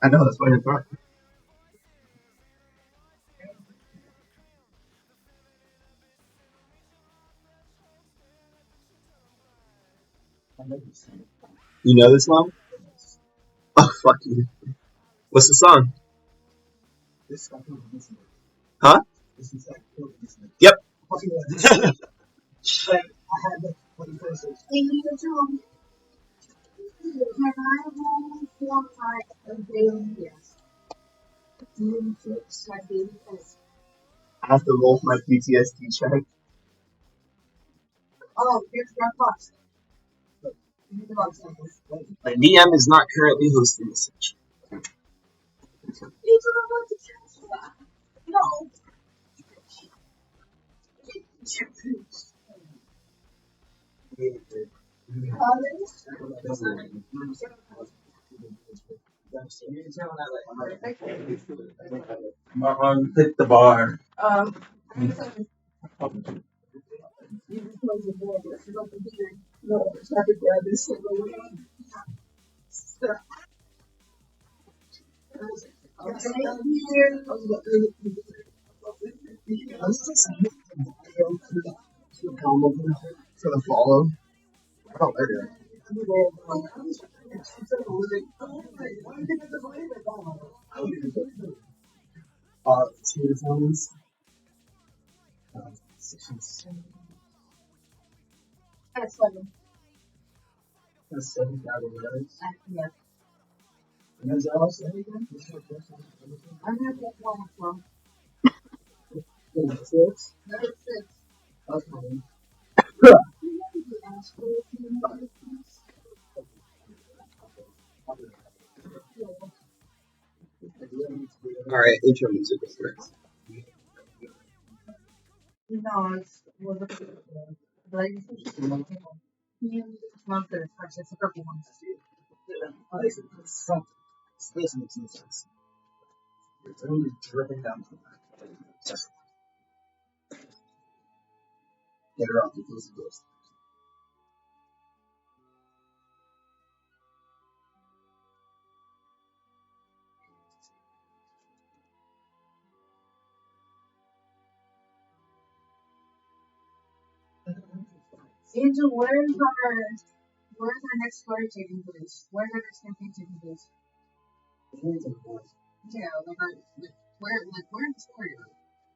I know that's why I thought. You know this song? Oh fuck you! What's the song? Huh? Yep. I have to roll my PTSD check. My DM is not currently hosting this session. Hit the bar. For the follow. Oh, there. Two phones. 7,000 And is that also anything? Six? Okay. Alright, intro music is next. This makes no sense. It's only dripping down from that. Get her off the face of this.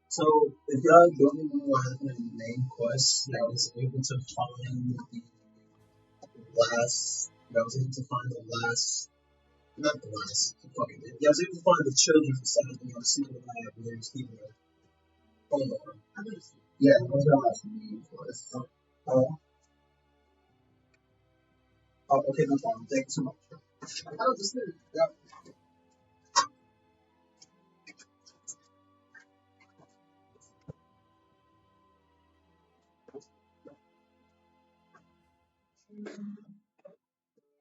So, if y'all don't know what happened in the main quest, that was able to find the last, not the last, fucking it. Yeah, I was able to find the children for something on the secret lab where they was keeping it. Hold on. Yeah, that was our last main quest. Okay, no problem. Thank you so much. Yep.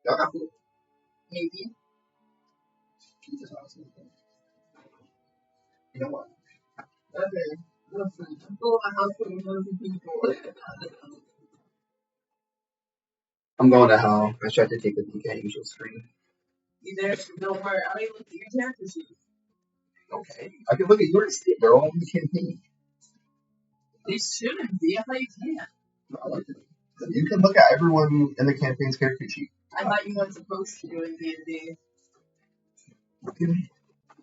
Y'all got food? Pizza's awesome. You know what? I'm going to hell. I tried to take a peek at Angel's screen. Okay. I can look at yours too. They're all in the campaign. No, I like it. You can look at everyone in the campaign's character sheet.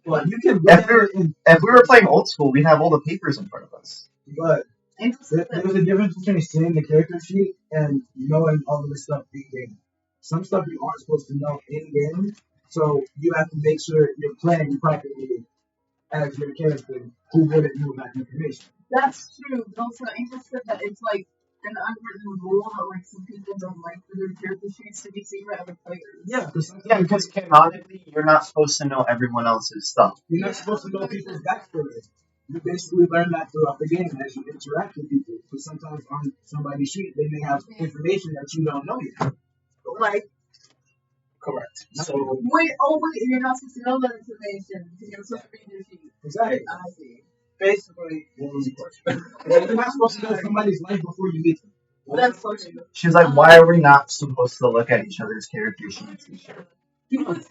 Well, you can. If we were playing old school, we'd have all the papers in front of us. But there's a difference between seeing the character sheet and knowing all of the stuff in game. Some stuff you aren't supposed to know in game, so you have to make sure you're playing properly as your character who wouldn't know that information. Yeah, because canonically, you're not supposed to know everyone else's stuff. You're not supposed to know people's backstory. You basically learn that throughout the game as you interact with people. Because sometimes on somebody's sheet, they may have information that you don't know yet. Correct. So wait, you're not supposed to know that information because you're supposed to read your sheet. exactly. I see. Basically, what was the question? You're not supposed to know somebody's life before you meet them. That's funny. She was like, "Why are we not supposed to look at each other's character sheets?" He was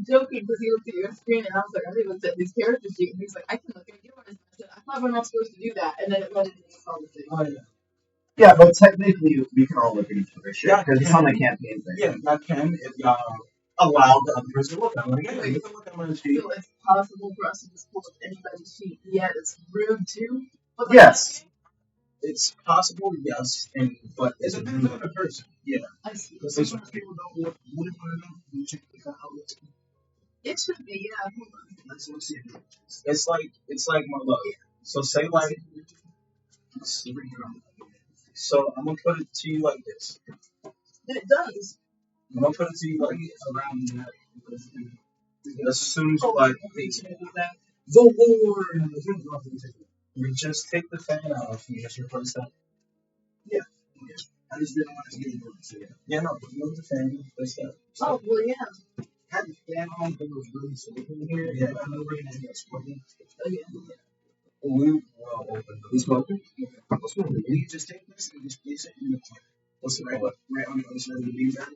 joking because he looked at your screen and I was like, I already looked at his character sheet and he's like, I can look at yours. I said, I thought we're not supposed to do that, and then it led into this conversation. Oh yeah. Yeah, but technically, we can all look at each other's shit Yeah, because it's on the campaign thing. Yeah, y'all can if y'all allow the other person to look at them. Yeah, you can look at my sheet. So it's possible for us to just pull up anybody's sheet. Yeah, it's rude too. But like, Yes. It's possible, yes, but it depends on the person. Yeah. I see. Because sometimes people don't want to know you check the outlet. It should be, yeah. Hold on. Let's see. It's like my love. So say like. So I'm gonna put it to you like this. It does. I'm gonna put it to you like around the neck. As soon as you like the Lord, you just take the fan off and just replace that. Yeah. I just didn't want to get into it. Yeah, no, remove the fan, replace that. Oh, well, yeah. Had the fan on, but it was really smoking here. Yeah, I know we're gonna get smoking. Oh, yeah. We will open the smoking. What's wrong with you? You just take this and just place it in the corner. What's the right on the other side of the beam bag?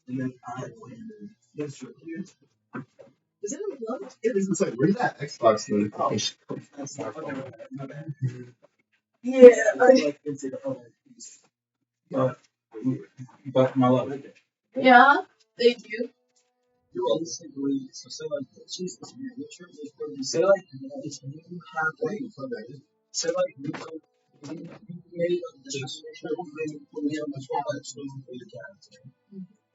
And then I land this right here. Is it a glove? It is. It's like, where's that Xbox notification? That's not funny. Yeah. Like into the other piece. But my love. Yeah. Thank you. You basically, so say like this. Jesus, man, your church is pretty. Say like, it's you halfway from that. Say like, you made a determination when you have a small backstory for your character.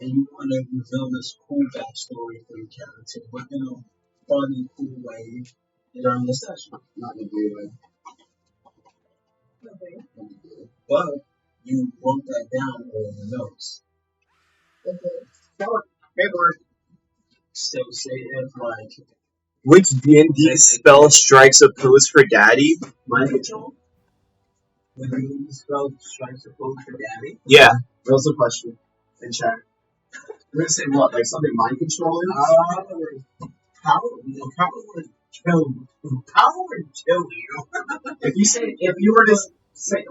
And you want to reveal this cool backstory for your character, but in a funny, cool way during the session. Not in a weird way. Okay. But you wrote that down on the notes. Okay. Paperwork. So say if like Which D&D spell strikes a pose for daddy? mind control. When you spell strikes a pose for daddy. Yeah. What's the question in chat? We're gonna say what? Like something mind control is? Power would kill you. Power would kill you. If you were to say,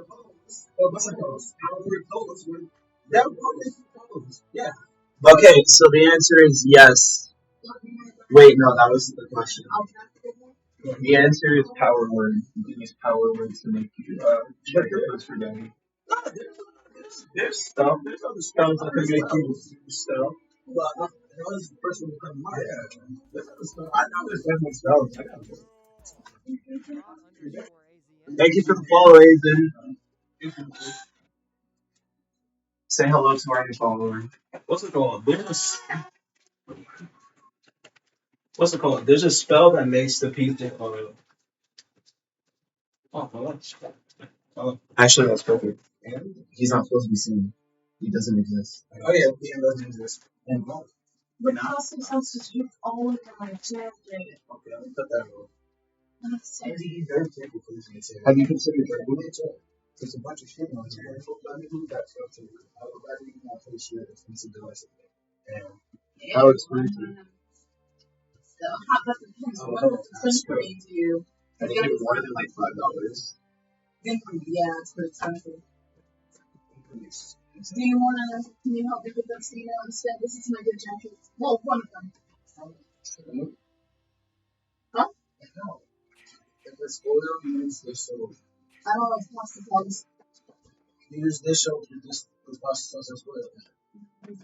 What's a pose? Power would kill us. That would pose. Yeah. Okay, so the answer is yes. wait, no, that was the question. The answer is power word. You can use power words to make you strike a pose for daddy. There's stuff. There's other spells that can make you do stuff. But that was the first one to come to mind. Yeah. There's other stuff. I know there's different spells. I got it. Thank you for the follow, Ethan. Say hello to our new follower. What's it called? There's a spell that makes the people. Actually, that's perfect. He's not supposed to be seen. He doesn't exist. Oh yeah, he doesn't exist. And both. But now since I'm just all over my jacket. Okay, let me put that on. Have you considered trading it? There's a bunch of shit on here. Let me move that stuff to you. I would rather you not play shit expensive devices. How expensive? So how about the price? What is the price to you? I think it's more than like $5. Yeah, it's pretty expensive. Do you wanna? Can you help me with that Xenon instead? This is my good jacket. Well, one of them. Huh? No. If it's oil, use this soap. I don't know if pasta sauce. Use this soap and this pasta sauce as well. You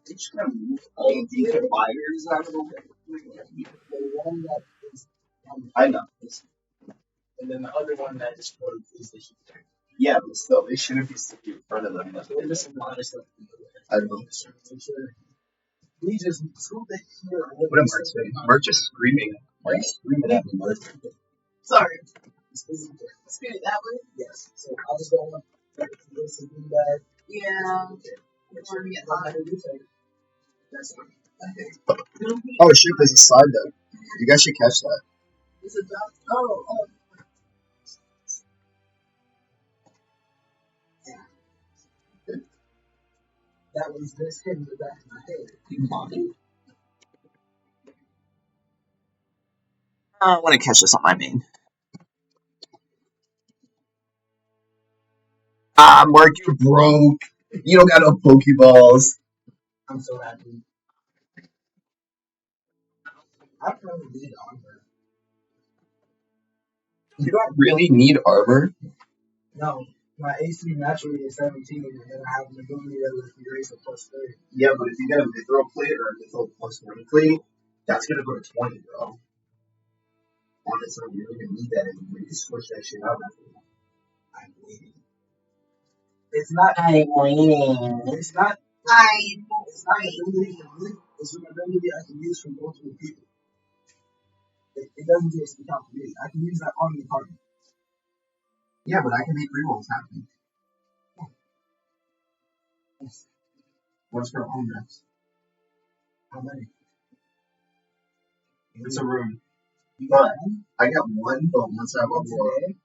just kind of move all of these wires out of the way. The one that is I know. and then the other one that is for is the heat tank. Yeah, but still, they shouldn't be sticking in front of them. There's just a lot of stuff. I don't know. We just scoop it here. What am I saying? Mark just screaming. Why are you screaming at me, Mark? Sorry. Spin it that way? Yes. So I'll just go on. This is bag. Yeah. Or get hot. That's fine. Oh shit, there's a slide though. You guys should catch that. Is it done? Oh. That was this hit in the back of my head. You mocking? I want to catch this on my main. Mark, you're broke. You don't got no Pokeballs. I'm so happy. I probably need armor. You don't really need armor. No, my AC naturally is 17, and then I have an ability that lets me raise a plus 30. Yeah, but if you get a mithril plate or a mithril plus 20 plate, that's gonna go to 20, bro. On its own, you're gonna need that anymore. You can switch that shit out after that. I'm waiting. It's not. I'm waiting. It's not. It's not an ability. It's an ability I can use from multiple people. It doesn't just count for me. I can use that on the party. Yeah, but I can make rerolls happen. What's for home reps? How many? It's a room. You But got one? I got one, but once I have Once more, a day?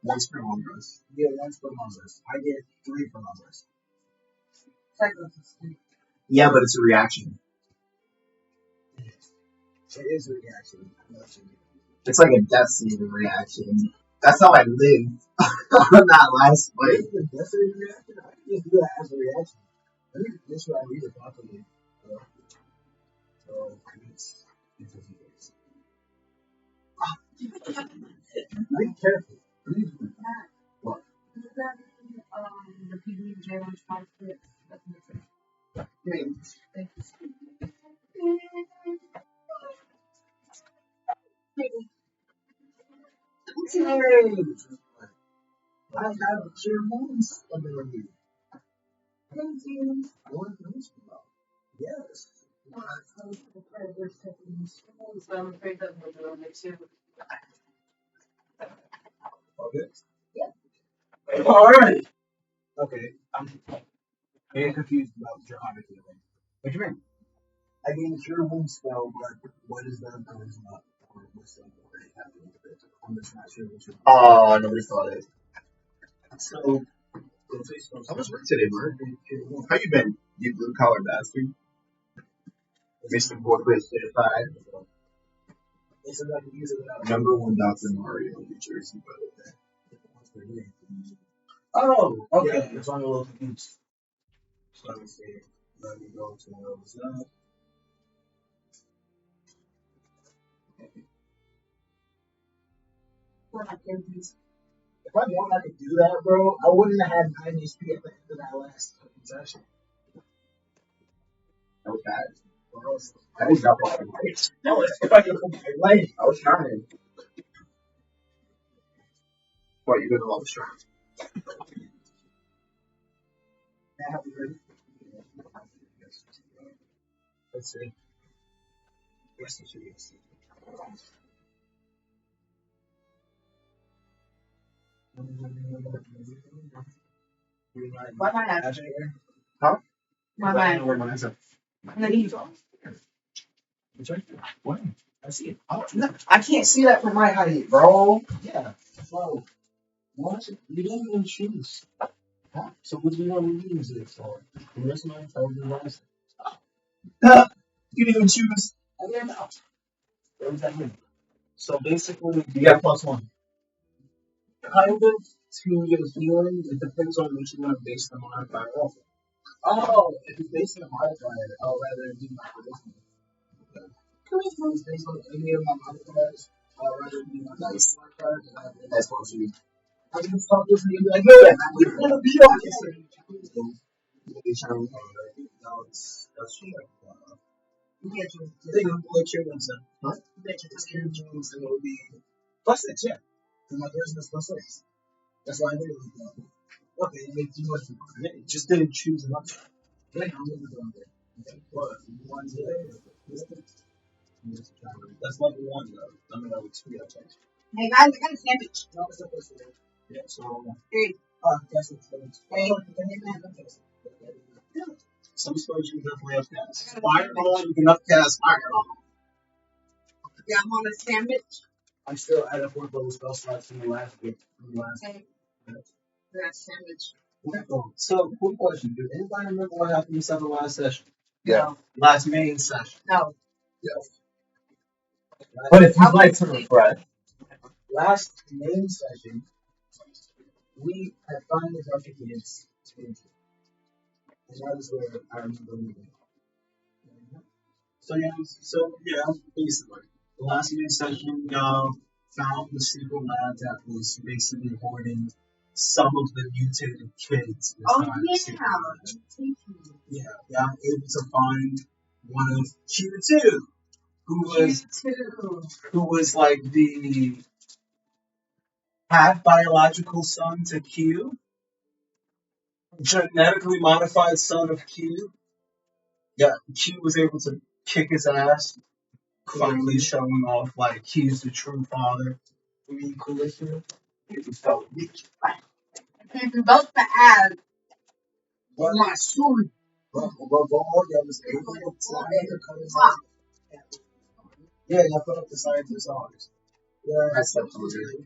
once per home rest. You get once per long rest. I get 3 per long rest. Yeah, but it's a reaction. It is a reaction. It's like a death saving reaction. That's how I live on that last fight. Is it a death saving reaction? I can just do that as a reaction. Let me make sure I read it properly. So, be careful. What? The PD J1 5 that's missing. Thank you. I have cure wounds ability. Thank you. I want to know about. Yes. So I'm afraid that we'll do it too. Okay. Yeah. Alright. Okay. I'm very confused about Draconic healing. What do you mean? I gain a cure wound spell, but what is that charisma? Or what's that already happening with it? I'm just not sure what you're Oh, nobody thought it. So, How was work today, Mark? How you been, you blue collar bastard? Mr. Boyquist certified. it's like you use it without Number one Dr. Mario in New Jersey, by the way. Oh, okay. That's why I'm a little confused. So let me see. Let me go to those up. If I known I could do that, bro, I wouldn't have had 9 HP at the end of that last session. That was bad. I was not my life. No, if I could put my life. I was trying. What, you're gonna love strong. Let's see. Yes, it should be. Why not have? Huh? My bad. Where mine's at? And then he's off. What? I see it. Oh, no, I can't see that from my height, bro. Yeah. So, what? You didn't even choose. Huh? So, what do you want to use it for? The rest of my intelligence. You didn't even choose. I didn't know. What does that mean? So, basically, You got +1. kind of to your healing, it depends on what you want to base the modifier off. Oh, if it's based on a modifier, I'll rather do my charisma. Charisma is based on any of my modifiers. I'll rather do my Nice. modifier. That's what you. I can just talk to you and be like, no, you're gonna be on this. No, that's true. You can't choose. They don't like cure themselves. Huh? You can't choose cure wounds and it will be +6, yeah. Because my charisma is +6. That's why I did it like that. Okay, it made too much. It just didn't choose enough. Yeah, I'm gonna go on there. What? One day? That's level 1 though. I'm level 2, I checked. Hey guys, I got a sandwich. No, it's not supposed to be. Yeah, so. Hey. That's it. Hey. Some spells you can definitely upcast. Fireball, you can upcast Fireball. Yeah, I'm on a sandwich. I'm still at a 4th level spell slots from the last week. Hey. I got a sandwich. So, quick question. Do anybody remember what happened inside the last session? No. Last main session. No. But if you'd like to refresh. Last main session, we had finally got the kids. And that is where I remember leaving. So basically, the last main session, found the secret lab that was basically hoarding some of the mutated kids. Yeah, I'm able to find one of Q2, who was like the half biological son to Q, genetically modified son of Q. Yeah, Q was able to kick his ass, finally showing off like he's the true father. I mean, coolest. Both the ads. But my son, above all, that was able to yeah, I put up the scientist honors. Yeah, that's the story.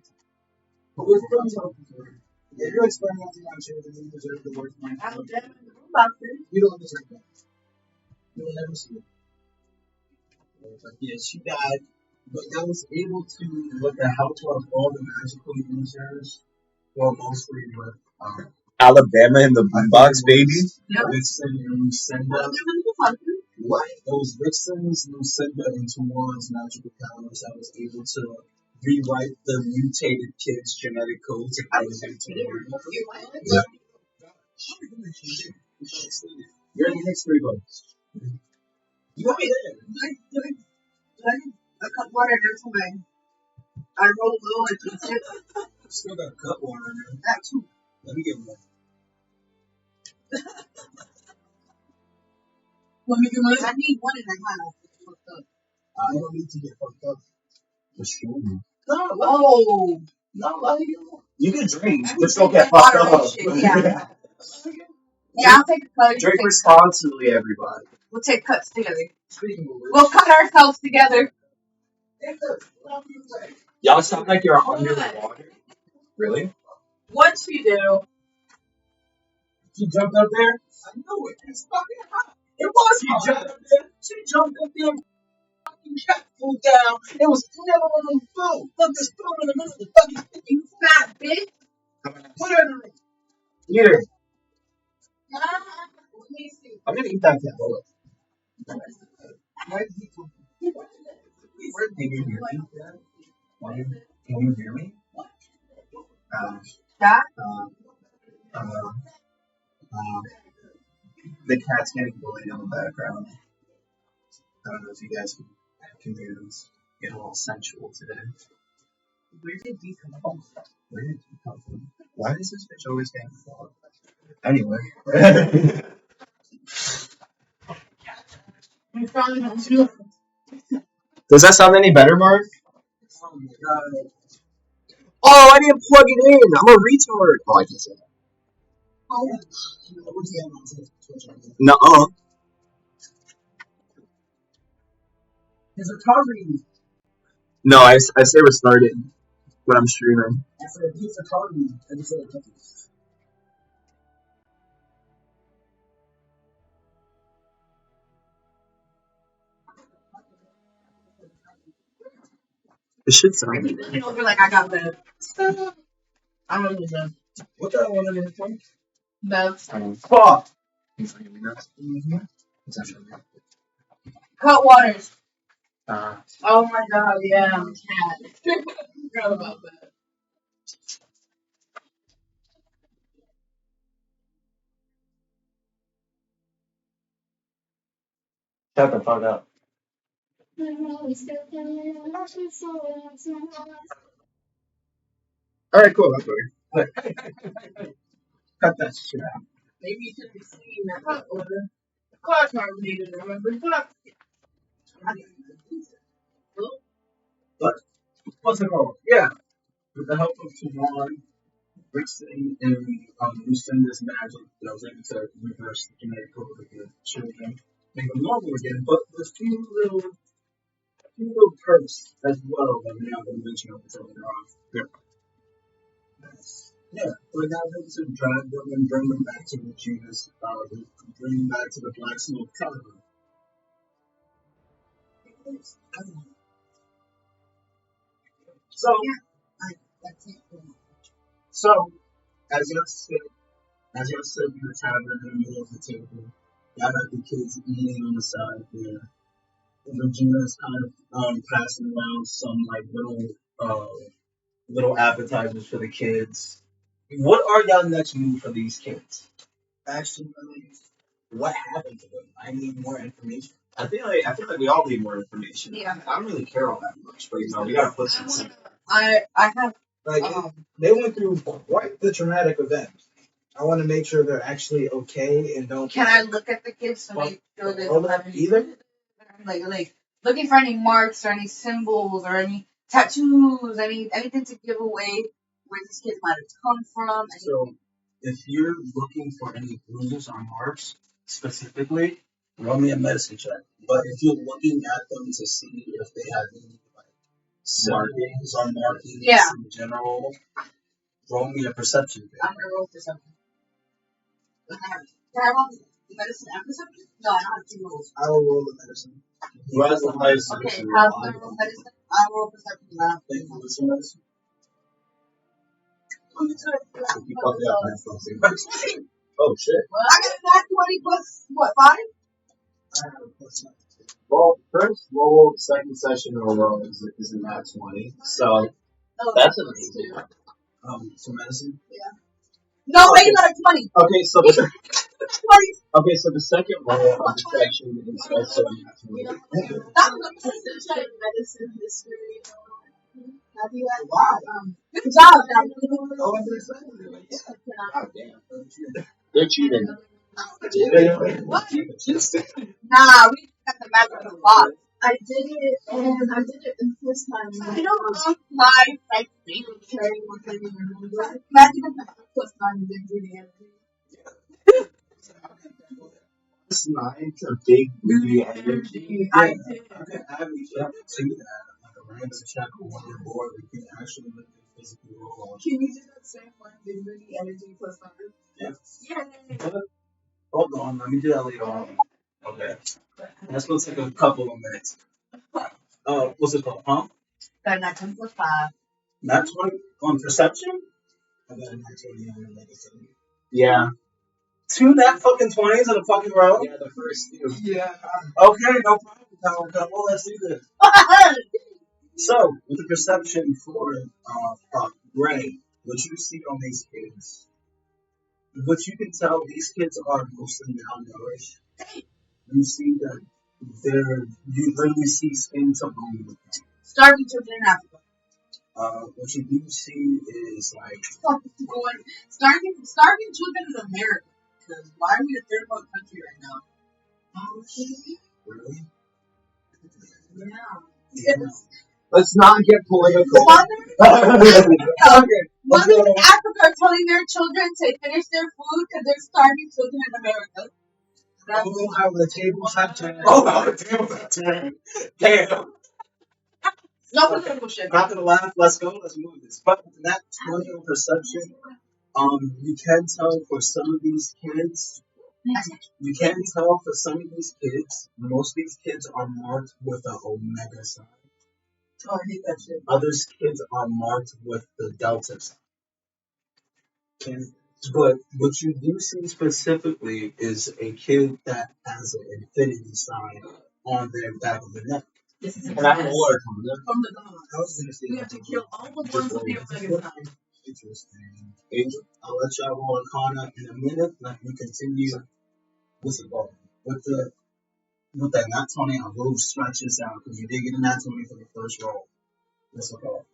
But with if you're experimenting on children, you deserve the worst mind. You don't deserve that. You will never see it. But yeah, she died. But I was able to, with the help of all the magical users, well, mostly with Alabama in the boombox, baby. Vixen and Lucinda. What? Those Vixens, Lucinda, and towards magical powers, I was able to rewrite the mutated kids' genetic code to create them to Yeah. You're in the next 3 books. You want me there? I cut water every time. I roll low and eat it. Still got cut water in there. That too. Let me get one. Let me do mine. I need one in my house. I don't need to get fucked up. Just show me. No. You can drink, just don't get fucked up. Yeah. Yeah, I'll take a cut. Drink responsibly, everybody. We'll take cuts together. We'll cut ourselves together. Y'all sound like you're underwater. Really? What you do? She jumped up there? I know it. It's fucking hot. It was hot. Jumped up there. She jumped up there and fucking cat flew down. It was never on the food. Look, this food in the middle of the fucking You fat bitch. put her in the room. Here. Let me see. I'm gonna eat that cat. Hold up. Can you hear me? Can you hear me? That? The cat's getting bullied in the background. I don't know if you guys can hear this. Getting a little sensual today. Where did you come from? Where did you come from? Why does this bitch always get involved? Anyway. Does that sound any better, Mark? Oh my god. Oh, I didn't plug it in. I'm a retard. Oh, I can say that. Nuh-uh. His recovery. No, I say restart it when I'm streaming. I said he's recovery. I just said recovery. It should sound. Over like I got the. I don't know. What the one in the phone? Bev. Fuck. Mm-hmm. Cut waters. Oh my god, yeah. Cat. Forgot about that. Shut the fuck up. Alright, cool. That's good. Cut that shit out. Maybe you should be singing that cut order. Car carbonated, remember? Cut. But what's it called? Yeah. With the help of Tawan, Vixen, and Lucinda's magic, I was able to reverse the genetic code of the children, make them normal again. But there's few little perks as well that we're not going to mention up until later on. Yeah. Yeah, we're now going to drag them and bring them back to the genus, bring them back to the Black Smoke Tavern. So, so as y'all sit in the tavern in the middle of the table, y'all got the kids eating on the side there. Regina's kind of passing around some like little appetizers for the kids. What are y'all next move for these kids? Actually, what happened to them? I need more information. I feel like we all need more information. Yeah. I don't really care all that much, but we gotta put some. I have Like they went through quite the traumatic event. I want to make sure they're actually okay and don't. Can I look at the kids to make sure they don't don't have have either? like looking for any marks or any symbols or any tattoos, anything to give away where these kids might have come from. So, if you're looking for any bruises or marks specifically, roll me a medicine check. But if you're looking at them to see if they have any markings or markings in general, roll me a perception check. I'm gonna roll perception. Can I roll the medicine and perception? No, I don't have two rolls. I will roll the medicine. Who has the highest Okay, medicine? I'm gonna roll medicine. I roll perception. Thank you for some medicine. Oh shit. I got that 20 plus what 5? Well, first roll, second session in a row is a nat 20. So that's amazing. Some medicine. No, wait, you got a 20. Okay, so 20. okay, so the second roll of detection is also a nat 20. That was a medicine check. Medicine history. Have you had good job, God damn. They're cheating. What? Nah, we got the magic of the box. I did it, and I did it the first time. I don't my favorite Carrying one thing in your number. magic of the Plus 9 big beauty energy. This nine's a big beauty energy. I did. Okay, average check to that. Like a random check on one your board, we can actually look at physically roll. Can you do that same one? Big beauty energy plus 9? Yeah. Hold on, let me do that later on. Okay. That's gonna take a couple of minutes. What's it called? Huh? Got that 10 plus 5. Not 20 on perception? I got a nat 20 on medicine. Yeah. 2 nat fucking 20s in a fucking row? Yeah, the first two. Yeah. Okay, no problem. Well, let's do this. So, with the perception for Gray, what you see on these kids, what you can tell, these kids are mostly malnourished. You see that you literally see skin to bone with them. Starving children in Africa. What you do see is like Starving children in America. Because why are we a third world country right now? really. Yeah. Let's not get political. Mothers in Africa are telling their children to finish their food because they're starving children in America. Oh, how the tables have turned. Oh, how the tables have turned. Damn. No political shit. Not gonna laugh. Let's go. Let's move this. But that 20 on perception, you can tell for some of these kids. You can tell for some of these kids. Most of these kids are marked with an omega sign. Oh, I hate that shit. Others kids are marked with the delta sign. But what you do see specifically is a kid that has an infinity sign on their back of the neck. This is And I'm more from the God. I was gonna say We have to kill all the ones with the Omega sign. interesting. Angel, I'll let y'all roll Arcana in a minute. Let me continue. What's it called? With that nat 20, I will stretch this out because you did get a nat 20 for the first roll. What's it called?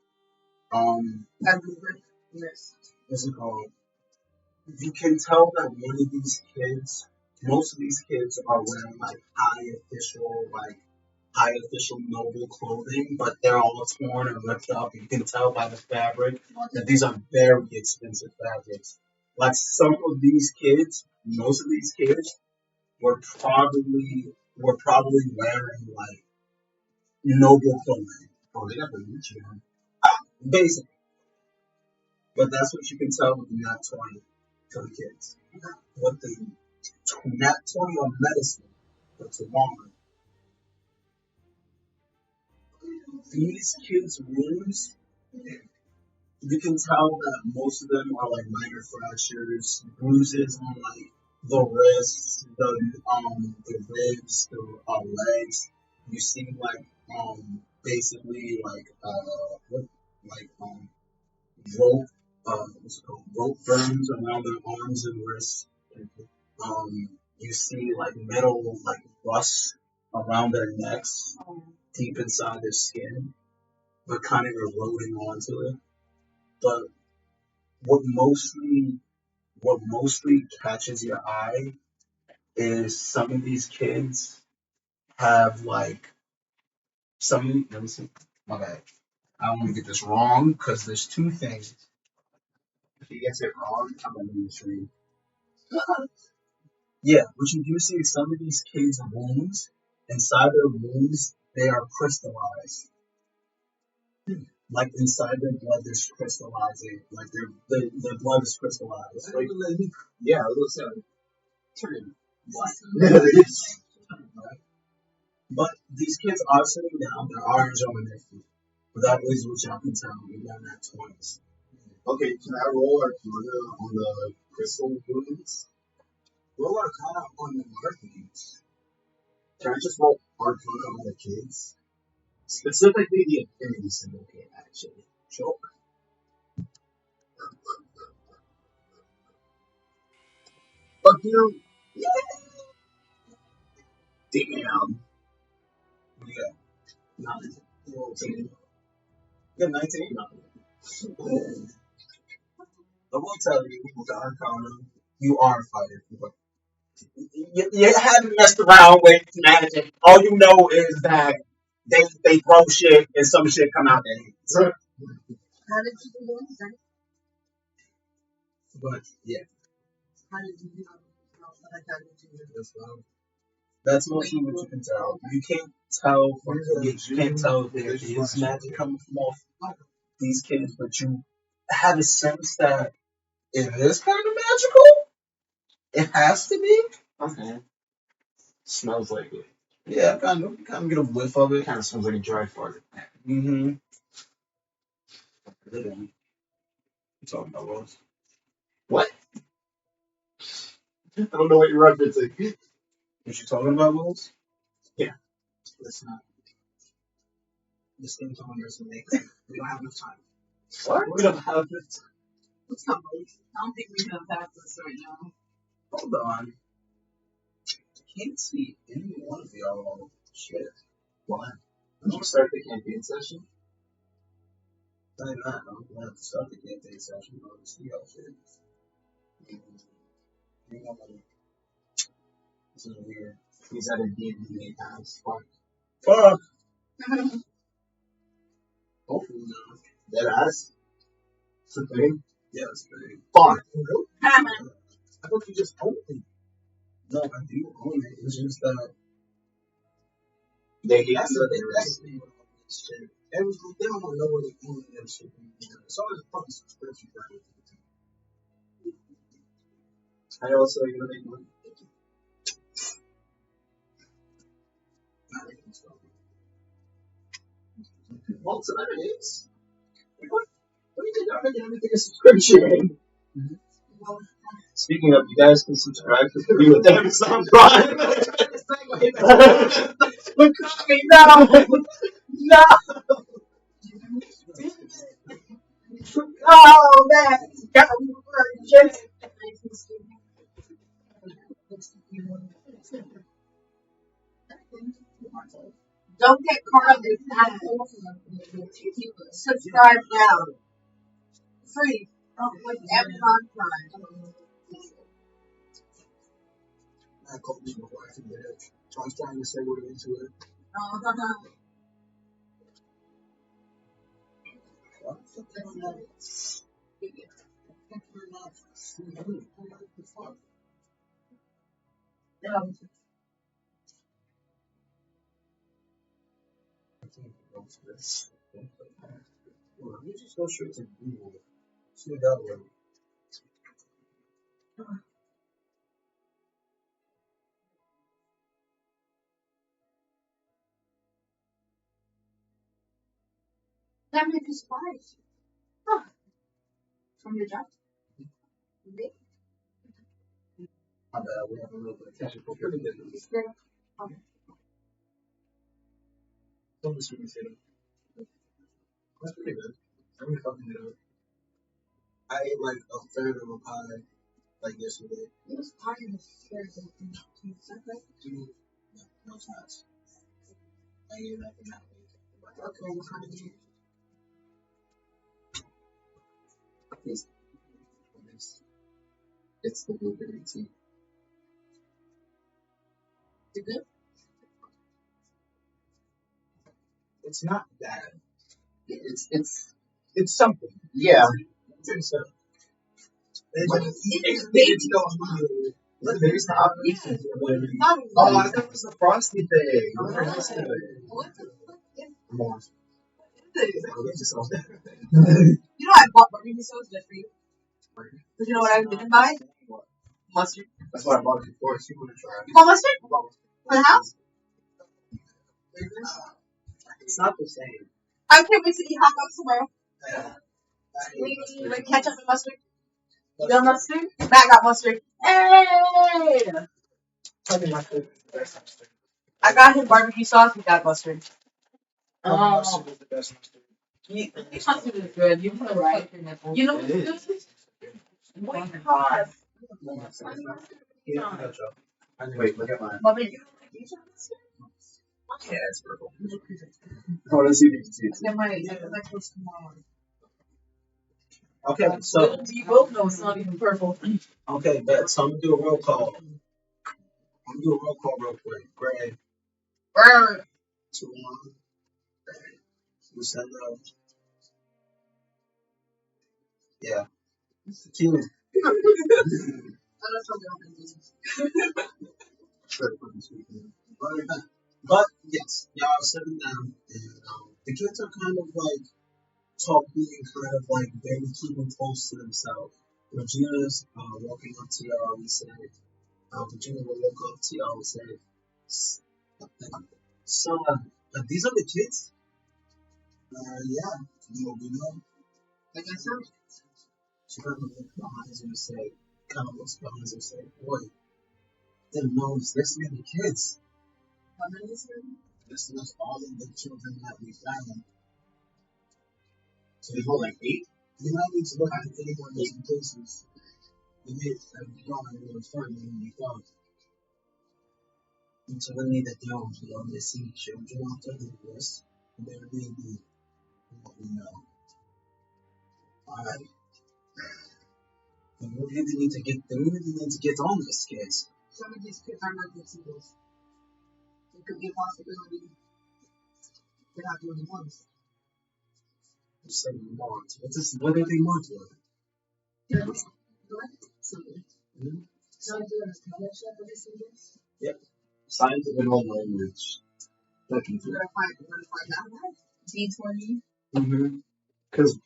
What's it called? You can tell that one of these kids, most of these kids are wearing like high official noble clothing, but they're all torn and ripped up. You can tell by the fabric that these are very expensive fabrics. Like some of these kids, most of these kids were probably wearing like noble clothing. Oh, they got the Gucci on. Basically. But that's what you can tell with the Nat 20 for the kids. What the Nat 20 on medicine for tomorrow. These kids' wounds, you can tell that most of them are like minor fractures, bruises on like the wrists, the ribs, the legs. You see like basically like what like rope what's it called, rope burns around their arms and wrists. You see like metal like rust around their necks, deep inside their skin, but kind of eroding onto it. But what mostly what mostly catches your eye is some of these kids have like some. Let me see. My bad. I don't want to get this wrong because there's two things. If he gets it wrong, I'm gonna lose stream. Yeah, what you do see is some of these kids' wounds, inside their wounds, they are crystallized. Like inside their blood, there's crystallizing. Like their blood is crystallized. Like, yeah, it looks like turn black. But these kids are sitting down, they're orange on their feet. But that is what y'all can tell me down at 20s. Okay, can I roll Arcana on the crystal wounds? Roll Arcana on the markings. Can I just roll Arcana on the kids? Specifically the Infinity symbol kid, actually. Sure. Fuck you. Yeah. Damn. What do you got? 9. You roll 10. You got 19? No. I will tell you, with the Arcana, you are a fighter. You haven't messed around with magic. All you know is that they throw shit and some shit come out their hands. How did you do that? But yeah. How did you do that? That's mostly what you can tell. You can't tell from you can't tell if there is magic coming from off these kids, but you have a sense that it is kind of magical. It has to be. Okay. Smells like it. Yeah, kind of get a whiff of it. Kind of smells like a dry fart. Mm-hmm. You talking about Rose? What? I don't know what you're referencing. What you talking about, Rose? Yeah. Let's not. This thing's on yours and make. We don't have enough time. What? We don't have enough time. What's up, Rose? I don't think we can unpack this right now. Hold on. I can't see any one of y'all. Shit. Why? Did you start the campaign session? I'm not. I'm going to have to start the campaign session. I'll just see how shit. This is weird. He's at a D&D house. Fuck. Fuck! Hopefully not. Dead ass? It's a thing? Yeah, it's a thing. Fuck! I thought you just owned it. No, I do own it. It's just that they hate me. Everything, they don't know where they own that shit. It's always a fucking subscription for everything. I also, you know, they money. Well, so that it is. What do you think? I'm making everything a subscription. Mm-hmm. Speaking of, you guys can subscribe to me with Amazon Prime. Look at me now. No. Oh man, got me working. Don't get caught up in that. Subscribe now. Free. With Amazon Prime. I called me before I forget it. So I was trying to say what it is to it. Let me just go straight to Google. See that one. That made me surprised. Huh. From your job? Maybe. My bad, we have a little bit of attention for pretty good. Okay. Don't be sweet potato. That's pretty good. I'm gonna fucking do it. I ate like a third of a pie like yesterday. It was part of the spirit of the Dude, no shots. I ate that for now. Okay, what kind of meat? It's the blueberry tea. Is it good? It's not bad. It's something. Yeah. It's It's not. Oh, I thought it was a frosty thing. What the fuck Come on. You know I bought barbecue sauce just for you. But you know what I didn't buy? Mustard. That's what I bought it for. See what it's trying. You bought mustard? For the house? It's not the same. I can't wait to eat hot dogs tomorrow. With ketchup and mustard. You got mustard? Matt got mustard. Hey! I got him barbecue sauce. He got mustard. Mustard is the best mustard. Mustard is good. You're right. You know what's good? White hot. Wait, look at mine. Mommy, you don't like Asian mustard? Yeah, it's purple. Oh, let's see if you can see it. Yeah, my like those small. Okay, so You both know it's not even purple. okay, bet. So I'm gonna do a roll call. I'm gonna do a roll call real quick. Gray, Burr. 2-1. Lucinda. Yeah. Q. But yes, y'all are sitting down, and the kids are kind of like talking and kind of like very keeping close to themselves. Regina's walking up to y'all and said, Regina will walk up to y'all and say, so, these are the kids? Yeah, we know. Like I said, she kind of looks behind you and say, boy, didn't know it's this many kids. How many is there? This is all of the children that we found. So they hold like 8? You might need to look at any one of those places. We may have gone a little further than we thought. And so we need to know if we only see children after the list, and there may be what we know. Alright. And we really need to get on this case. Some of these kids are not good singles. It could be a possibility they're not doing the ones. You're saying want. What do they want for? Something. So I'm doing a scholarship for this singles? Yep. Science of an old language. Looking for that. Find out that? D20? Mm-hmm. Because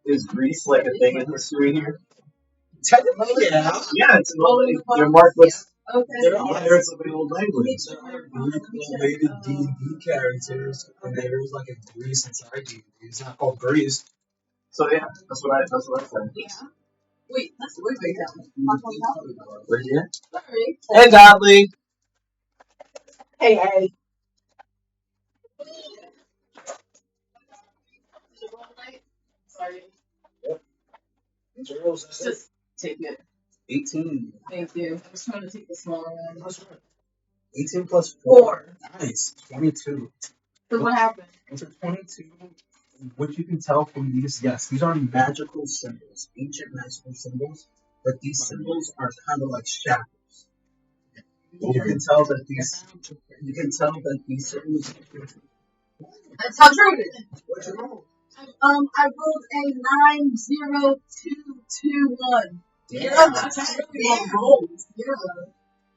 is Greece like a thing in history here? Technically, yeah. Yeah, it's an old language. Your mark was. Okay. There's an old language. There are Greek-related D&D characters, and there's like a Greece inside D&D. It's not called Greece. So yeah, that's what I said. Yeah. Wait, that's where's that? Right here. Sorry. Hey, Godly. Hey. Sorry. Yep. Just take it. 18. Thank you. I was trying to take the smaller one. 18 plus 4. Nice. 22. So what happened? Those are 22. What you can tell from these, yes, these are magical symbols, ancient magical symbols, but these symbols are kind of like shackles. You can tell that these symbols. That's how true it is. What's your roll? I rolled a 90221. Yeah.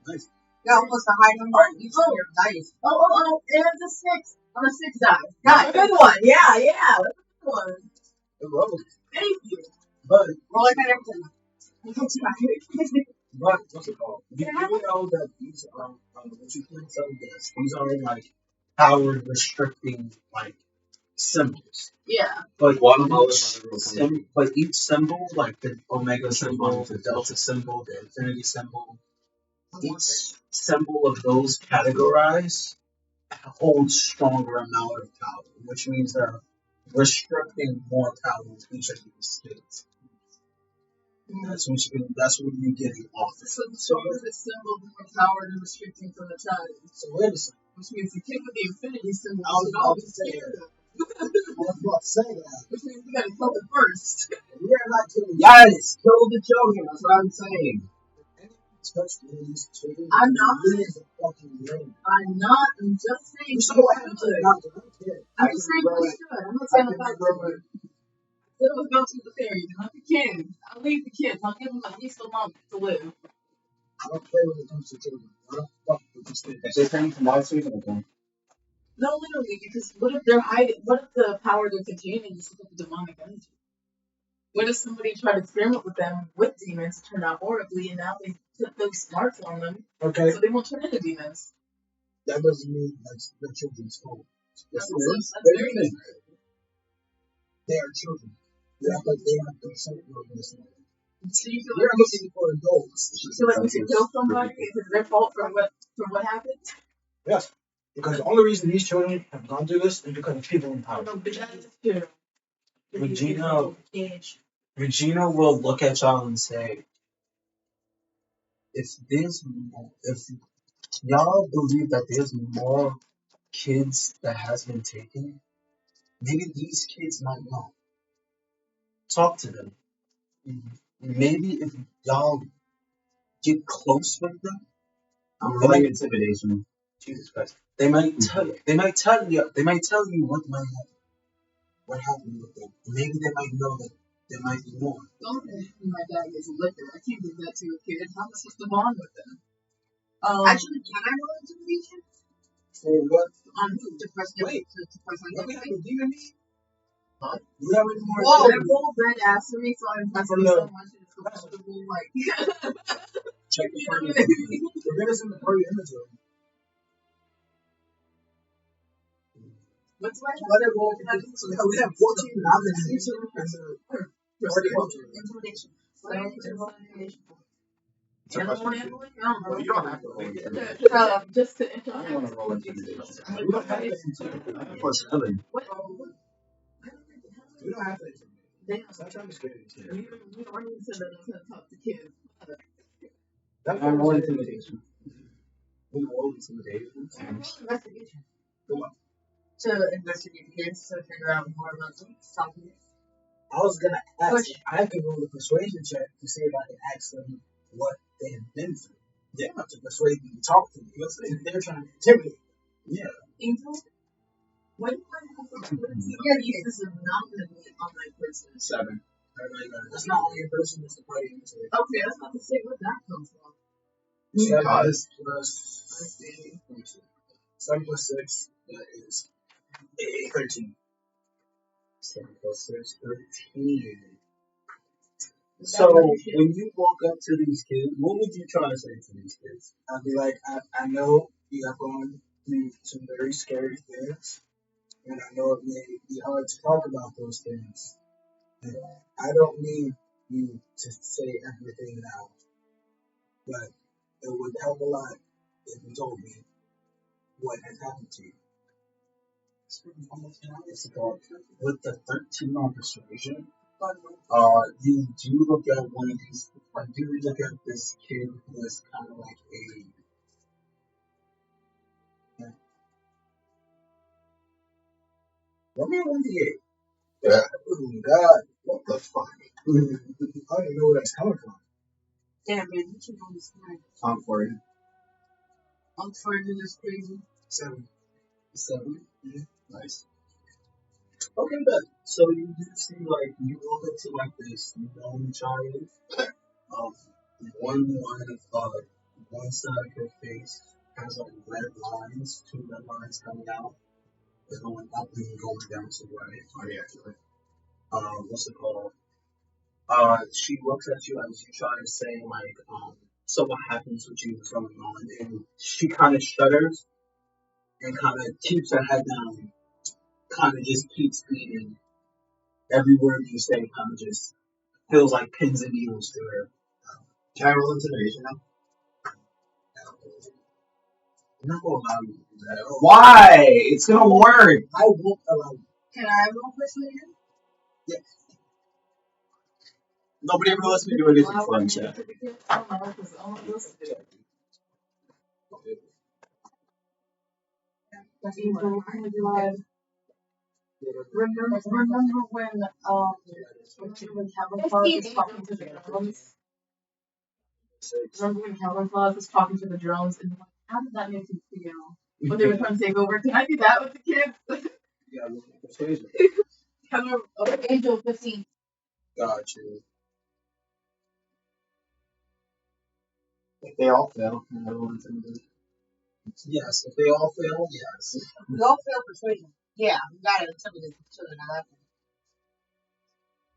Nice. Got almost a high number. You rolled. Nice. Oh, and it's a 6 on a 6 die. Got a good one. Yeah. That's a good one. Good roll. Thank you. But Roll like everything. but what's it called? You know that these are what you can tell this. These are like power restricting like symbols. Yeah. But but each symbol, like the omega symbol, the delta symbol, the infinity symbol, each symbol of those categorized holds stronger amount of power, which means they're restricting more power to each of these states. That's what you get off of. So what is the symbol more power than restricting from the child? So wait a second. Which means the kid with the infinity symbol I was should about always to say scared of. I was about to say that. Which means we gotta kill it first. We are not killing. Yes, kill the children. That's what I'm saying. Touch these children. I'm not. Fucking lame. I'm not. I'm just saying. So what happened to the doctor? I'm just saying we should. I'm not saying the fact that it was go to the fairies, not the kids. I'll leave the kids. I'll give them at least a month to live. I don't play when it comes to children. I don't fuck with these kids. If they're coming from last week, okay. No, literally, because what if they're hiding? What if the power they're containing is some demonic energy? What if somebody tried to experiment with them with demons, turned out horribly, and now they put those smarts on them, Okay. so they won't turn into demons? That doesn't mean that's the children's fault. That's very They are children. They act like they have consent over this. So you feel We're like looking for adults. you feel like we should kill somebody? Is it their fault for what happened? Yes. Because the only reason these children have gone through this is because of people in power. No, but that is true. Regina will look at y'all and say, if y'all believe that there's more kids that has been taken, maybe these kids might know. Talk to them. Maybe if y'all get close with them, I'm rolling intimidation. Jesus Christ. they might tell you what happened with them. Maybe they might know that there might be more. Don't think my dad gets liquor. I can't give that to a kid. How am I supposed to bond with them? Actually, can I roll intimidation? For what? On who? To person. Wait. To person. What we have to do to me? Huh? You have any more? Whoa, they roll red ass to me, so I'm impressed with so much. It's comfortable, like. Check the party. The minutes in the party inventory. What's my Let it roll. So we have 14 nominations and the party intimidation? Well, you don't have to roll intimidation. Just to I don't want to roll intimidation. We don't have to intimidate. What's really? We don't have to intimidate. Stop trying to scare these kids. You don't need to talk to kids. I'm rolling intimidation. We roll intimidation. Investigation. Come on. To investigate the kids to figure out more about them. Talking. I was gonna ask if I could roll a persuasion check to see if I can ask them what they have been through. They don't have to persuade me to talk to me. They're trying to intimidate me. Yeah. Angel? What do you yeah, this is not going to be an online person. 7. That's not only a person, it's the party inventory. Okay, that's not to say where that comes from. 7 Because- plus 7 plus 6, that is 13. 7 plus 6, 13. So, when you walk up to these kids, what would you try to say to these kids? I'd be like, I know you have gone through some very scary things, and I know it may be hard to talk about those things. And I don't need you to say everything now, but it would help a lot if you told me what has happened to you. With the 13 on persuasion, you do look at one of these, you look at this kid who is kind of like a, let me 1d8. Yeah. Oh God, what the fuck? I don't even know where that's coming from. Damn, man, you should know this time. I'm for it. I'm sorry, this is crazy. 7. 7? Yeah. Nice. Okay, but so you do see, like, you walk up to, like, this young child. One side of her face has, like, red lines, 2 red lines coming out. They're going up and going down to the right. Oh, yeah, actually. What's it called? She looks at you as you try to say like, so what happens with you, what's going on, and she kind of shudders and kind of keeps her head down, kind of just keeps eating. Every word you say kind of just feels like pins and needles to her. Can I roll intimidation now? I'm not gonna allow you to do that. Why? It's gonna work. I won't allow you. Can I roll persuasion? Nobody ever lets me do anything Well, fun, I chat. don't know, because only those do it. Remember when Calvin Clark was talking to the drones? Remember when Calvin Claus was talking to the drones and like, how did that make you feel? When they were trying to take over, can I do that with the kids? Yeah, persuasion. Angel 15. Got you. If they all fail, then everyone's intimidated. Yes, if they all fail, yes. We all fail persuasion. Yeah, we gotta intimidate each other now. That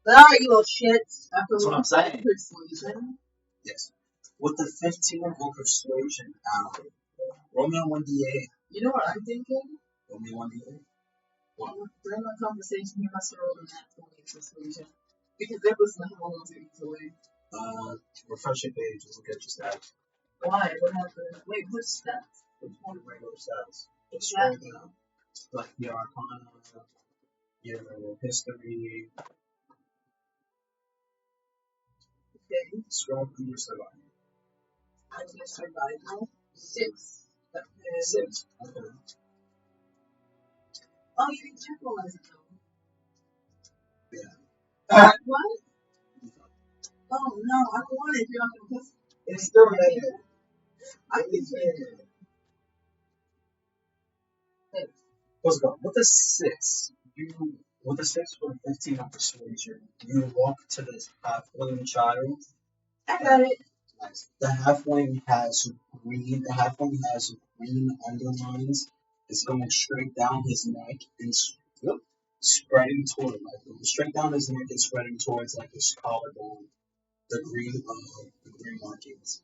but alright, you little shits. That's what I'm saying. Persuasion. Yes. With the 15 on persuasion, roll me on 1d8. You know what I'm thinking? Roll me 1d8. During my conversation, you must have rolled a natural persuasion. Because they listen to him almost easily. Refresh your page and look at your stats. Why? What happened? Wait, which stats? Which one regular stats? Just Exactly. scroll down. Like your arcana, your history. Okay. Scroll through your survival. I just survival. 6. Okay. 6. Okay. Oh, you didn't check all as it Yeah. What? Oh no, I don't want it if you're not gonna put It's still there. I can say it. Let's go. With a 6, with a 6 for 15 on persuasion, you walk to this halfling child. I got it. Nice. The halfling has green underlines. It's going straight down his neck and spreading toward straight down his neck and spreading towards like his collarbone. The green markings.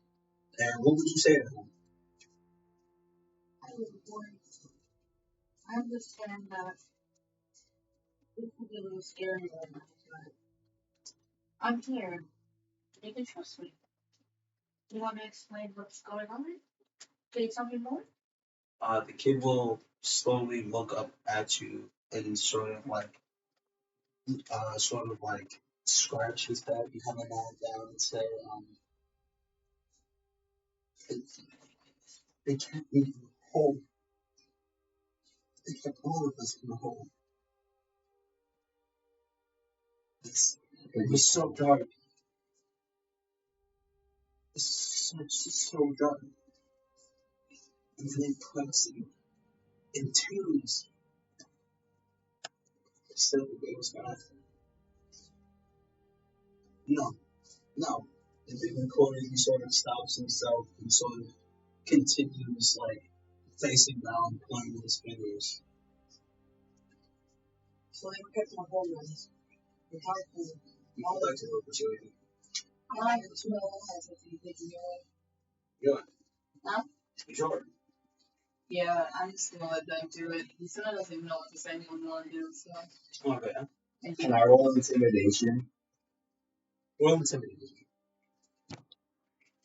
And what would you say to him? I was born. I understand that this will be a little scary right now, but I'm here. You can trust me. You want to explain what's going on? Can you tell me more? The kid will slowly look up at you and sort of like scratch his head and have a nod down and say, they can't make you whole. They kept all of us in the hole. It was so dark. It's so dark. And then they put us in twos. They said that they was gonna. No. And then Corey, he sort of stops himself and sort of continues like facing down, pointing with his fingers. So they were kept in a hole then. The dark hole. You would like to know persuasion. I like to know as if you did Yeah. Huh? Sure. Yeah, I'm just gonna let them do it. He still doesn't even know what to say anymore, dude. So. Okay. Can I roll intimidation? Roll intimidation.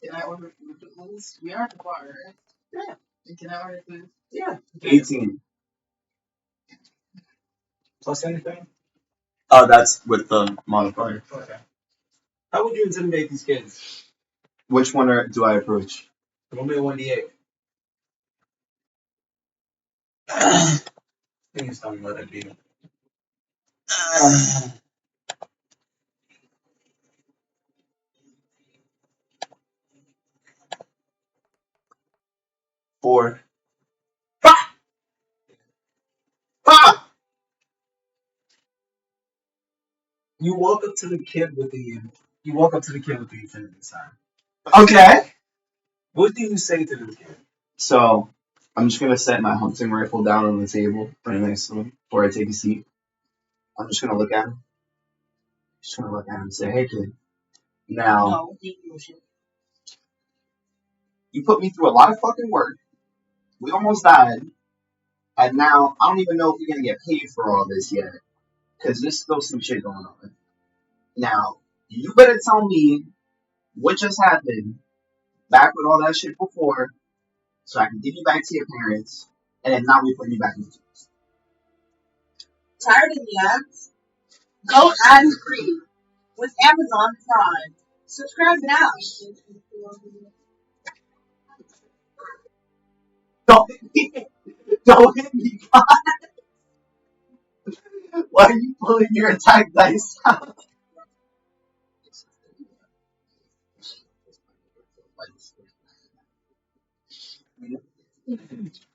Can I order food at least? We are at the bar, right? Yeah. And can I order food? Yeah. 18. Plus anything? Oh, that's with the modifier. Okay. How would you intimidate these kids? Which one do I approach? Roll me a 1d8. Please don't let it be. 4. Ah! You walk up to the kid with the infinity sign. Okay. What do you say to the kid? So, I'm just gonna set my hunting rifle down on the table right next to him before I take a seat. I'm just gonna look at him. Just gonna look at him and say, hey kid, now No, deep emotion. you put me through a lot of fucking work. We almost died, and now I don't even know if we're gonna get paid for all this yet, because there's still some shit going on. Now, you better tell me what just happened back with all that shit before, so I can give you back to your parents, and then now we put you back in the teams. Tired of the ads? Go ad free with Amazon Prime. Subscribe now. Don't hit me, God. Why are you pulling your attack dice out?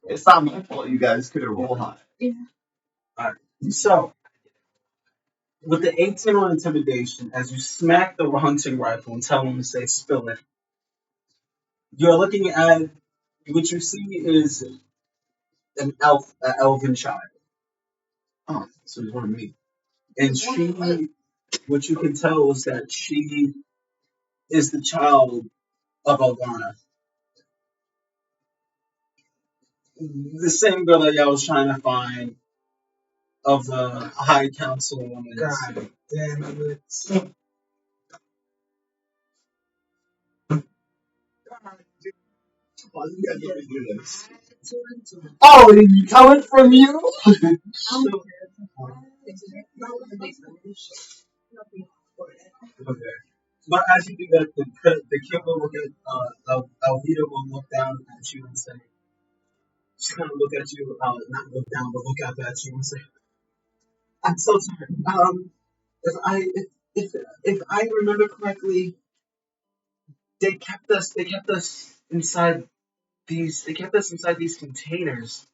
It's not my fault you guys couldn't roll high. Yeah. Alright, so, with the 18 on intimidation, as you smack the hunting rifle and tell him to say spill it, you're looking at what you see is an elven child. Oh, so it's one of me. And she, what you can tell is that she is the child of Aldana. The same girl that y'all was trying to find of the High Council woman. God damn it. Why you gotta let me do this? Oh, you coming from you? Okay. But as you do that, the kid will look at Alvita will look down at you and say, she's gonna look at you, not look down, but look up at you and say, I'm so sorry. If I if I remember correctly, they kept us inside these containers.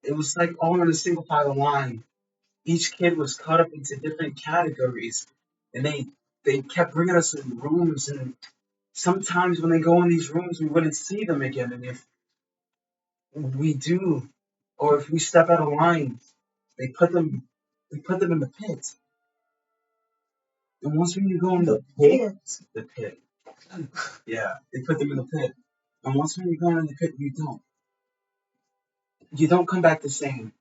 It was like all in a single file line. Each kid was cut up into different categories, and they kept bringing us in rooms. And sometimes when they go in these rooms, we wouldn't see them again. And if we do, or if we step out of line, they put them in the pit. And once when you go in the pit, yeah, they put them in the pit. And once when you go in the pit, you don't come back the same.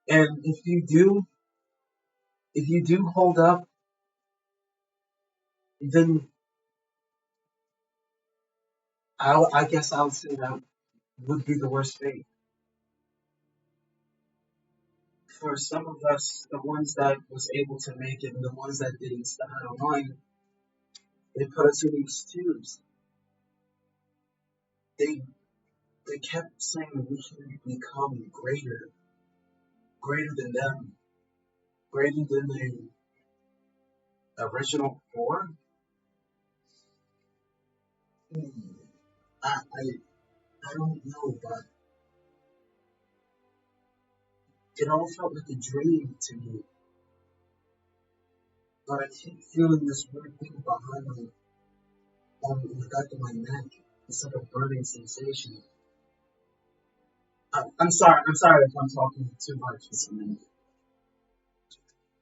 And if you do hold up, then I guess I'll say that would be the worst fate. For some of us, the ones that was able to make it and the ones that didn't step out of line, they put us in these tubes. They they kept saying we can become greater than them, greater than the original four. I don't know, but it all felt like a dream to me. But I keep feeling this weird thing behind me, on the back of my neck. It's like a burning sensation. I'm sorry if I'm talking too much.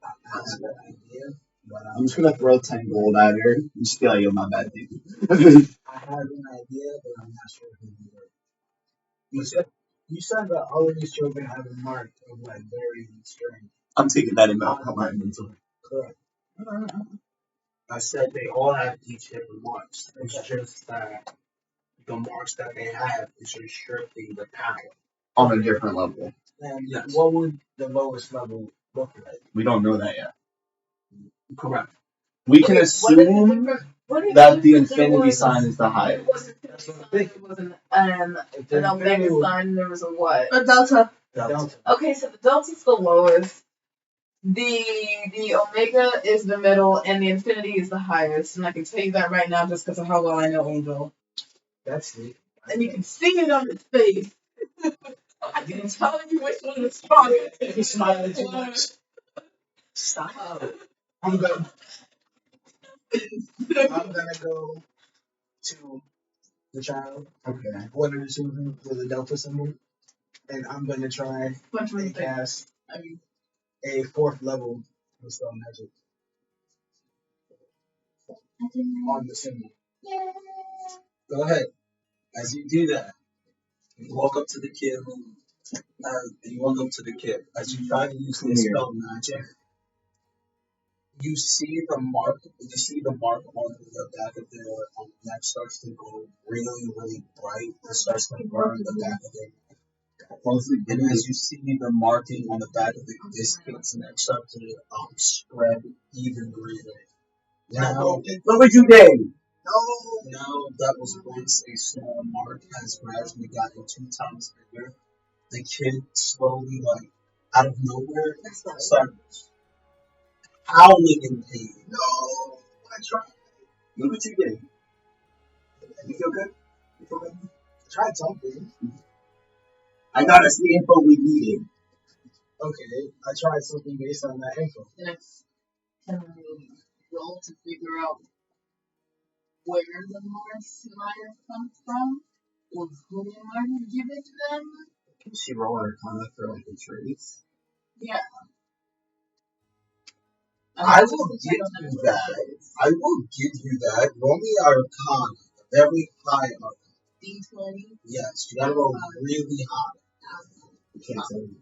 I have an idea, but I'm just gonna throw 10 gold at her and just be like, yo, my bad, dude. I have an idea, but I'm not sure if it'll work. You said that all of these children have a mark of like varying strength. I'm taking that in my inventory. Correct. I said they all have each different marks. It's just that the marks that they have is restricting the power. On a different level. And yes. What would the lowest level look like? We don't know that yet. Correct. We can assume that the infinity sign is the highest. It was an omega sign. There was a what? A delta. Delta. Okay, so the delta's the lowest. The omega is the middle, and the infinity is the highest. And I can tell you that right now just because of how well I know Angel. That's it. And you can see it on his face. I can tell you which one is stronger. He's smiling too much. Stop. I'm gonna go to the child. Okay. One of the children with a delta symbol, and I'm gonna try and cast a 4th level Dispel magic on the symbol. Go ahead. As you do that, you walk up to the kid. You walk up to the kid. As you try to use dispel magic, you see the mark. You see the mark on the back of their neck starts to go really, really bright. It starts to burn the back of their neck. And as you see the marking on the back of this kid's neck start to spread even greater. Now, What would you do? now that was once a small mark has gradually gotten 2 times bigger. The kid slowly, like out of nowhere, starts howling in pain. No, I tried. What would you do? You feel good? You feel good? I tried something. I got us the info we needed. Okay, I tried something based on that info. Next, can we roll to figure out where the Mars might have come from, or who might have given it to them? Can she roll her conduct for like a trace? Yeah. I will give you that. I will give you that. Roll me Arcana. Very high Arcana. D20? Yes, you gotta roll really high. You can't tell me.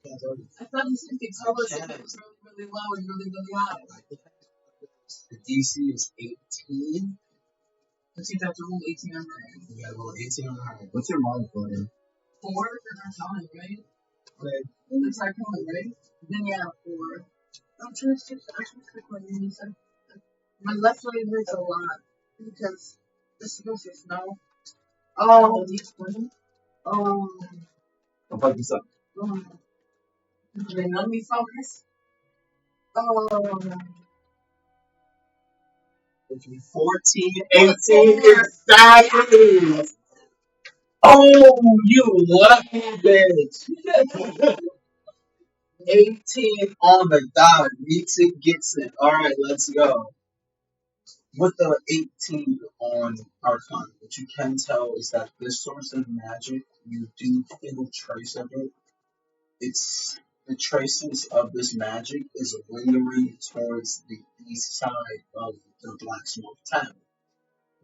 Can't tell me. I thought you said you could tell us if it was really, really low and really, really high. The DC is 18. But you'd have to roll 18 on that. You gotta roll 18 on high. What's your modifier? 4 for Arcana, right? Okay. It's Arcana, right? Then yeah, 4. I'm trying to click my knees. My left leg hurts a lot because this is supposed to snow. Oh, D20. I'll fuck this up. Then let me focus. Oh, 14, 18, exactly. Oh, you lucky bitch. 18 on the dot. Meets it, gets it. All right, let's go. With the 18 on Archon, what you can tell is that this source of magic, you do feel a trace of it. It's the traces of this magic is lingering towards the east side of the Black Smoke Town,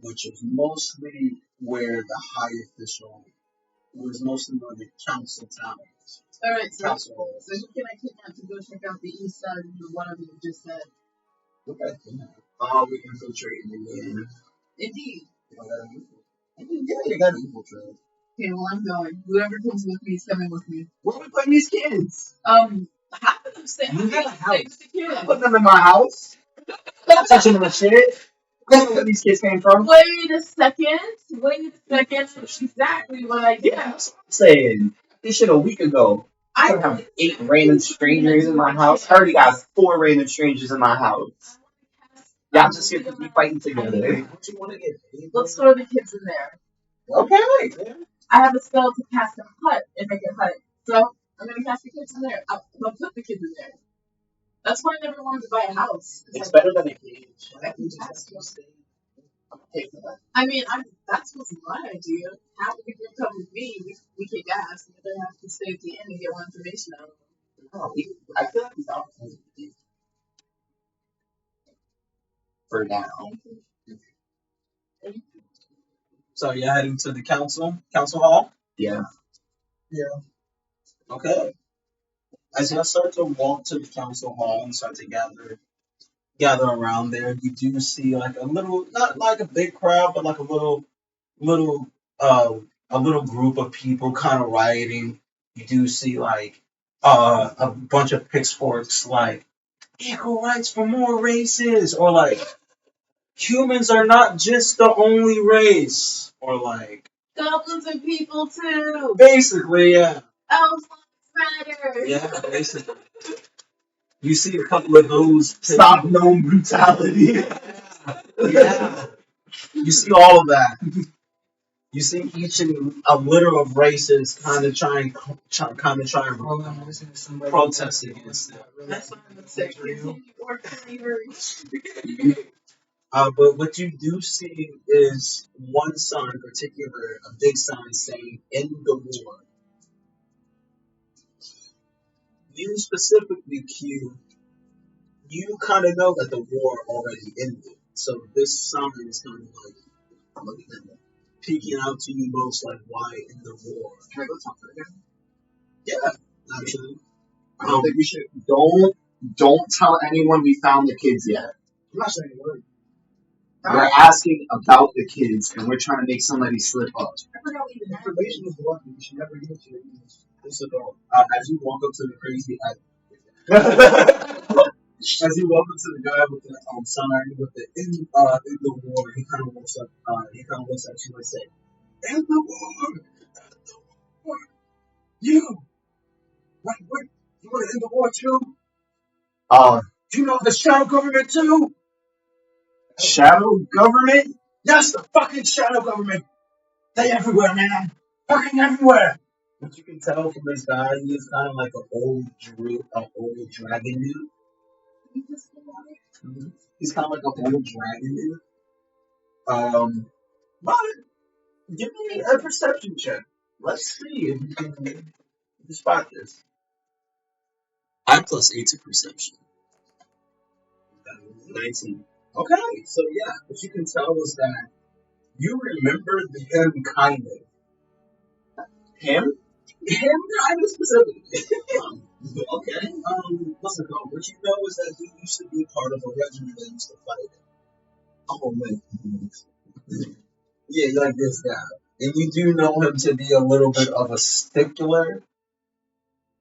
which is mostly where the high official was mostly where the council town is. alright, so Council. who can I kidnap to go check out the east side of whatever you just said? Okay. We infiltrate again. Indeed. Yeah, you gotta infiltrate. Okay, well, I'm going. Whoever comes with me is coming with me. Where are we putting these kids? Half of them stay. You have a house. With the kids. Put them in my house. I'm touching my shit. That's where these kids came from. Wait a second. Exactly what I did. Yeah, that's what I'm saying. This shit a week ago. I don't have 8 random strangers in my house. I already got 4 random strangers in my house. Y'all just here to be fighting together. What you want to get? Let's throw the kids in there. Okay. I have a spell to cast a hut and make a hut. So I'm gonna cast the kids in there. I'm gonna put the kids in there. That's why I never wanted to buy a house. It's better than a cage. I mean, that's what's my idea. Half of the group come with me, we kick ass, and the other half can stay at the end and get more information out of them. Oh, I feel like we got for now. So you're heading to the council hall? Yeah. Okay. As you start to walk to the council hall and start to gather around there, you do see like a little, not like a big crowd, but like a little a little group of people kind of rioting. You do see like a bunch of pitchforks like equal rights for more races, or like humans are not just the only race, or like Goblins and people too. basically, yeah. Elves matter. Yeah, basically. You see a couple of those Stop known brutality. Yeah. You see all of that. You see each and a litter of races kind of try and protest against it. That's what I'm gonna say. Or flavors. But what you do see is one sign in particular, a big sign saying "End the War." You specifically, Q, you kind of know that the war already ended. So this sign is kind of like, I'm looking at it, peeking out to you most like, why in the war? Can I go talk to him? Yeah, actually. I don't think we should. Don't tell anyone we found the kids yet. I'm not saying a word. We're asking about the kids, and we're trying to make somebody slip up. I forgot what you meant. Information is one. You should never give it to your ears. Listen, bro. As you walk up to the crazy, as you walk up to the guy with the sign with the in the war, he kind of looks up. He kind of looks at you and say, "In the war, war. You, what? You want to end the war too? Do you know the shadow government too? Shadow government? Yes, the fucking shadow government. They everywhere, man. Fucking everywhere." But you can tell from this guy, he's kind of like an old dragon dude. He's kind of like an old dragon dude. But give me a perception check. Let's see if you can spot this. I +8 to perception. 19. Okay, so yeah, what you can tell is that you remember him kind of. Him? Him kind of specifically. Okay. What's it called? What you know is that he used to be part of a regiment that used to fight. Oh man. Yeah, like this guy. And you do know him to be a little bit of a stickler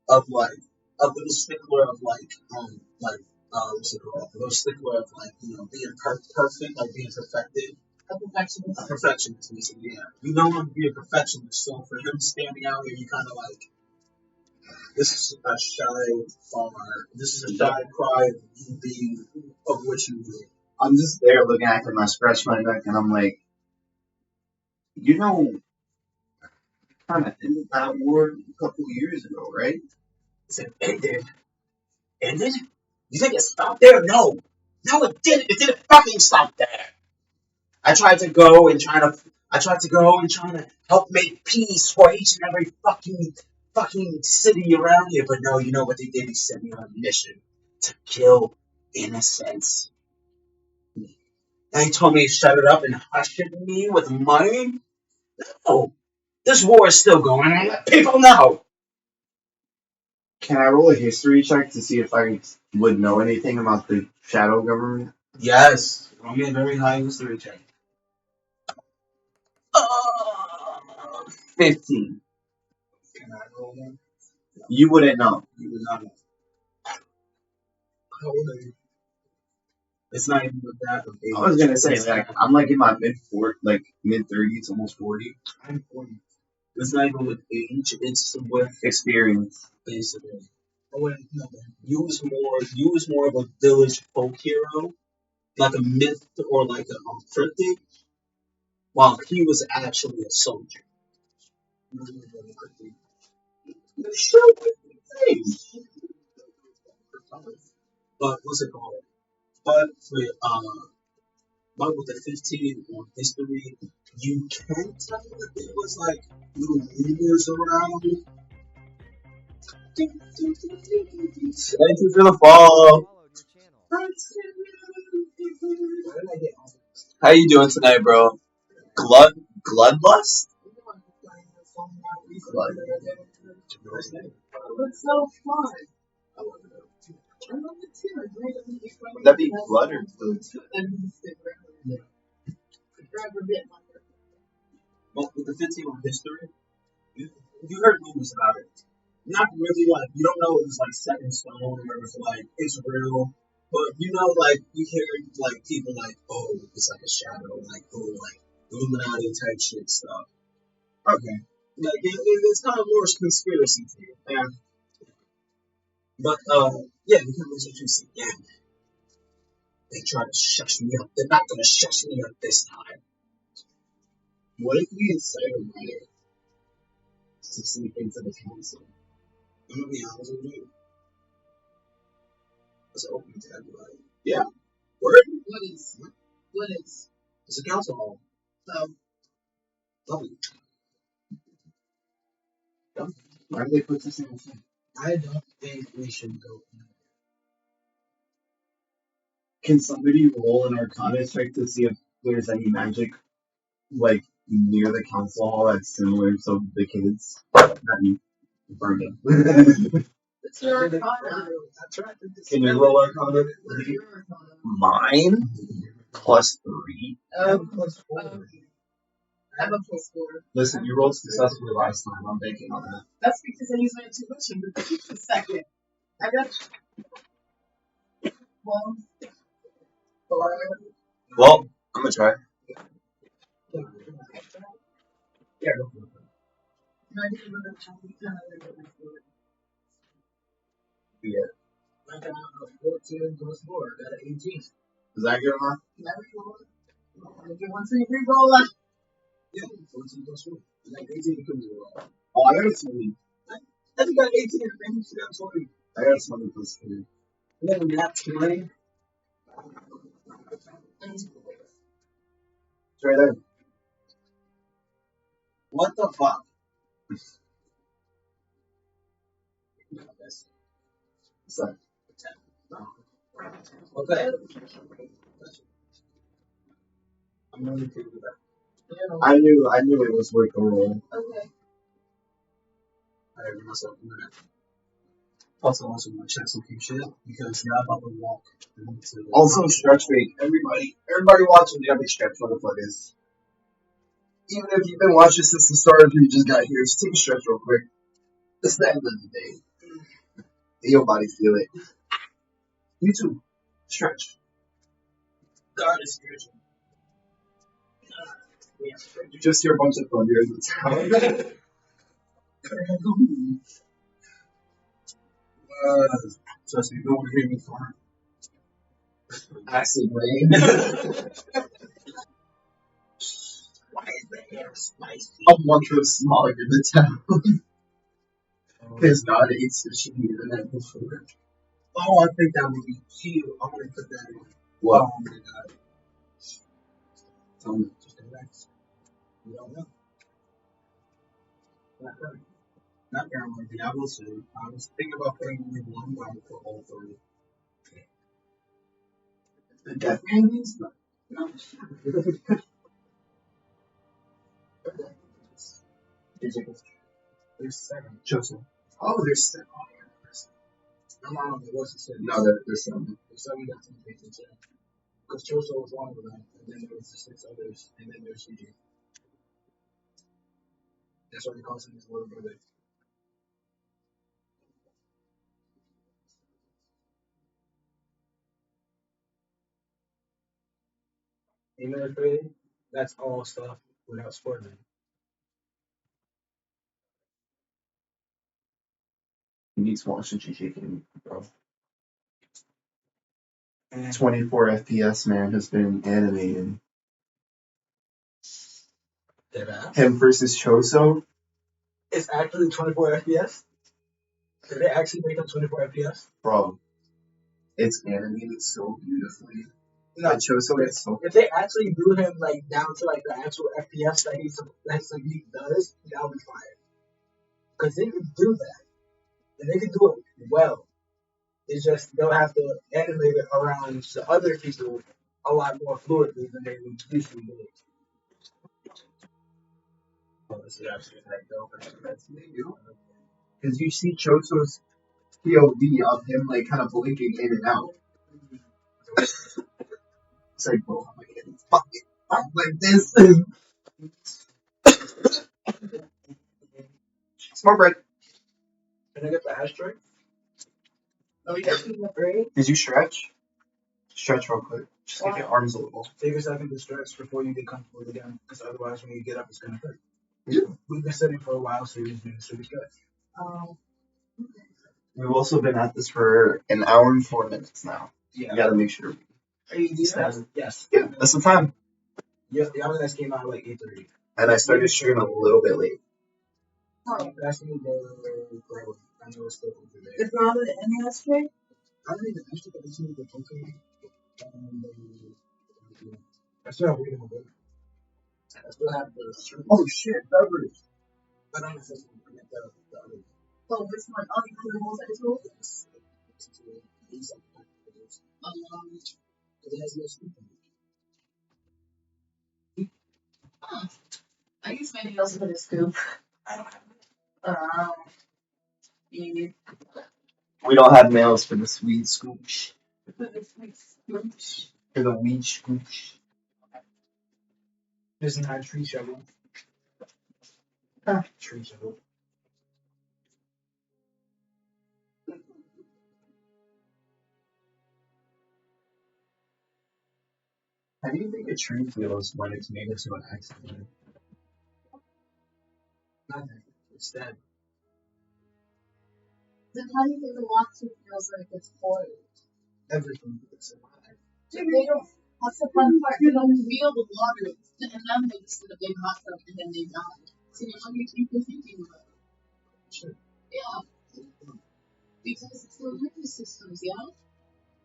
of like a little stickler of what's it called? A little stickler of like, being perfect, like being perfected. A perfectionist. A perfectionist, basically, yeah. You know him to be a perfectionist, so for him standing out here, you kind of like, this is a shy cry of you being of what you do. I'm just there looking at him. I scratch my neck, and I'm like, kind of ended that war a couple years ago, right? I said, ended? Ended? You think it stopped there? No, it didn't. It didn't fucking stop there. I tried to go and try to help make peace for each and every fucking city around here, but no, you know what they did? They sent me on a mission to kill innocents. They told me to shut it up and hush it me with money. No, this war is still going on. Let people know. Can I roll a history check to see if I would know anything about the shadow government? Yes, roll me a very high history check. 15. Can I roll one? You wouldn't know. You would not know. How old are you? It's not even with that of age. I was gonna say, like, I'm like in my mid 30s, almost 40. I'm 40. It's not even with age. It's with Experience, basically. Oh wait, no. You was more of a village folk hero, like a myth or like a cryptic, while he was actually a soldier. Sure, things. But what's it called? But with the 15 on history, you can tell that there was like little rumors around. Thank you for the fall. How you doing tonight, bro? Bloodlust? Blood. It's so fun. I love it too. It's great to meet you. would that be blood or food? Yeah. But with the 15 on history, you heard rumors about it. Not really like, you don't know if it's like set in stone or if it's like it's real. But you know, like you hear like people like, oh, it's like a shadow, like Illuminati type shit stuff. Okay. Like it's kind of more conspiracy theory. Yeah. But yeah, because what you see, yeah. They try to shush me up. They're not gonna shush me up this time. What if we incite a riot to sneak into the council? I'm gonna be honest with you. It's open to everybody. Yeah. Word? What is? It's a council hall. Lovely. Why do they put this in the thing? I don't think we should go. Can somebody roll an Arcana check to see if there's any magic like near the council hall that's similar to the kids? Not you, Brenda. It's your Arcana. Can you roll Arcana? What's your Arcana? Mine +3. +4. I have a +4. Listen, you rolled successfully last time. I'm banking on that. That's because I used my intuition to think a second. I got 1, 4. Well, I'm gonna try. Yeah, go for it. I didn't know that kind of Yeah. I got a 14 plus 4. I got an 18. Is that good enough? I get 1, 2, 3, roll up. Yeah, 14 plus 4. I got 18 comes around. Oh, I got a 20. I think I got 18 and you got 20. I got a 20 +3. And then nat 20. It's right there. What the fuck? What's that? Okay. I'm really good with that. I knew it was worth the roll. Okay. I give myself a minute. Also, my chest will keep shit because now I'm about to walk. Also, stretch weight. Everybody watching the other stretch motherfuckers. Even if you've been watching since the start, if you just got here, just take a stretch real quick. It's the end of the day. Let your body feel it. You too. Stretch. God is stretching. You just hear a bunch of thunder in the town. Trust me, you don't want to hear me fart. Acid rain. Why is the air spicy? A month of smog in the town. His God eats sushi the night before. Oh, I think that would be cute. I'm gonna put that in. What? Oh my god. Tell me, just relax. You don't know. Not Paramount, Diablo 2. I was thinking about putting only one, but I'm for all three. The death hangings? No. There's 7. Joseph. Oh, there's 7. No, there wasn't 7. No, there's 7. There's 7 that's in the because Choso was one of them, and then there was the 6 others, and then there's CG. That's why they call him his little brother. Even if that's all stuff without spoiling. He needs more GG, bro. 24 FPS man has been animated. Him versus Choso. It's actually 24 FPS? Did they actually make them 24 FPS? Bro, it's animated so beautifully. No, and Choso is so. If they actually do him like down to like the actual FPS that he does, that would be fire. Because they can do that, and they can do it well. It's just they'll have to animate it around the other people a lot more fluidly than they would usually do. Because you see Choso's POV of him like kind of blinking in and out. It's like, bro, I'm like, fuck it, I'm like this. Smart break. Can I get the ashtray? Oh, you got me break? Did you stretch? Stretch real quick. Just give your arms a little. Take a second to stretch before you get comfortable again, because otherwise when you get up it's gonna hurt. Yeah. We've been sitting for a while, so you're just doing stretch. We've also been at this for an hour and 4 minutes now. Yeah. You gotta make sure. Are you doing Yes. Yeah, that's the time. Yeah, the other guys came out at like 8:30. And I started streaming a little bit late. That's me the growth. I know it's still over there. It's not in the ashtray? I don't need the ashtray, but I just need the cocaine. I still have weed in my book. I still have the. Oh shit, beverage. I don't know if this one. I meant the other. Oh, this one. Oh, you put the ones I just rolled? These are It has no scoop in Huh. I use my nails for the scoop. I don't have Um, yeah. We don't have nails for the sweet scooch. For the sweet scooch. For the weed scooch. There's not a tree shovel. Tree shovel. How do you think a tree feels when it's made into an accident? Nothing. It's dead. Then how do you think the lobster feels like it's boiled? Everything is alive. They don't. That's the fun part. They don't feel the water, and then they just get a big hot tub and then they die. So you know you keep thinking about it. Sure. Yeah, because it's the nervous systems, yeah.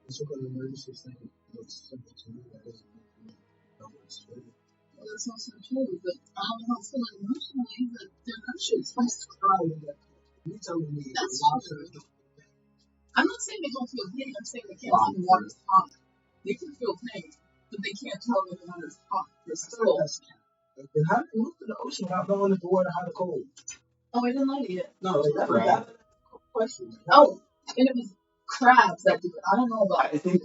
It's what the nervous system looks simple to me. That doesn't make me know what's true. Well, that's also true, but I don't know how it's feeling emotionally, but their emotions supposed to cry. You telling me That's the lobster true. I'm not saying they don't feel pain. I'm saying they can't tell the water's hot. They can feel pain, but they can't tell when the water's hot. They're still. Then how do you move to the ocean without knowing if the water hot or cold? Oh, I didn't know yet. No, like that's a question. Oh, and it was crabs that do it. I don't know about I think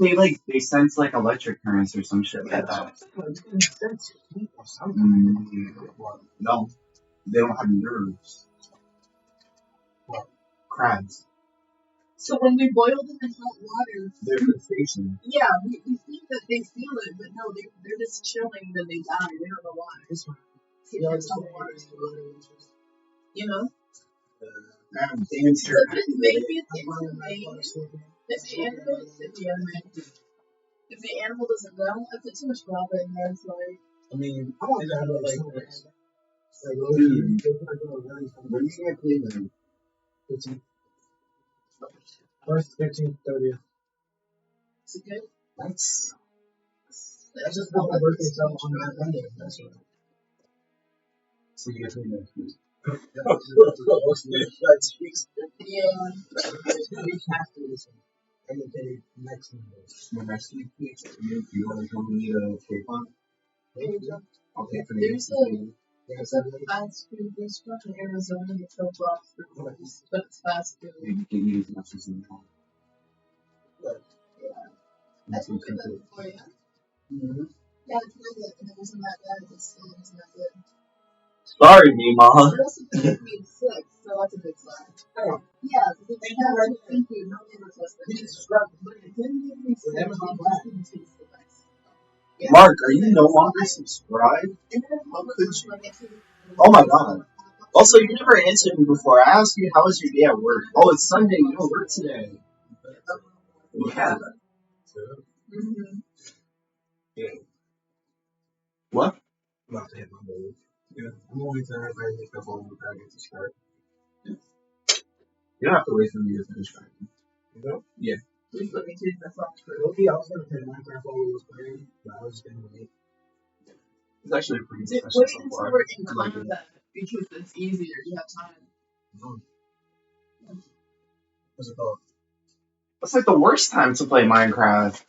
they sense like electric currents or some shit like that. No, they don't have nerves. Well, crabs. So when we boil them in hot water, They're crustaceans. yeah, we think that they feel it, but no, they're just chilling, then they die. They don't know why. So you can't tell the water's hot. You know? Damn So sure. maybe it's inhumane. If the animal doesn't know, I put too much guava in there, it's like. I mean, I want to have it like this. Like, what do you get paid then? 15th. First, 15th, 30th. Is it good? That's just what my birthday stuff on that Monday. That's right. So you get paid next week. Yeah. We have to listen. And then pay next Monday. The next week, you want to come and eat a cake on? I'll pay for There's you. a fast food restaurant in Arizona that sells lobster, but it's fast food. You can eat as much as you want. Yeah. That's what you that do. before, yeah. Yeah, it's really good, and it wasn't that bad, but still it wasn't that good. Sorry, Mima. It also made me sick, so that's a big sign. Oh. Yeah, because it's fast food, seafood, no liver test. But it didn't make me sick, it just didn't taste the best. Yeah. Mark, are you no longer subscribed? And then How could you? Oh my god. Also, you never answered me before. I asked you, how was your day at work? Oh, it's Sunday. You don't work today. Yeah. Mm-hmm. Yeah. What? I'm about to hit my bowl. Yeah. I'm only to everybody make up on the target to start. You don't have to wait for me to finish writing. You know? Yeah. Please let me choose that song for Okay, I was going to play Minecraft while we was playing, but I was just going to wait. It's actually a pretty good Wait session so until far. we're in I like it. combat because it's easier. You have time. No. What's it called? That's like the worst time to play Minecraft.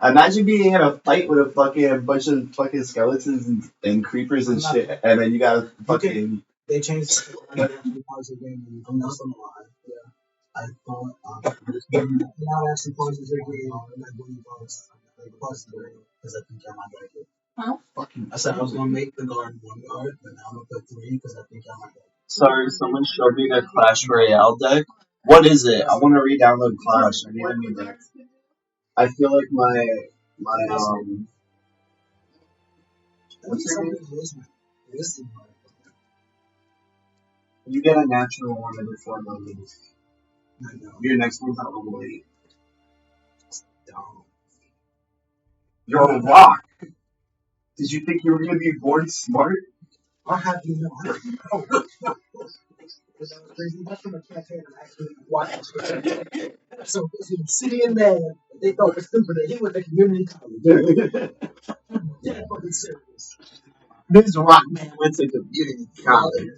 Imagine being in a fight with a fucking bunch of fucking skeletons and creepers and shit, and then you got fucking. They changed the parts of the game. I'm not gonna lie. Yeah. I thought now actually pauses the game. I'm not going to pause the game because I think I might like it. Huh? Fucking. I said I was gonna make the guard 1 guard, but now I'm gonna put 3 because I think I might like it. Sorry, someone showed me the Clash Royale deck. What is it? I want to re-download Clash. I need a new deck. I feel like my what's your name? You get a natural one every 4 months. Your next one's not level 8. You're a rock. Did you think you were gonna be born smart? I'll have you know. That's from a campaign I'm actually watching. So Obsidian Man, they thought it was stupid. He went to community college. Yeah, fucking serious. This rock man went to community college.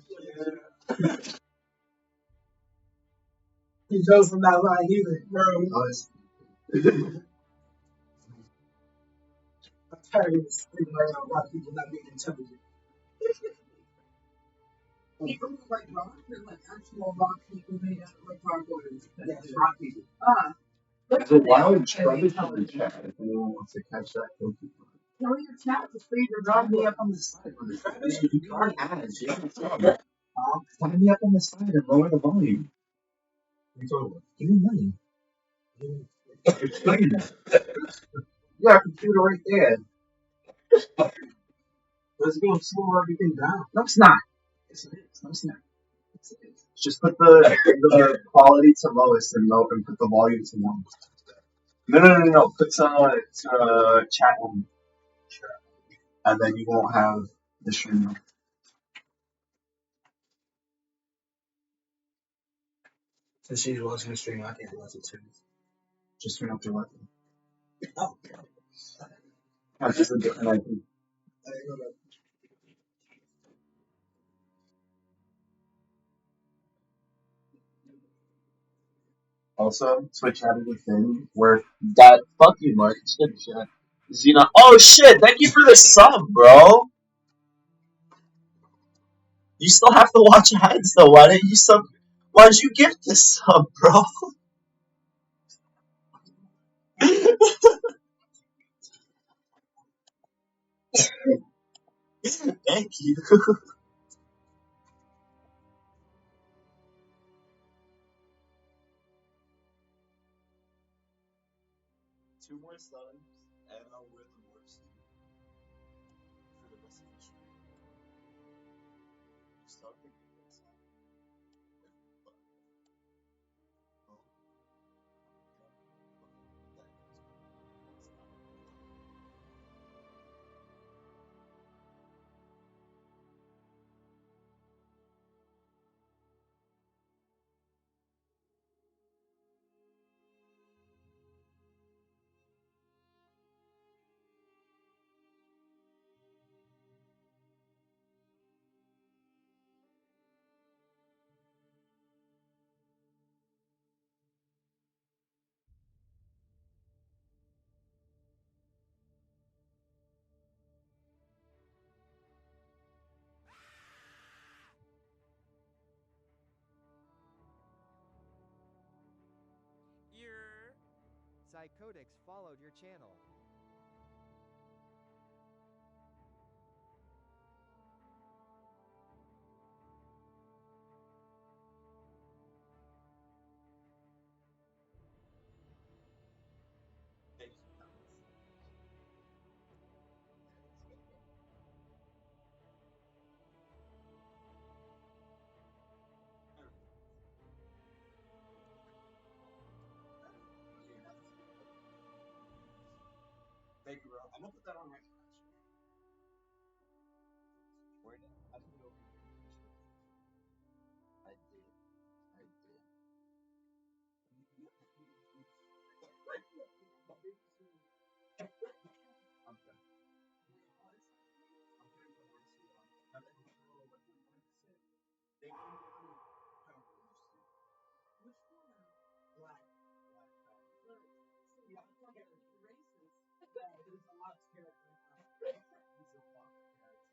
He knows I'm not lying either, bro. tired of screaming around about people not being intelligent. People who like rock, they're like actual rock people made out of like hardboards. Yes, rock people. There's a wild Trubbish in the chat if anyone wants to catch that Pokemon. Tell your chat to free to drop me up on the side. You can't add. You have to find me up on the side and lower the volume. What are you talking about? Give me money. Explain that. You got a computer right there. Let's go slow everything down. No, it's not. Yes, it is. No, it's not. Yes, it is. Just put the quality to lowest and put the volume to 1. No. Put some chat on, and then you won't have the stream. Since she's watching the stream, I can't watch it too. Just turn up your weapon. Oh, That's just a different IP. I didn't know that. Also, Twitch added a thing where that fuck you, Mark. Shit, Xenon. Oh shit! Thank you for the sub, bro. You still have to watch ads though. Why didn't you sub? Why did you gift this sub, bro? Thank you. 2 more subs, and I'll wear the more suit for the rest of the stream. You start thinking this. Your Psychotics followed your channel. Thank you, bro. I'm gonna put that on right now. Where did I didn't know. I did. I did. I'm done. I'm putting the more suit on. I'm gonna know what the mic said. They can get me Power Ranger suit. Which one? Black. Black Power Ranger. See, Yeah, I'm fucking racist. yeah, there's a lot to character. He's a fuck character.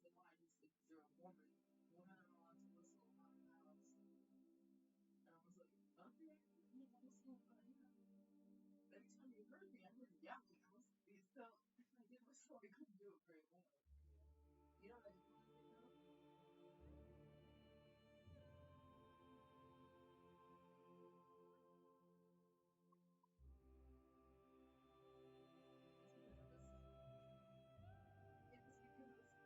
said, why? He said, you're a woman. Women are allowed to whistle around the house. And I was like, okay, I'm a whistle, but every time you heard me, I heard yelling. I was so I did whistle, I couldn't do it very well. You know what I do like it though?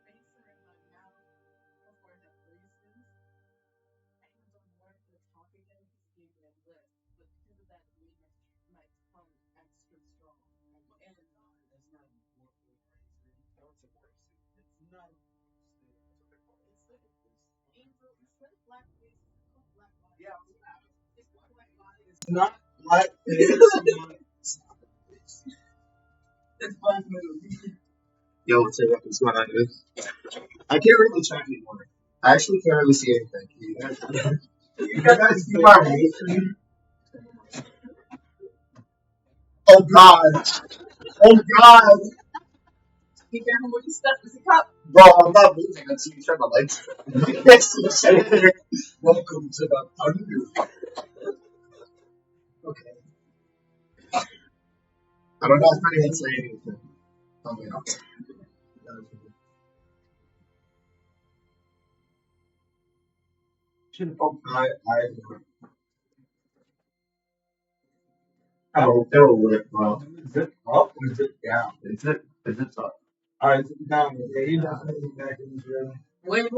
It was because of the spacer in my mouth before I had braces. I even though I learned how to talk again because it gave me a lift, but because of that, it made my tongue extra strong. And That's not a work reason. That's a mercy. It's not a mistake. That's what they call it. it's like angel instead of black faces, it's called black body. Yeah, It's called black body. It's not black face. It's black mood. Yo, what's up? What's going on, dude? I can't read the chat anymore. I actually can't really see anything. You guys see my reaction? Oh God! Oh God! Be careful where you step. It's a cup. Bro, I'm not moving until you turn the lights on. Next to the center. Welcome to the thunder. Okay. I don't know if I can say anything. Oh, yeah. It'll work, bro. Is it up or is it down? Is it up? Alright, it's down. Yeah, you're definitely back in the drill. Wait. Let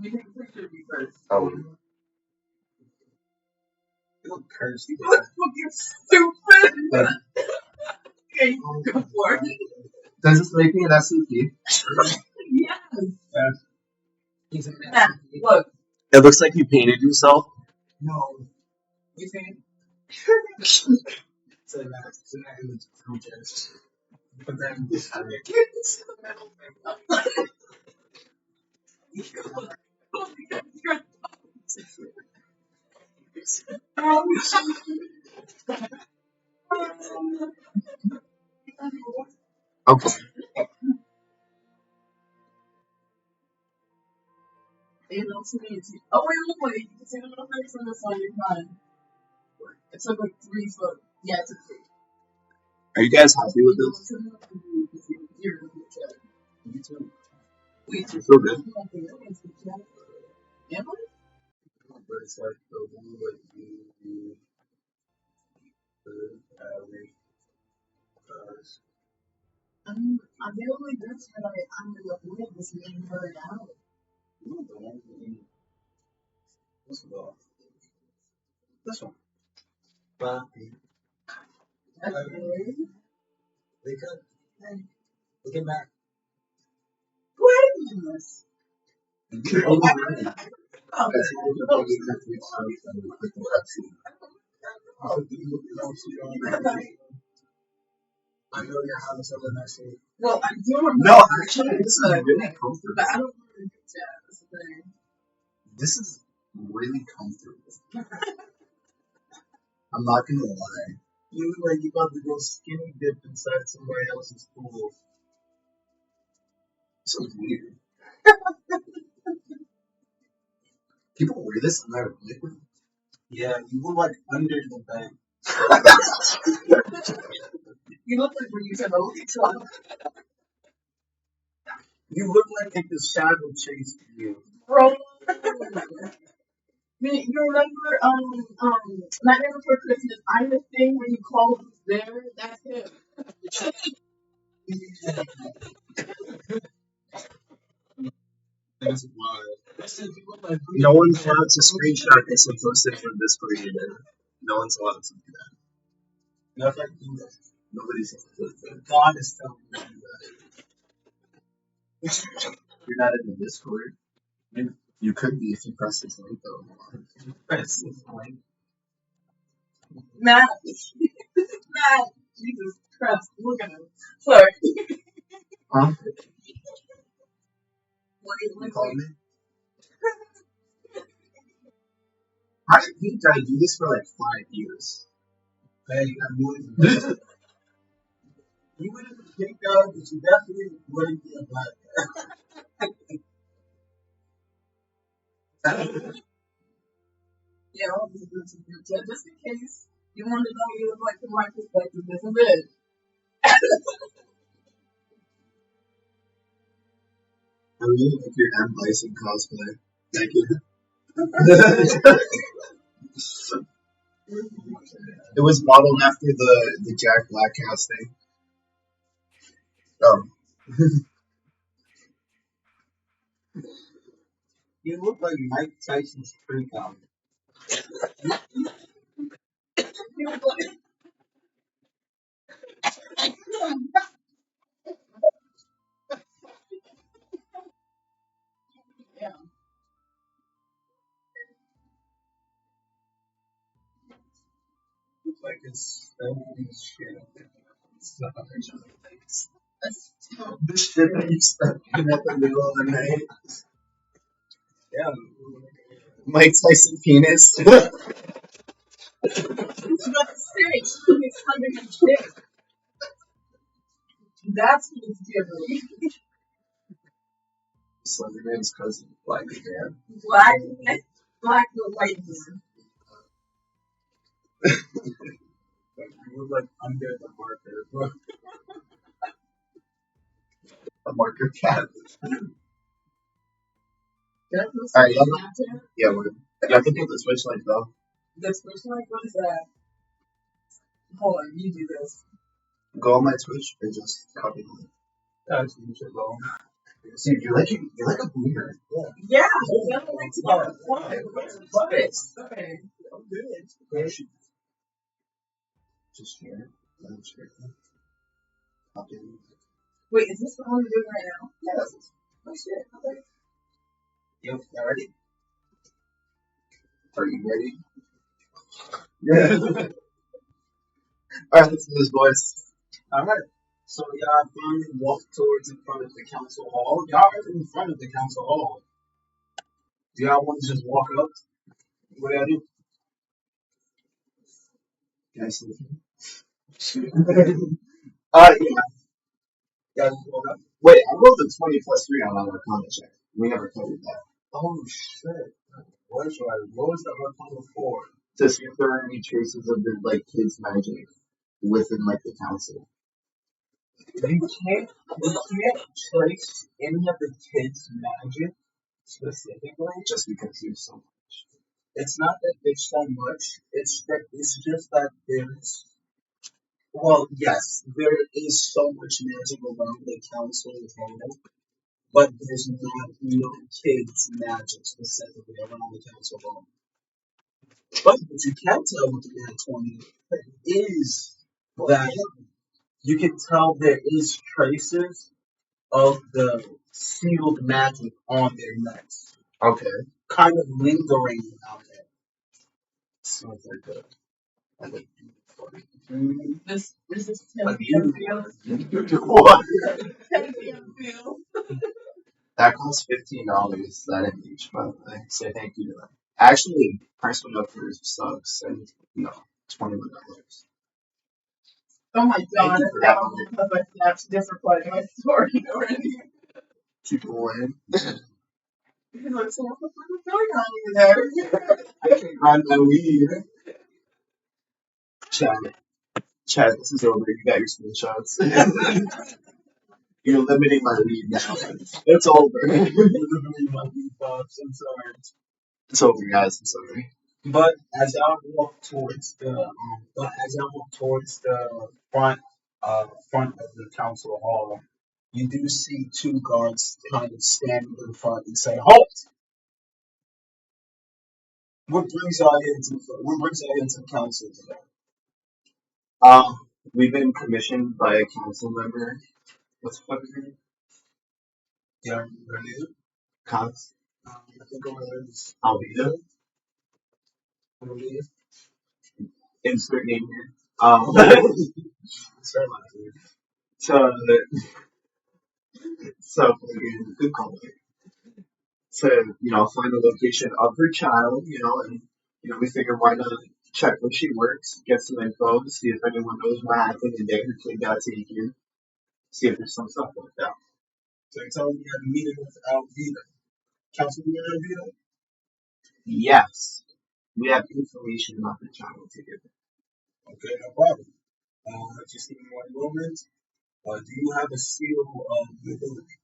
me take a picture of you first. Oh. You look cursed. You look fucking stupid. Okay, go for it. Does this make me an SCP? Yes. He's an Matt, look. It looks like you painted yourself. No. You see? It's a mask. It's an image contest. But then this time, Okay. You know, to me, it's. Oh, wait. You can see the little face on this one. You're fine. It took like 3 foot. Yeah, it took 3. Are you guys happy with this? you too. We You feel good? Yeah, But it's like the one what you I'm the only bitch that I'm in love with is me and her now. This one. This one. That's good. Wake up. Hey, look at Matt. Goodness. I know you're having something next week. Well, I do remember. No, actually, this is really comfortable. But I don't remember the chat. That's the thing. This is really comfortable. I'm not gonna lie. You look like you about to go skinny dip inside somebody else's pool. This is weird. People wear this and they're liquid. Yeah, you look like under the bed. You look like when you said, "Oh, it's on." You look like if the shadow chased you. Bro. You remember, Nightmare Before Christmas, I'm the thing when you call who's there? That's him. That's wild. No one's allowed to screenshot this and post it from Discord either. No one's allowed to do that. No, if I do that. Nobody's allowed to do that. God is telling me to do that. You're not in the Discord. You could be if you press this link though. Press this link. Matt. Matt. Jesus Christ. Look at him. Sorry. Huh? What do you Call me? I think I do this for like 5 years. Hey, I'm doing it. You wouldn't think of, but you definitely wouldn't be a black guy. Yeah, I'll do this in group chat just in case you want to know what you look like from my perspective. This is it. I really like your M. Bison cosplay. Thank you. It was modeled after the Jack Black casting. Um, you look like Mike Tyson's freak out. You look like, yeah. Look like it's stealthy shit. The shit that you stuck in at the middle of the night. Yeah. Mike Tyson penis. It's not serious. It's under your chin. That's what it's giving. Slenderman's cousin, Black Man. Black, black or white man. You look like under the marker. A marker cat. That's what's Alright, Snapchat. yeah, I think it's the Switch link though. This person, like, what is that? Hold on, you do this. Go on my Twitch and just copy the link. That's you should go. See, you're like a boomer. Yeah. Yeah, you gotta like to get a point. Okay. I'm good. Just share it. Let me share it. Copy it. Wait, is this the one we're doing right now? Yeah, that's it. Oh shit. Okay. Yep, y'all ready? Are you ready? Yeah. Alright, let's do this, boys. Alright. So y'all finally walk towards in front of the council hall. Y'all are in front of the council hall. Do y'all want to just walk up? What do y'all do? Can I see yeah. Yeah, just walk up. Wait, I rolled a 20 plus 3 on our comment check. We never covered that. Oh shit. What was the Arcana for? To see if there are any traces of the like kids' magic within like the council. You can't trace any of the kids' magic specifically just because there's so much. It's not that there's so much. It's just that there's well, yes, there is so much magic around the council hall, but there's not no kids' magic specifically around the council hall. But what you can tell with the Nat 20 is that you can tell there is traces of the sealed magic on their necks. Okay. Kind of lingering out there. Sounds like a This is like Tim you. What? Field. That costs $15. That image, by the way. Say thank you to them. Actually, price went up for subs and $21. Oh my god, you for I that found because I snapped different part of my story already. People win. Because I'm saying, what the fuck is going on over there? I can grind my weed. Chad, this is over. You got your screenshots. You're limiting my weed now. It's over. You're limiting my weed thoughts. I'm sorry. It's over, guys. I'm sorry. But as y'all walk towards the front of the council hall, you do see two guards kind of standing in front and say, "Halt!" What brings y'all into the council today? We've been commissioned by a council member. What's the fuck is her name? Yeah, her name? Cox. I think her name is Alvita. Insert name here. Sorry about that. So, good call. To find the location of her child, and we figure why not check where she works, get some info, see if anyone knows what happened and get her kid got taken, see if there's some stuff like that. So you're telling me you had a meeting with Alvita, Councilman Alvita? Yes. We have information about the child together. Okay, no problem. Just give me one moment. Do you have a seal of the ability?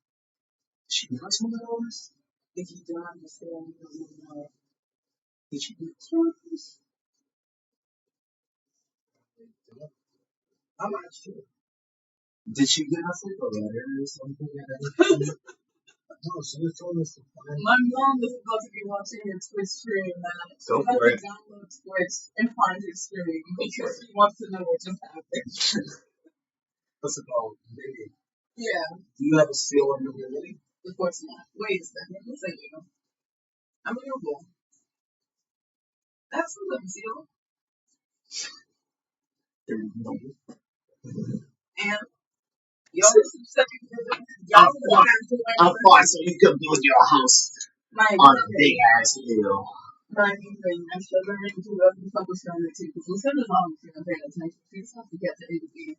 She wants one of those? If you don't have a seal, you don't know. Did she do this? I'm not sure. Did she give us like a letter or something? No, she just told us to find. My mom is about to be watching your Twitch stream, man. She Go has for to it. download Twitch and find your stream because she wants to know what just happened. What's it called? Maybe. Yeah, Do you have a seal of ability? of course not. Wait a second. What's that you? I'm renewable. That's a little deal. And y'all are some second y'all How far so you can build your house my on a big ass hill? my amazing. I'm sure they're ready to love the focus on it too because Lucinda's obviously not paying attention. She just has to get to A to B.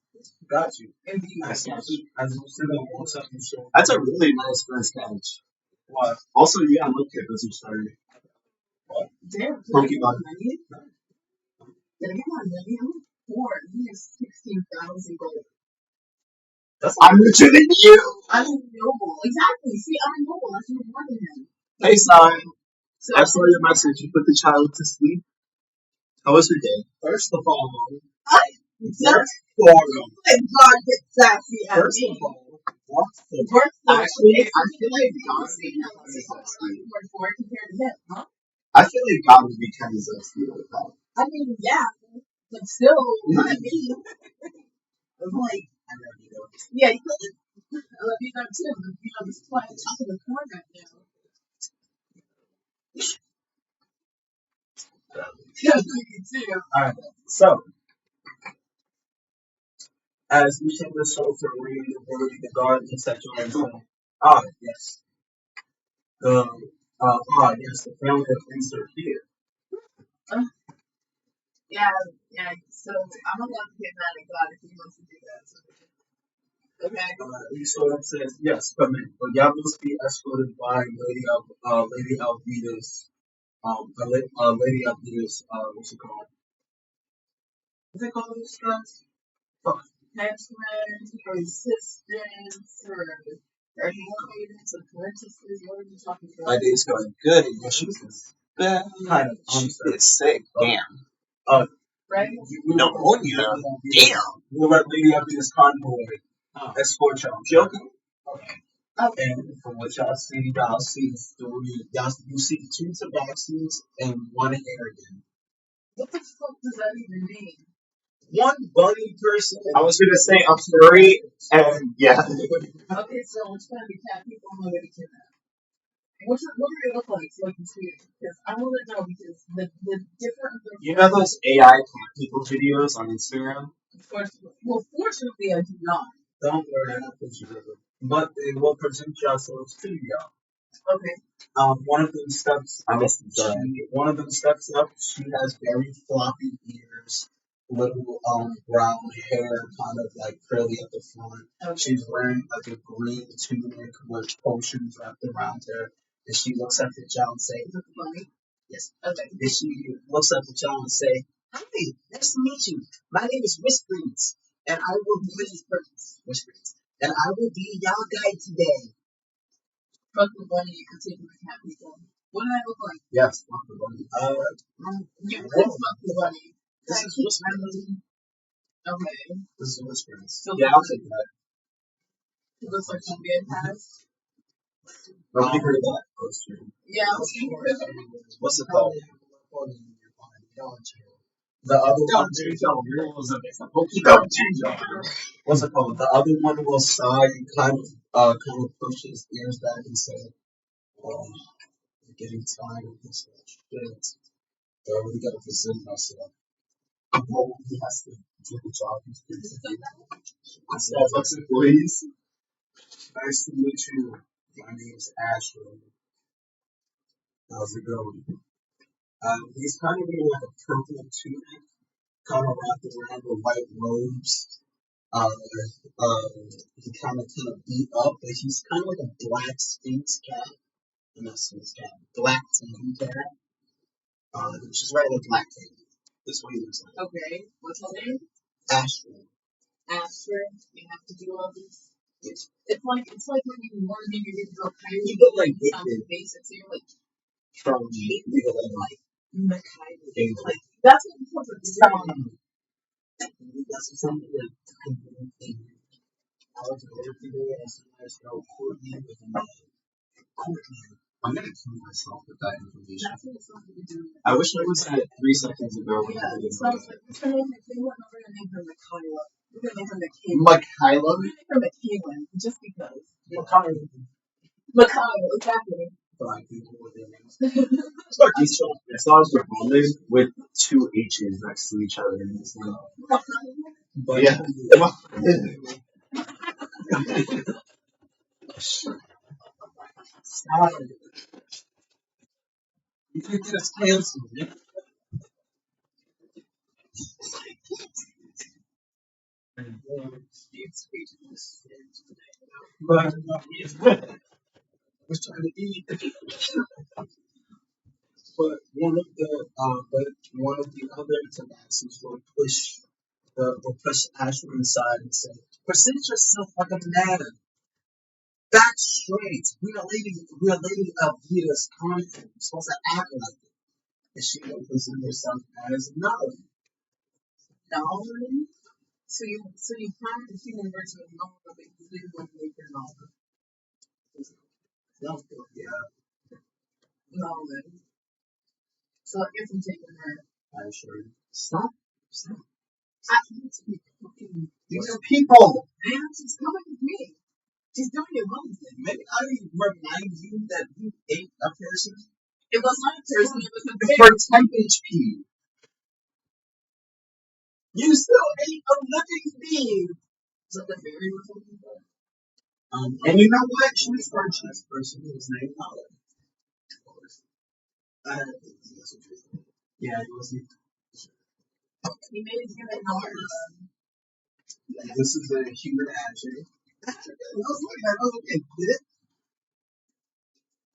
Got you. And B. As Lucinda walks up and shows. That's a really nice first catch. What? Also, you got look at this started. What? Damn. Pokemon. Did I get my money? I'm poor. He has 16,000 gold. I'm richer than you. I'm noble. Exactly. See, I'm noble. That's even more than him. Hey, son. So, I saw your message. You put the child to sleep. How was your day? First of all, let God get sassy at First me. of all, what's the Actually, I feel like God see how would be much for compared to him, huh? I feel like God would be kind of zesty with that. I mean, yeah, but still, not me. I'm like, I love you though. yeah, you could. I love you though too. But, this is why I'm top of the corn right now. Yeah, you too. Alright, so, as we take the soul to read the ability to guard and sexual intent. Yes. Yes, the family of things are here. Yeah, so I'm allowed to get mad at God if he wants to do that. So. Okay. Eastwood says, yes, come in. But y'all must be escorted by Lady Alvida's, Lady Alvida's, what's it called? What's it called, these guys? Fuck. Henchmen, or assistants, or handmaidens, or apprentices, what are you talking about? My day's going good, and she's bad. Kind of. She's sick. Damn. Right? Pneumonia. Damn. We'll let Lady Alvida's convoy escort y'all. Joking? Okay. And from what y'all see you see two tabaxis and one harrigan. What the fuck does that even mean? One bunny person. I was gonna say a furry and yeah. Okay, so it's gonna be cat people and we're gonna kidnap. What do they look like so I can see it? Because I want to know because the different. You know those AI cat people videos on Instagram? Fortunately, I do not. Don't worry, I don't think you will. But they will present yourselves to y'all. Okay. One of them steps up. One of them steps up. She has very floppy ears, little brown hair, kind of like curly at the front. Okay. She's wearing like a green tunic with potions wrapped around her, and she looks at the child and say, "Is it funny?" Yes. Okay. And she looks at the child and say, "Hi, nice to meet you. My name is Whisperings, and I will be Whisperings, and I will be y'all guide today." Fuck the bunny, you could take my cat people. What do I look like? Yes, fuck the bunny. You could fuck the bunny. This is Whisperings. Okay. This is Whisperings. So Yeah, I'll take that. It looks like somebody has. Nobody heard of that. Oh, it's true. Yeah, I was What's it called? The other one. What's it called? The other one will sigh and kind of push his ears back and say, "Oh, I'm getting tired of this shit. I really gotta present myself." Well, he has to do the job he's doing. I said, "What's it, please? Nice to meet you. My name's Ashley. How's it going?" He's kind of wearing like a purple tunic, kind of wrapped around with white robes. He kind of beat up, but he's kind of like a black Sphinx cat. Not Sphinx cat, black tabby cat. She's wearing a black cape. This is what he looks like. Okay, what's her name? Astrid. After you have to do all this. Yes. It's like when you want to name your baby girl Kylie. You look like it sounds Wicked. basic, so you're like From League of Legends. like Kylie. Things Like that's what it sounds like. That's something like I was there today and somebody spelled Courtney with a name. Courtney. I'm gonna kill myself with that information. That's what it sounds like to do. I wish I was at 3 seconds ago when I Yeah, did it sounds like we're gonna name her Michaela. We're gonna name her Michaela. Michaela? We're gonna name her Michaela just because. Michaela. Michaela, exactly. Black people with their names. It's not as Republican with 2 H's next to each other in this name. But yeah. Stop it. You can get us canceled. But was trying to eat. But one of the other Tabaxis will push Ashton aside and say, "Present yourself like a man. Back straight. We are Lady Alvida's content. You're supposed to act like it." And she will present herself as no. Nolan? So you found the human version of Nolan, but you didn't want to make her Nolan. Yeah. Nolan. So I guess I'm taking her. I'm sure. Stop. I need to be fucking. These are people. Man, she's coming with me. She's doing it Wednesday. Maybe I remind you that you ate a person. It was not a person, it was a For bear. 10 HP. You still ate a living being. Is that the fairy or something? And you know what? She was this person who was named Holly. Yeah, it wasn't. He made it human arms. This is a human action. I was looking at it, I was like, did it?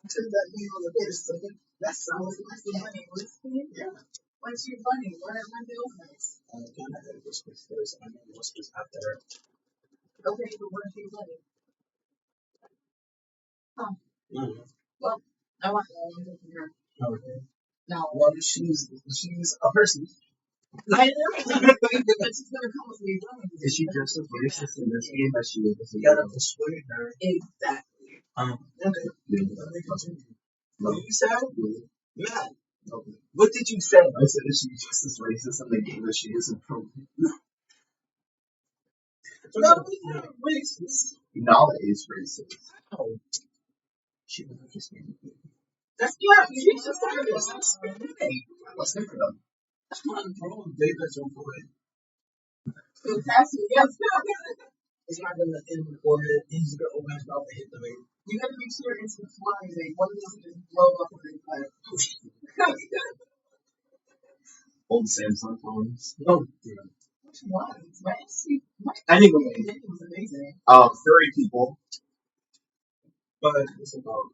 Turns out you on the base, so that sounds like the money was Yeah. What's your money? What are my bills next? I kind of had whispers first. I mean, whispers after. Okay, but what if you money? Huh. Mm-hmm. Well, I want to from her. Okay. No. Well, she's a person. I know. But she's gonna come with me. Is she just as racist in this game as she is? You gotta persuade her. Exactly. Okay. What did you say? Yeah. Okay. What did you say? I said that she's just as racist in the game as she is in pro. No, racist. Nala is racist. Oh. She was just That's yeah. She's just racist. Hey, what's good for them? David's on board. Fantastic. Yes. It's not gonna end before he's gonna open his mouth and hit the baby. You gotta make sure it's flying. Like, one doesn't just blow up and then like. Old Samsung phones. Oh, yeah. Which ones? Anyway, it was amazing. furry people. But it's about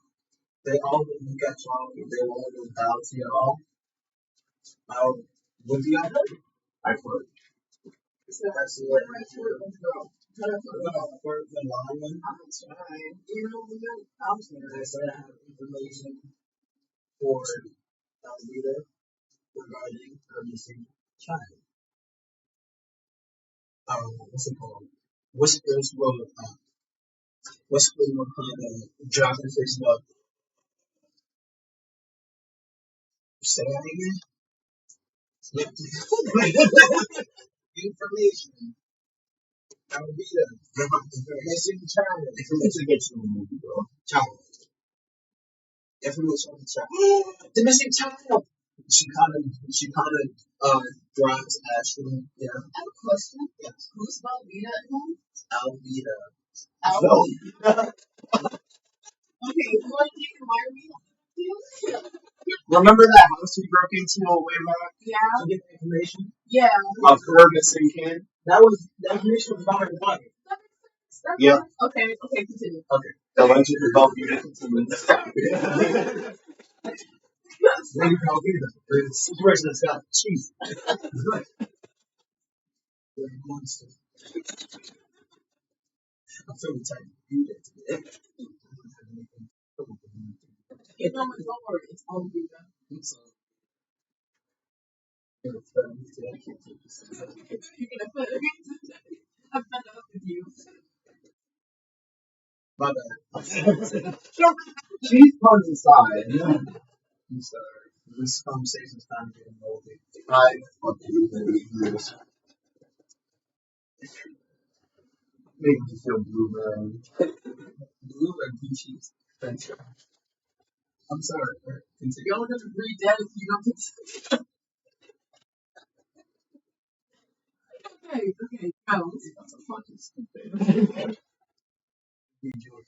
they all look at y'all. They all will bow to y'all. What do y'all do? I flirt. So that's what I flirt with girl. Flirt the lion. I'm trying. You know, I'm trying. I said I have information for Almeida regarding her missing child. What's it called? Whispers will kind of drop and fix it up. Say that again? Yep. Information. Almeida. Missing child. Information gets you in the movie, bro. Child. Information on the child. The missing child. She kind of drives Ashley. Yeah. I have a question. Yes. Who's Velveeta at home? Almeida. Almeida. Okay, who are you and why are we on? Remember that house we broke into a way back? Yeah. To get the information? Yeah. Of her missing kid? That information was about her body. Yeah. Okay, continue. Okay. The legend of Velveeta continues. Lady Palpita. The situation that's got cheese. Good. They're a monster. I'm feeling tight. You did today. You know, don't worry, it's all good. So, you're friends. I can't take this. You're gonna put it. I'm fed up with you. My bad. Cheese puns aside. I'm sorry. This conversation's kind of getting moldy. I fucking hate this. Making me feel blue, man. Blue and blue cheese. Thanks. I'm sorry. Continue. You're only gonna breathe dead if you don't get. Okay, go. That's a fucking stupid. You do it.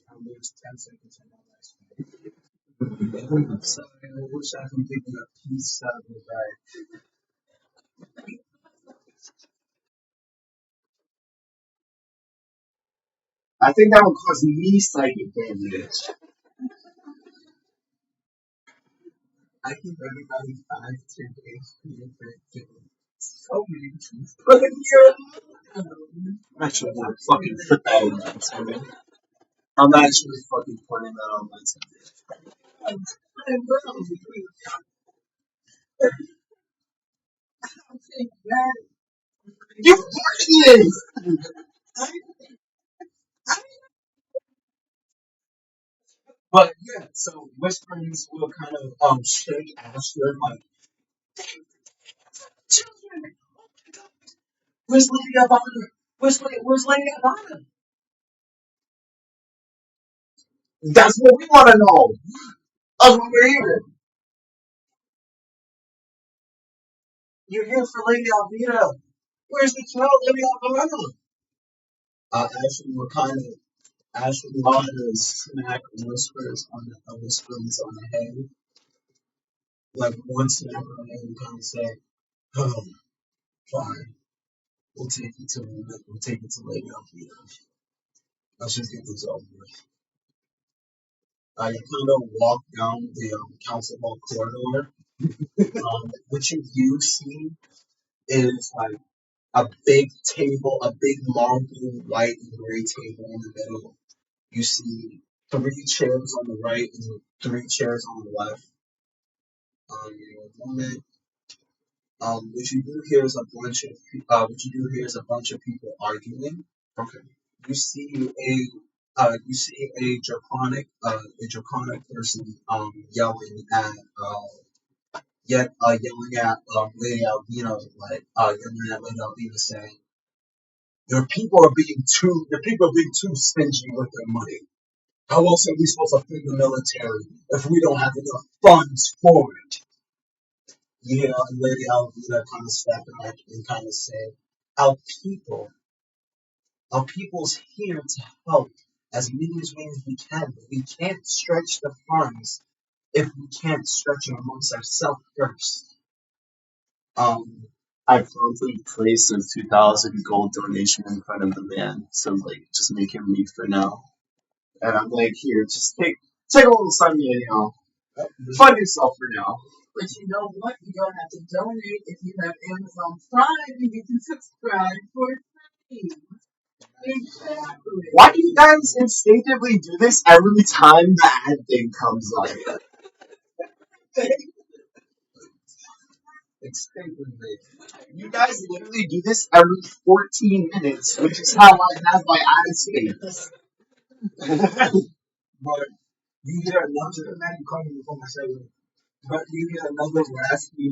I'll lose 10 seconds on my last one. I'm sorry. I wish I could give you a piece out of the bag. I think that would cause me psychic damage. I give everybody 5 to 10 days to get so many teeth put in here. I'm actually gonna fucking put that in my tummy. I'm actually fucking putting that on my tummy. I will. I'm saying that. You fucking is! But yeah, so whisperings will kind of shake Ashford like, children, where's Lady Albana? Where's Lady Albana? That's what we want to know. That's what we're here. You're here for Lady Alvita. Where's the child, Lady Albana? Ashley will kind of Ashley will smack whisperings on the head. Like one smack on the head and kind of say, "Oh, fine. We'll take it to Lady Alvita. Let's just get this over with." You kind of walk down the council hall corridor. What you do see is like a big table, a big long blue, white, and gray table in the middle. You see 3 chairs on the right and 3 chairs on the left. Moment. What you do here is a bunch of people arguing. Okay. You see a draconic person yelling at Lady Albina, like yelling at Lady Albina saying, your people are being too stingy with their money. How else are we supposed to fund the military if we don't have enough funds for it? You hear Lady Albina kind of step back and kind of say, our people, our people's here to help as many as we can, but we can't stretch the funds if we can't stretch it amongst ourselves first. I promptly placed a 2,000 gold donation in front of the man, so like just make him leave for now. And I'm like, here, just take a little something, fund yourself for now. But you know what? You don't have to donate if you have Amazon Prime and you can subscribe for free. Exactly. Why do you guys instinctively do this every time the ad thing comes up? Instinctively. You guys literally do this every 14 minutes, which is how I have my ad space. But you hear another man coming before my segment. But you hear another raspy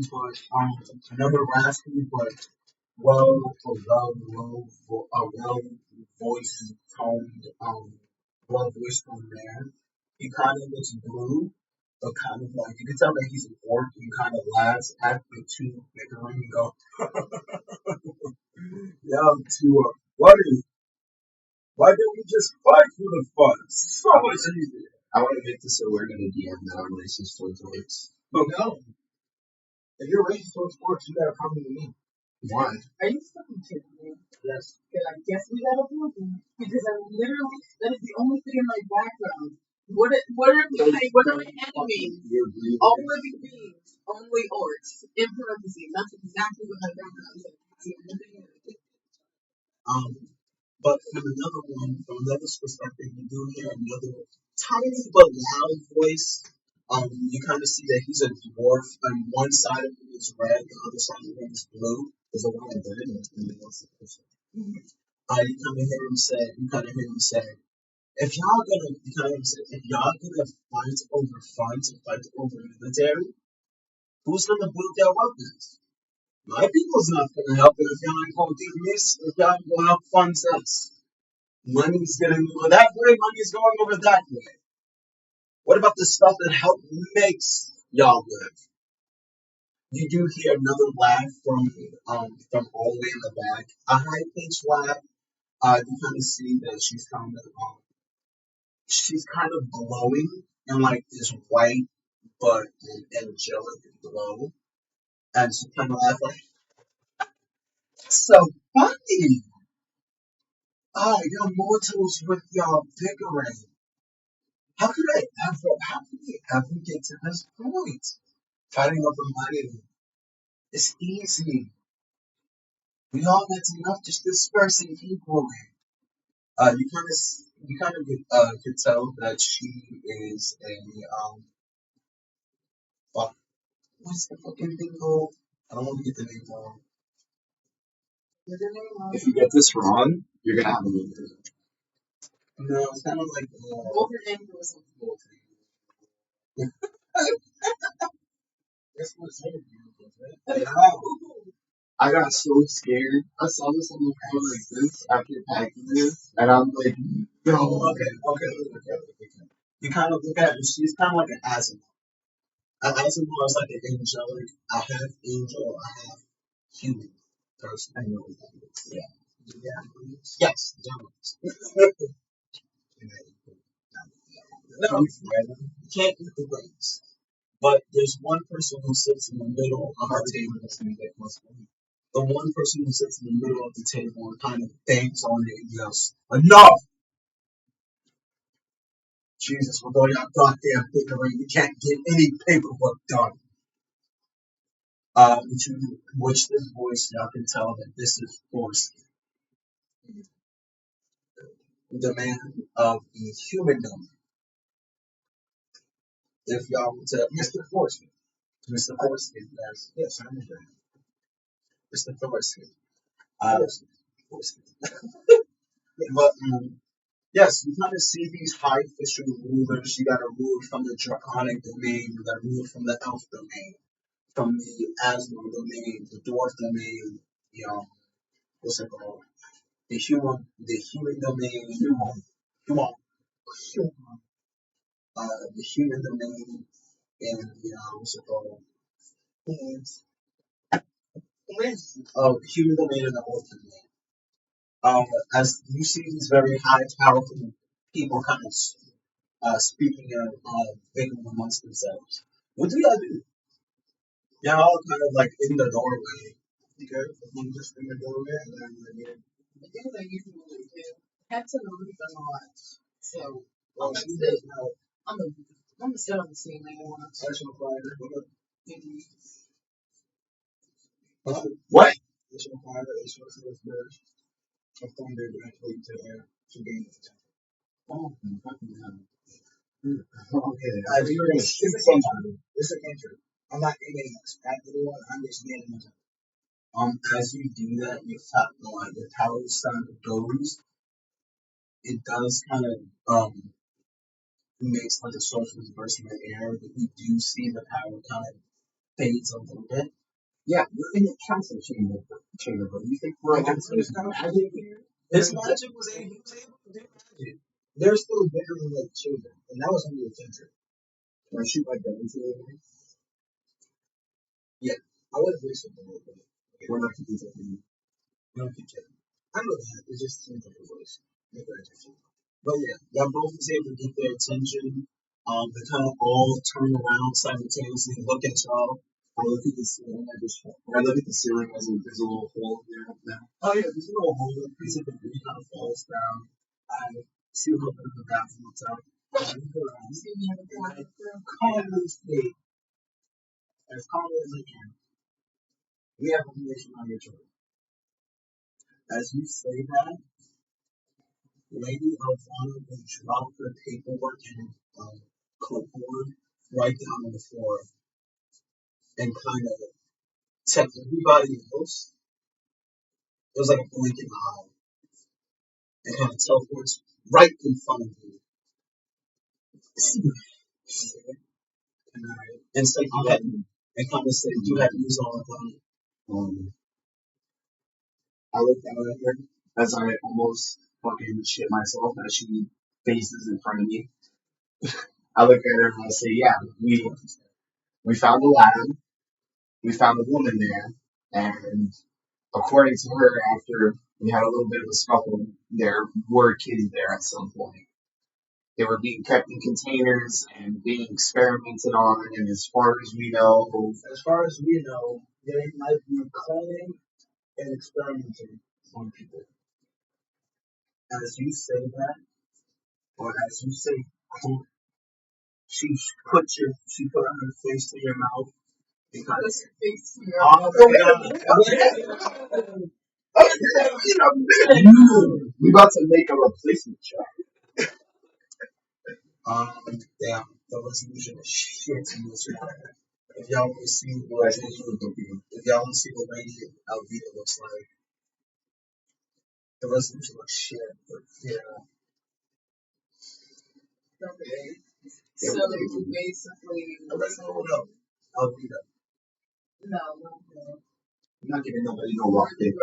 but well voiced toned well voiced man. He kind of looks blue, but kind of like you can tell that he's an orc. He kind of laughs at the two bickering and go, "Yeah, to why don't we just fight for the funds? So much easier." I want to make this so we're gonna DM that I'm racist towards orcs. Oh no! If you're racist towards orcs, you gotta come to me. Why? Are you fucking kidding me? Yes. Then I guess we got a problem. Because I literally, that is the only thing in my background What are my enemies? All living beings, only orcs. In parentheses. That's exactly what my background said. But from another perspective, you do hear another tiny but loud voice. You kind of see that he's a dwarf, and one side of him is red, the other side of him is blue. There's a lot of red in the other side. You kind of hear him say, if y'all gonna, you kind of hear him say, if y'all gonna fight over funds and fight over military, who's gonna build their weapons? My people's not gonna help it if y'all ain't gonna do this, if y'all ain't gonna help fund us. Money's getting over that way, money's going over that way. What about the stuff that help makes y'all live? You do hear another laugh from all the way in the back. A high pitched laugh. You kind of see that she's kind of glowing in like this white but angelic glow. And she kind of laughs like, that's so funny. Oh, you're mortals with your bickering. How could we ever get to this point? Fighting over money. It's easy. We all get enough just dispersing equally. You kind of could tell that she is fuck, what's the fucking thing called? I don't want to get the name wrong. If you get this wrong, you're gonna have a loser. No, it's kind of like that's what it's like. I got so scared. I saw this on the phone like this after packing this, and I'm like, yo, okay. You kind of look at her. She's kind of like an Asimov. An Asimov is like an angelic, a half angel, a half human person. I know what that is. Yeah. Yes, journalist. No, you can't eat the grapes. But there's one person who sits in the middle of the table. The one person who sits in the middle of the table and kind of bangs on it and yells, enough! Jesus, with all y'all goddamn bickering, you can't get any paperwork done. Which this voice, y'all can tell that this is Force, the man of the human number. If y'all were to, Mr. Forskin, yes, I understand. Mr. Forskin. Forskin. But, yes, you kind of see these high official rulers. You got to rule from the draconic domain, you got to rule from the elf domain, from the Asmo domain, the dwarf domain, what's it called? The human domain, human, the human domain, and what's it called? The human domain and the orc domain. As you see these very high, powerful people kind of speaking and thinking amongst themselves. What do y'all do? Y'all all kind of like in the doorway. Okay, I'm just in the doorway, and then The things I usually do. Have to roof on a lot. So well, she does now. I'm gonna sit on the ceiling and watch. National Fire. What? National Fire. National Burst. A thunder directly to air to gain its attack. Oh, fucking hell. Okay. You're gonna shoot somebody. It's a cantrip. I'm not aiming at anyone. I'm just getting it. As you do that, your power sound goes. It does kind of makes like a social burst in the air, but you do see the power kind of fades a little bit. Yeah, we're in a council chamber, but you think we're against this magic here? This magic was able to do magic. They're still bigger than like children, and that was only a cantrip. Can I shoot my gun into the air? Yeah, I would have wished it a little bit. We're not to do that. No, I know that. It just seems like a waste. But yeah, y'all both was able to get their attention. They kind of all turn around simultaneously, look at y'all. I look at the ceiling. I look at the ceiling as if there's a little hole there now. Oh yeah, there's a little hole. A piece of debris kind of falls down. I see a little bit of the bathroom looks out. See me in the corner. Calmly state, as calmly as I can, we have information on your children. As you say that, Lady Alvana will drop her paperwork and clipboard right down on the floor and kind of check everybody else. It was like a blink in the eye and kind of teleports right in front of you. And say you had and kind of say you had news on I looked down at her as I almost fucking shit myself as she faces in front of me. I look at her and I say, yeah, we found the lab, we found the woman there, and according to her, after we had a little bit of a scuffle, there were kids there at some point. They were being kept in containers and being experimented on, and as far as we know, they might be cloning and experimenting on people. As you say that, or as you say, she put her face to your mouth because we about to make a replacement shot. Damn, the resolution is shit in this one. If y'all want to see what Lady Alvita looks like, the resolution looks shit, but yeah. Okay. So basically, Alvita. no. I'm not giving nobody no rock there.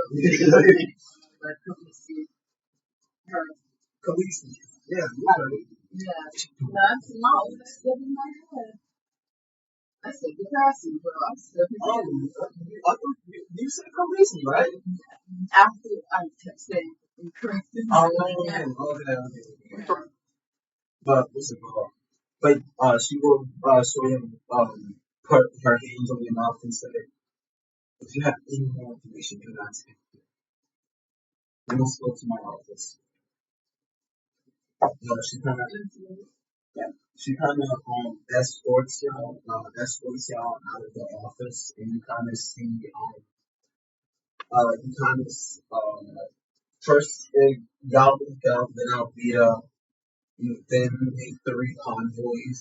Her. Khaleesi. Yeah, Yeah. That's not what I said in my head. I said the cassie, bro. I said the you said Khaleesi, right? after I kept saying correct. Okay. But what's it called? But she will sort of put her hands on your mouth and say, if you have any more information, do not take it. I must go to my office. She kind of escorts y'all out of the office, and you kind of see first y'all look up, then Alvita, then the three convoys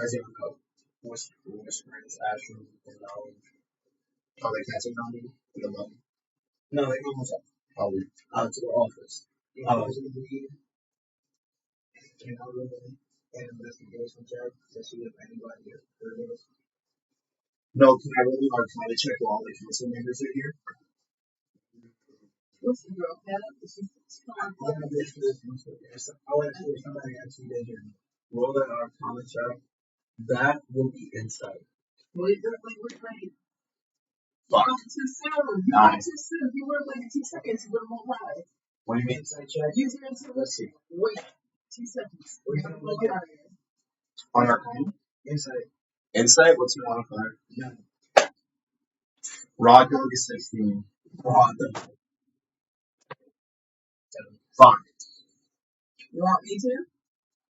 as you go. Whispering Asher and they catching on you in the money. No, they almost up. Probably out to the office. An investigation check to see if anybody has heard of us. No, can I really try to check while all the council members are here? What's the girl? I want to make sure if somebody actually did hear me. Roll that Arcana check. That will be insight. Wait. Fuck. Too soon. Nice. Too soon. You were like 2 seconds. You would have went live. What do you mean insight check? Use your insight. Let's see. Wait 2 seconds. We're gonna look at it. On Arcana? Insight. Insight? What's your modifier? Yeah. Raw dog is 16. Raw dog. Fine. You want me to?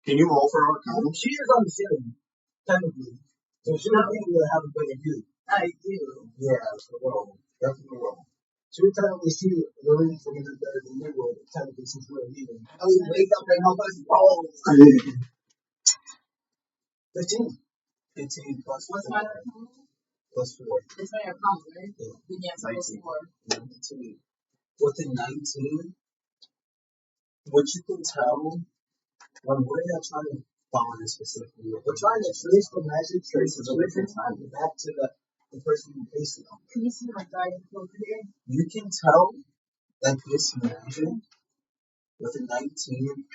Can you roll for Arcana? She is on the ceiling, technically. So she would be able to have a better view. I do. Yeah, so roll. Definitely roll. She would technically see the reason for me better than you will, but technically she's really leaving. I would wake up and help us roll. 15. 15 plus What's 4. my Arcana? Plus 4. It's my Arcana, right? Yeah. Yeah, so plus 4. 19. With the 19, what you can tell, what are you trying to find specifically? We're trying to trace the magic traces back to the person who placed it on. Can you see my guidance over here? You can tell that this magic, with the 19,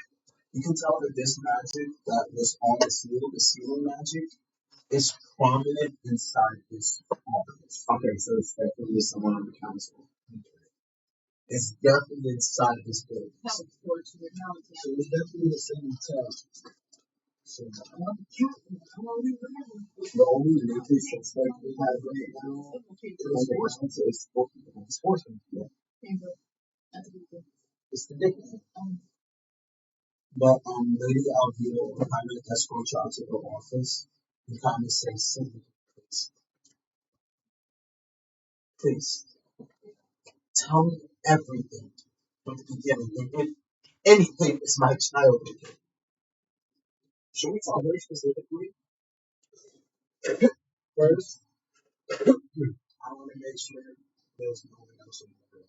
you can tell that this magic that was on the sealing magic, is prominent inside this office. Okay, so it's definitely someone on the council. It's definitely inside this building. That was fortunate. So it's definitely the same tell. So The only naked suspect we have right now is sportsman. Yeah. That's a good thing. it's the nickname. But Lady Alvito will kind of escort you out to the office and kind of say, "Cindy, please tell me everything from the beginning. And if anything is my child again." Should we tell her specifically? First, I want to make sure there's no one else in the room.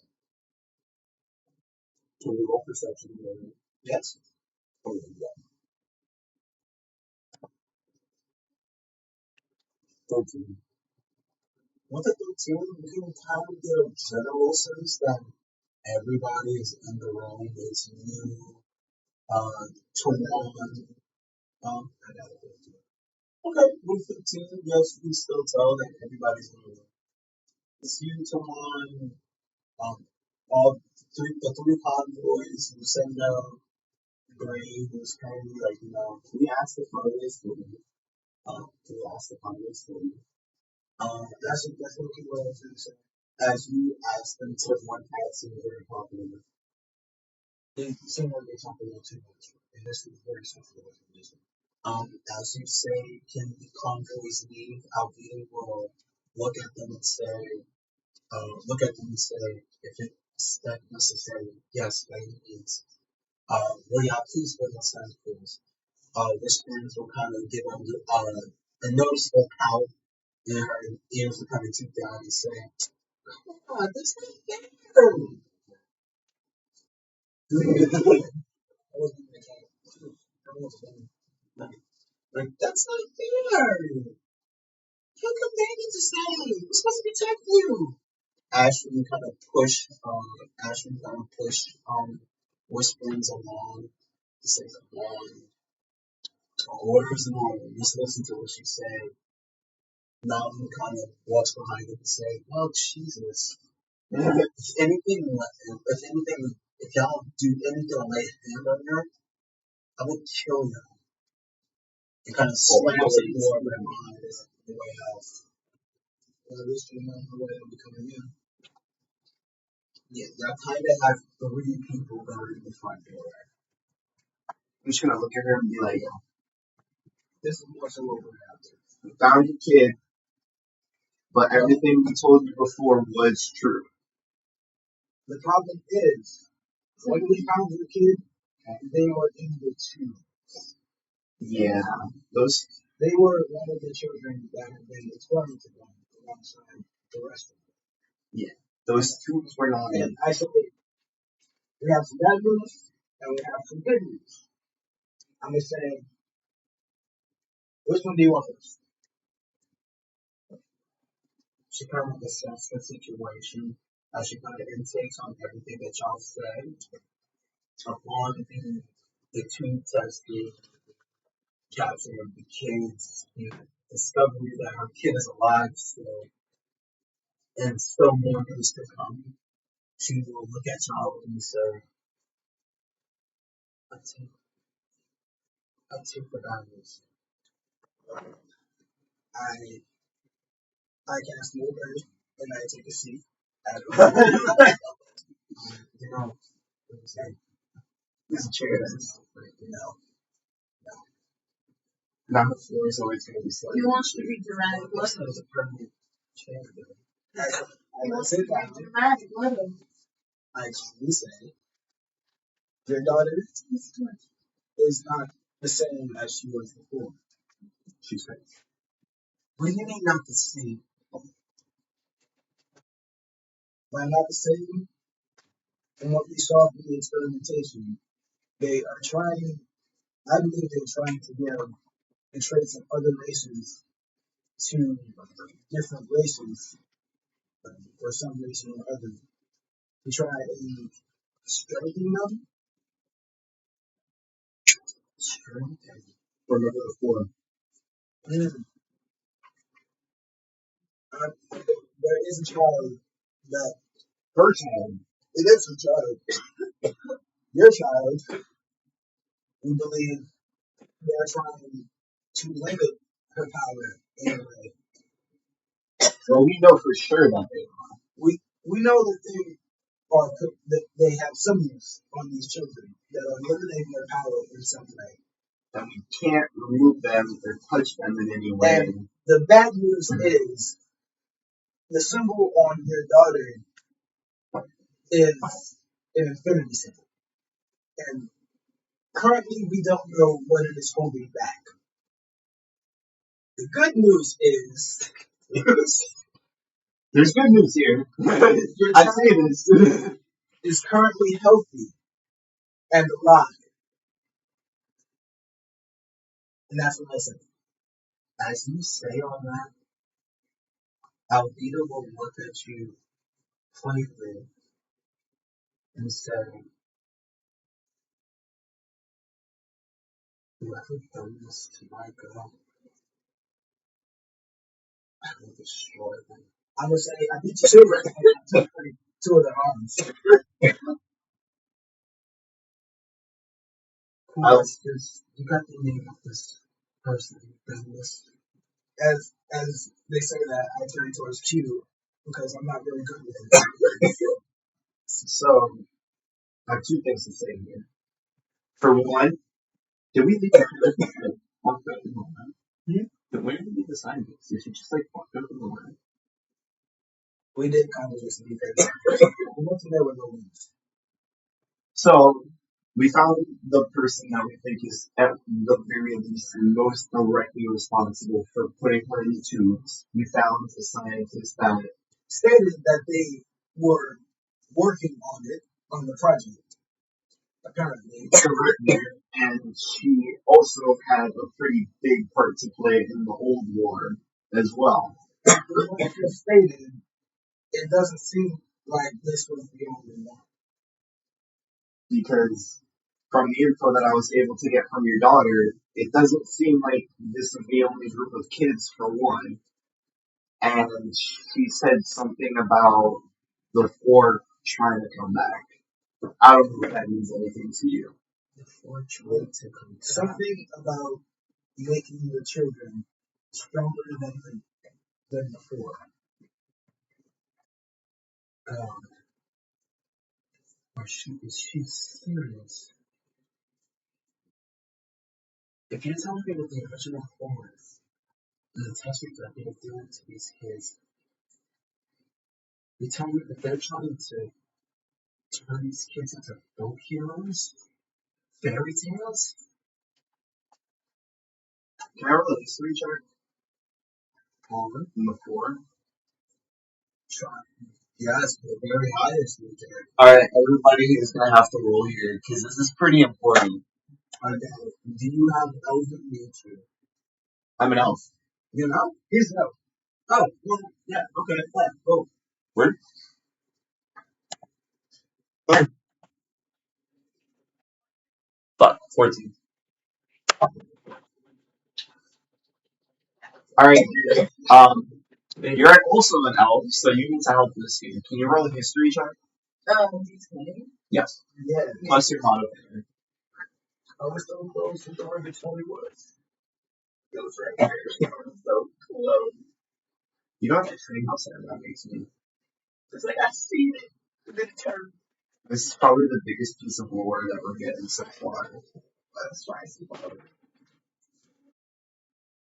Can we roll perception? Yes. Oh, yeah. 13. With a 13, you can kind of get a general sense that everybody is in the room. It's you, 21. I got a 15. Okay, with 15, yes, you can still tell that everybody's in the room. It's you, Toman, all the three convoys, Lucinda, Gray, who's currently like, can we ask the convoys for you? Can we ask the convoys for you? That's what people are going to say. As you ask them to one cat seems very popular. They seem like they talk a little too much, and this is very sensitive information. As you say, can the convoys leave? Alvita will look at them and say, if it's that necessary, yes, by any means. Yeah, please go inside, please. Whisperings will kind of give them a noticeable pout, and her ears will kind of tip down and say, "Oh, this ain't fair." I wasn't gonna count. I was funny. Like, that's not fair. How come they need to stay? We're supposed to protect you. Ashley kind of push, Whisperings along. To say, come on, orders and all. Just listen to what she say. Mountain kind of walks behind it and say, "Oh Jesus! If y'all do anything to lay a hand on her, I will kill you." It kind of slams the door behind the way out. At least you know the way it'll be coming in. Yeah, y'all kind of have three people guarding the front door. I'm just gonna look at her and be like, This is more so what we're after. "We found your kid, but everything we told you before was true." The problem is, when we found your kid, they were in the tube. Yeah, They were one of the children that had been explained to them alongside the rest of them. those tubes were not in. And isolated. We have some bad news and we have some good news. I'm gonna say, which one do you want first? She kind of assesses the situation as she kind of intakes on everything that y'all said upon the tube testing, capture of the kids, the discovery that her kid is alive still, and still more news to come. She will look at y'all and say, I take the bad news. I cast the word and I take a seat. You know, there's a chair that's, now the floor is always going to be slightly. He wants to be dramatic. Plus, there's a permanent chair there. He wants to be dramatic. Let him. I actually say, your daughter is not the same as she was before. She said, "What do you mean not the same?" By not the same, from what we saw from the experimentation, they are trying, I believe they're trying to give the traits of other races to different races, or some race or other, to try and strengthen them. Strengthen. Remember the four. There is a child that her child, it is her child, your child, we believe they are trying to limit her power in a way. Well, we know for sure that they are. We know that or they have symbols on these children that are limiting their power in some way. And we can't remove them or touch them in any way. And the bad news is the symbol on your daughter is an infinity symbol. And currently we don't know what it is holding back. The good news is there's good news here. your I child say this. is currently healthy and alive. And that's what I said. As you say all that, Alvita will look at you plainly and say, whoever done this to my girl, I will destroy them. I'm gonna say I beat you too, right? I took like 2 of their arms. You got the name of this person in this. As they say that, I turn towards Q because I'm not really good with it. So, I have 2 things to say here. For one, did we leave the walked up in the line? Where did we leave the sign books? Did you just like walk up in the line? We did kind of just leave it. We went to there with no leaves. So, we found the person that we think is at the very least most directly responsible for putting her in the tubes. We found the scientist that Stated that they were working on it, on the project. Apparently. and she also had a pretty big part to play in the old war as well. Like you stated, it doesn't seem like this was the only one. Because from the info that I was able to get from your daughter, it doesn't seem like this is the only group of kids for one. And she said something about the 4 trying to come back. I don't know if that means anything to you. The 4 trying to come back. Something about making the children stronger than the 4. Is she serious? If you're telling me that the original 4 and the testing that they're doing to these kids, you're telling me that they're trying to turn these kids into folk heroes? Fairy tales? Can I roll a history check? On the 4? Yes, the very highest leader. Alright, everybody is gonna have to roll here, because this is pretty important. Okay. Do you have elven nature? I'm an elf. You know? He's an elf. Oh, well, yeah, okay, yeah, go. Where? Fuck, 14. Alright, you're also an elf, so you need to help this here. Can you roll a history check? D20. Yes. Yeah. Plus your modifier. I was so close to where the 20 was. It was right there. I was so close. You don't have to say how sad that makes me. It's like I see it. And then it turned. This is probably the biggest piece of lore that we're getting so far. That's right.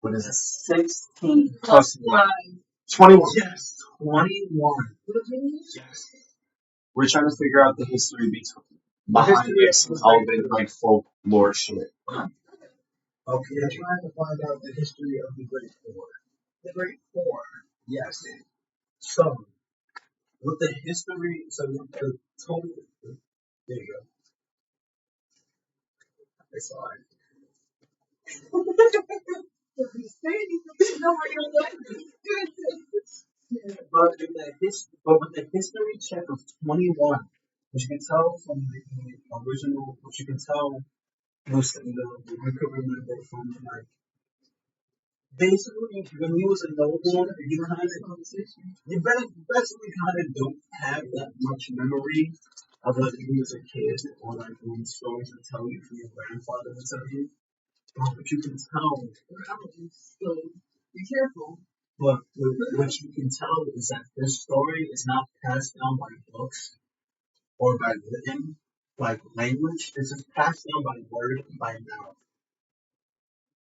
What is it? 16 plus 1. 21. Yes. 21. Yes. We're trying to figure out the history behind this elven like folklore shit. Okay, I'm trying to find out the history of the Great 4. The Great 4. Yes. So, with the history, so with the total, there you go. I saw it. But with the history check of 21, which you can tell from the original, which you can tell, you could remember from like, basically, when you was a noble, you basically kind of don't have that much memory of like you as a kid or like stories to tell you from your grandfather would tell you. But you can tell. So be careful. But what you can tell is that this story is not passed down by books. or by written, like language. This is passed down by word and by mouth.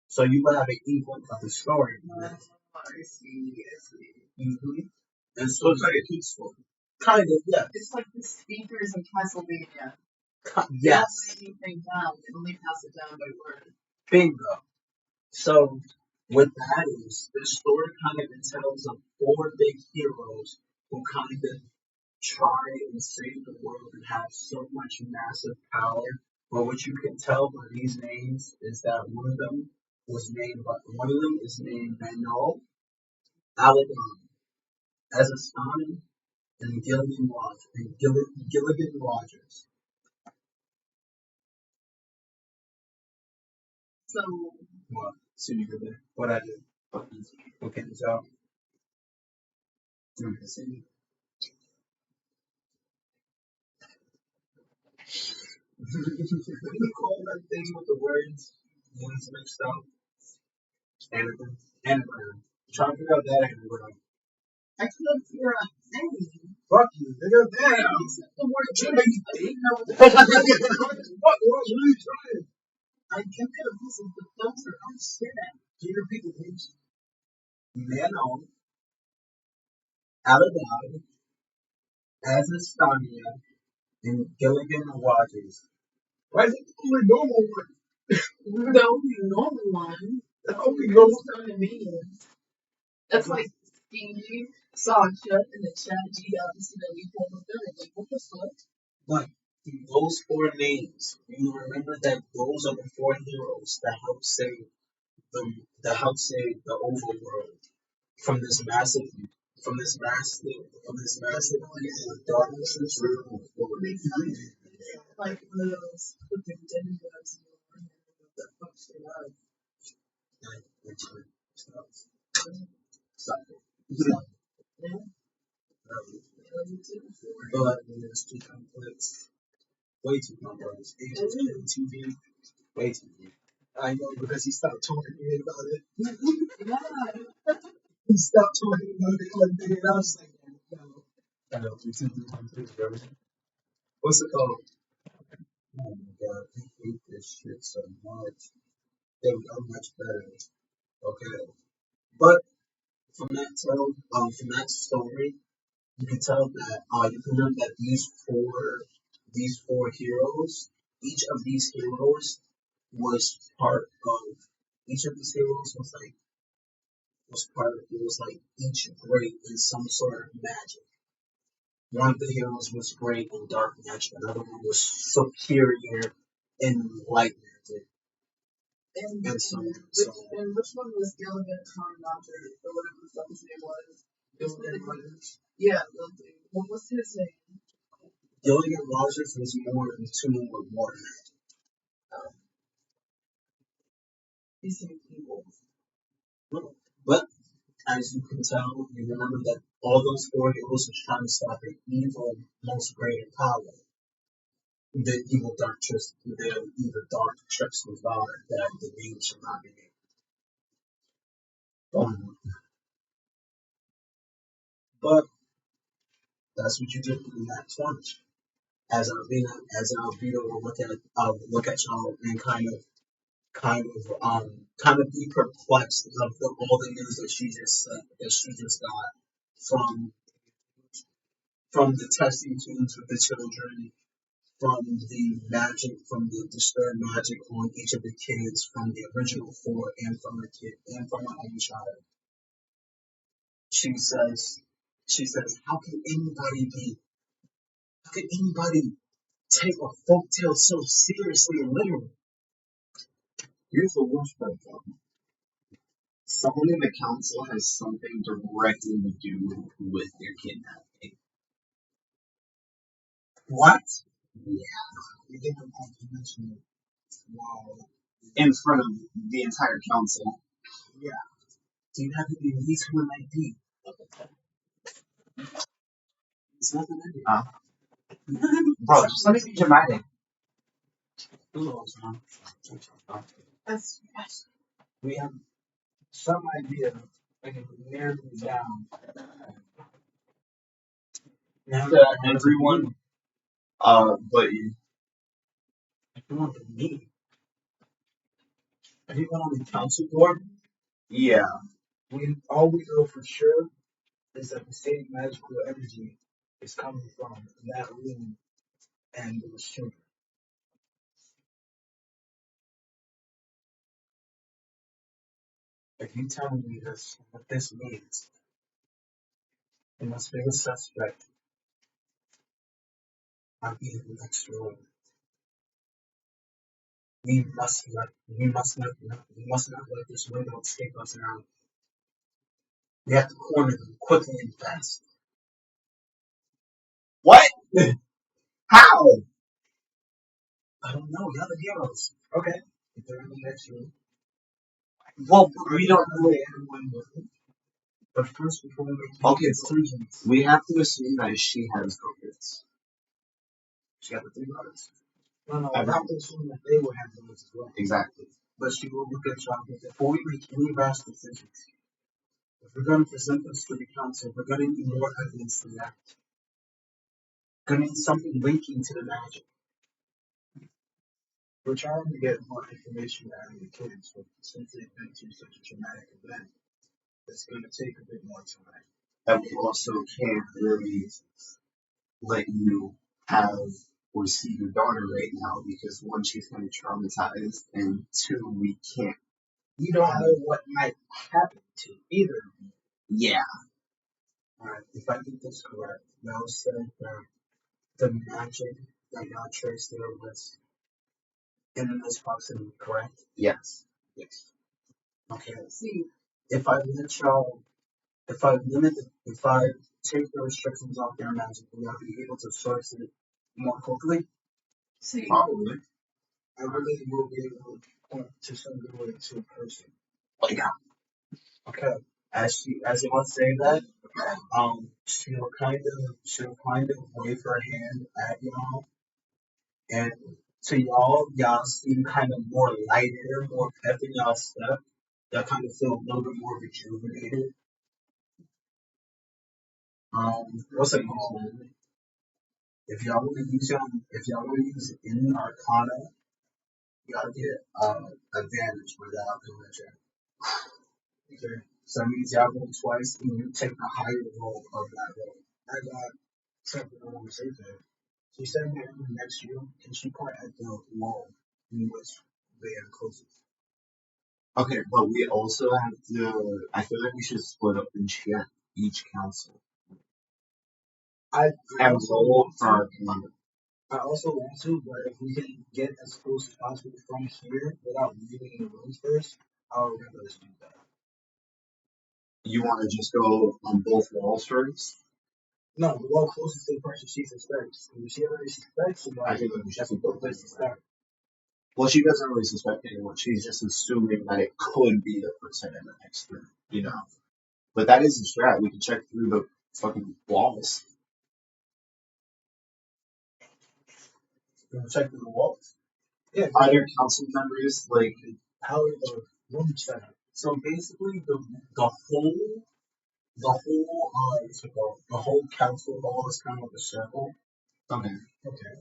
So you would have an inkling of the story. I see. Mm-hmm. And so it's like a key story. Kind of, yeah. It's like the speakers in Castlevania. Yes. They don't write anything down. They only pass it down by word. Bingo. So what that is, the story kind of tells of four big heroes who kind of try and save the world and have so much massive power. But what you can tell by these names is that one of them is named Manuel, Aladdin, Azastan, and Gilligan Rogers. So What? So you go there. What I did? Okay, so okay, see. You call that thing with the words mixed up. Anagram. Anagram. Trying to figure out that anagram. I couldn't figure out anything. Fuck you, nigga. Damn. Except the word Trying to English. make you I think. didn't know what the What was you trying? I get that this is the filter. I understand that. Can you repeat the names? Manon, Aladdin, Azastania, and Gilligan Rogers. Why is it the only normal one? The only normal one. The only normal That's like Stevie, Sasha, and the Chad G. Obviously, that we pulled up there. Like, what the fuck? Like, those four names, you remember that those are the four heroes that help save the overworld from this massive evil darkness that's ruled over the Like one of those fucking demigods. What the fuck shit up? Stop it. Yeah. But it's too complex. Way too complex. It's too deep. Way too deep. I know because he stopped talking to me about it. Yeah. He stopped talking about it one day and I was like, no. I know, too deep complex, bro. What's it called? Oh my god, I hate this shit so much. They would go much better. Okay. But from that story, you can tell that you can learn that these four heroes, each of these heroes was part of each of these heroes was like each great in some sort of magic. One of the heroes was great in dark magic, another one was superior in light magic, and so on. And which one was Gilligan Rogers, or whatever the fuck his name was? Gilligan Rogers. Yeah, what was his name? Gilligan Rogers was more in tune with water magic. He seemed evil. But as you can tell, you remember that all those four heroes were trying to stop an evil, most great in power. The evil dark tricks with God that the name should not be named. But that's what you get in that 20. As Alvina will look at y'all and kind of be perplexed of all the news that she just said, that she just got from the testing tubes with the children, from the disturbed magic on each of the kids, from the original four, and from the kid, and from her own child. She says, how can anybody take a folktale so seriously and literally? Here's the worst part, though. Someone in the council has something directly to do with their kidnapping. What? Yeah. You think I'm going to mention it? Wow. In front of the entire council. Yeah. Do you have any least one ID? It's nothing in there. Bro, just let me be dramatic. Yes. We have some idea and it narrows it down. Now Everyone But If you want to meet, anyone on the council board, yeah, All we know for sure is that the same magical energy is coming from that room and those children. if you tell me this, what this means, you must be a suspect. I'll be in the next room. We must not let this window escape us now. We have to corner them quickly and fast. what? How? I don't know, you're the heroes. Okay, if they're in the next room, Well, we don't know. Anyone with them. But first, before we make Okay, any decisions, we have to assume that she has focus. she got the 3 brothers. no, I I have to assume that they will have those as well. Exactly. But she will look at y'all before we make any rash decisions. If we're going to present this to the council, we're going to need more evidence than that. Going to need something linking to the magic. We're trying to get more information out of the kids, but since they've been through such a traumatic event, it's going to take a bit more time. And we also can't really let you have or see your daughter right now because one, she's kind of traumatized, and two, we can't. We don't know what might happen to either of them. Yeah. Alright, if I get this correct, y'all said that the magic that y'all traced there was in this proximity, correct? Yes. Yes. Okay. See, If I take the restrictions off their magic, will I be able to source it more quickly? see, Probably. I believe we'll be able to point to somebody to a person. Oh, yeah. Okay. As you want to say that, she'll kind of wave her hand at y'all, and to y'all seem kind of more lighter, more pep in y'all step. Y'all kind of feel a little bit more rejuvenated. What's it called? If y'all want to use it in Arcana, y'all get advantage for the alchemy check. Okay. So that means y'all roll twice and you take the higher roll of that roll. I got something I want to say to her. She said that in the next room, and she point at the wall in which they are closest. Okay, but we also have to. I feel like we should split up each council I and also roll want for to, our commander. I also want to, but if we can get as close as possible from here without leaving the rooms first, I'll rather us do that. You want to just go on both walls first? No, the wall closest to the person she suspects. If she already suspects I somebody, think we should that's a keep good both place to of them. start. Well, she doesn't really suspect anyone. She's just assuming that it could be the person in the next room, you know. But that is a strat. We can check through the fucking walls. You want to check through the walls? Yeah, Are there council members like? how are the rooms set up? So basically, the whole council hall is kind of a circle. Okay. Okay.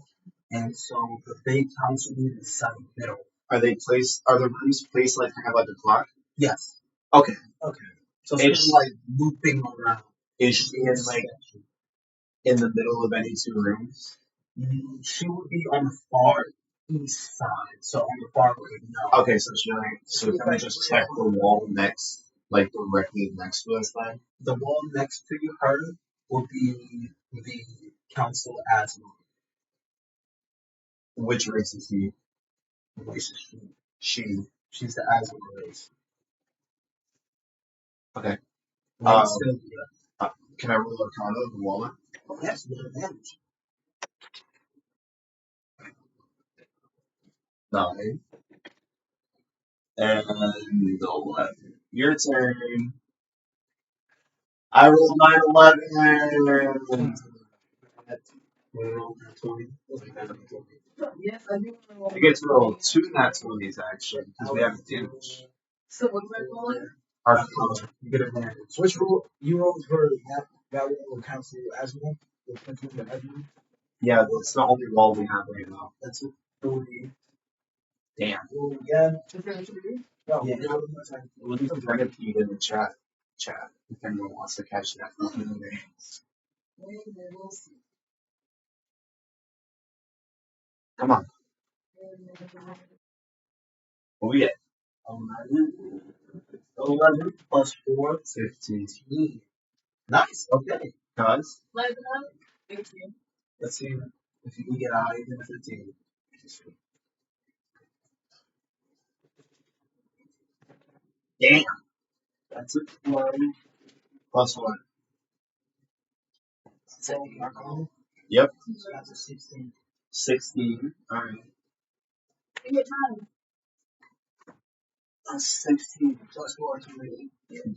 And so the big council room is set in the middle. Are they placed? Are the rooms placed like kind of like a clock? Yes. Okay. Okay. So it's kind of like looping around. Is she in like in the middle of any two rooms? She would be on the far east side, so on the far right now. Okay, so can we just check the wall next, like directly next to us then? The wall next to her will be the council asthma. Which race is he? Race is She. She's the asthma race. Okay. Sylvia. Can I roll a counter on the wall? Yes, with advantage. 9 and 11. Your turn. I rolled 9-11. yes, I do want to I get to roll 2 nat 20s actually because we have damage. So what am I rolling? Arcana. You get advantage. Which rule you rolled for that roll will cancel as well? The asthma? Yeah, that's the only wall we have right now. That's a 3. Damn. Roll again. No, Yeah. now we have time. We'll leave a centipede in the chat. If anyone wants to catch that. Come on. What we get? 11 plus 4, 15. Nice. Okay. Cuz? Like thank you. Let's see if you can get out even 15. Damn. That's a 1. Plus 1. That's all. Yep. So that's a 16. 16. Alright. You get time. That's 16 plus 4, 20.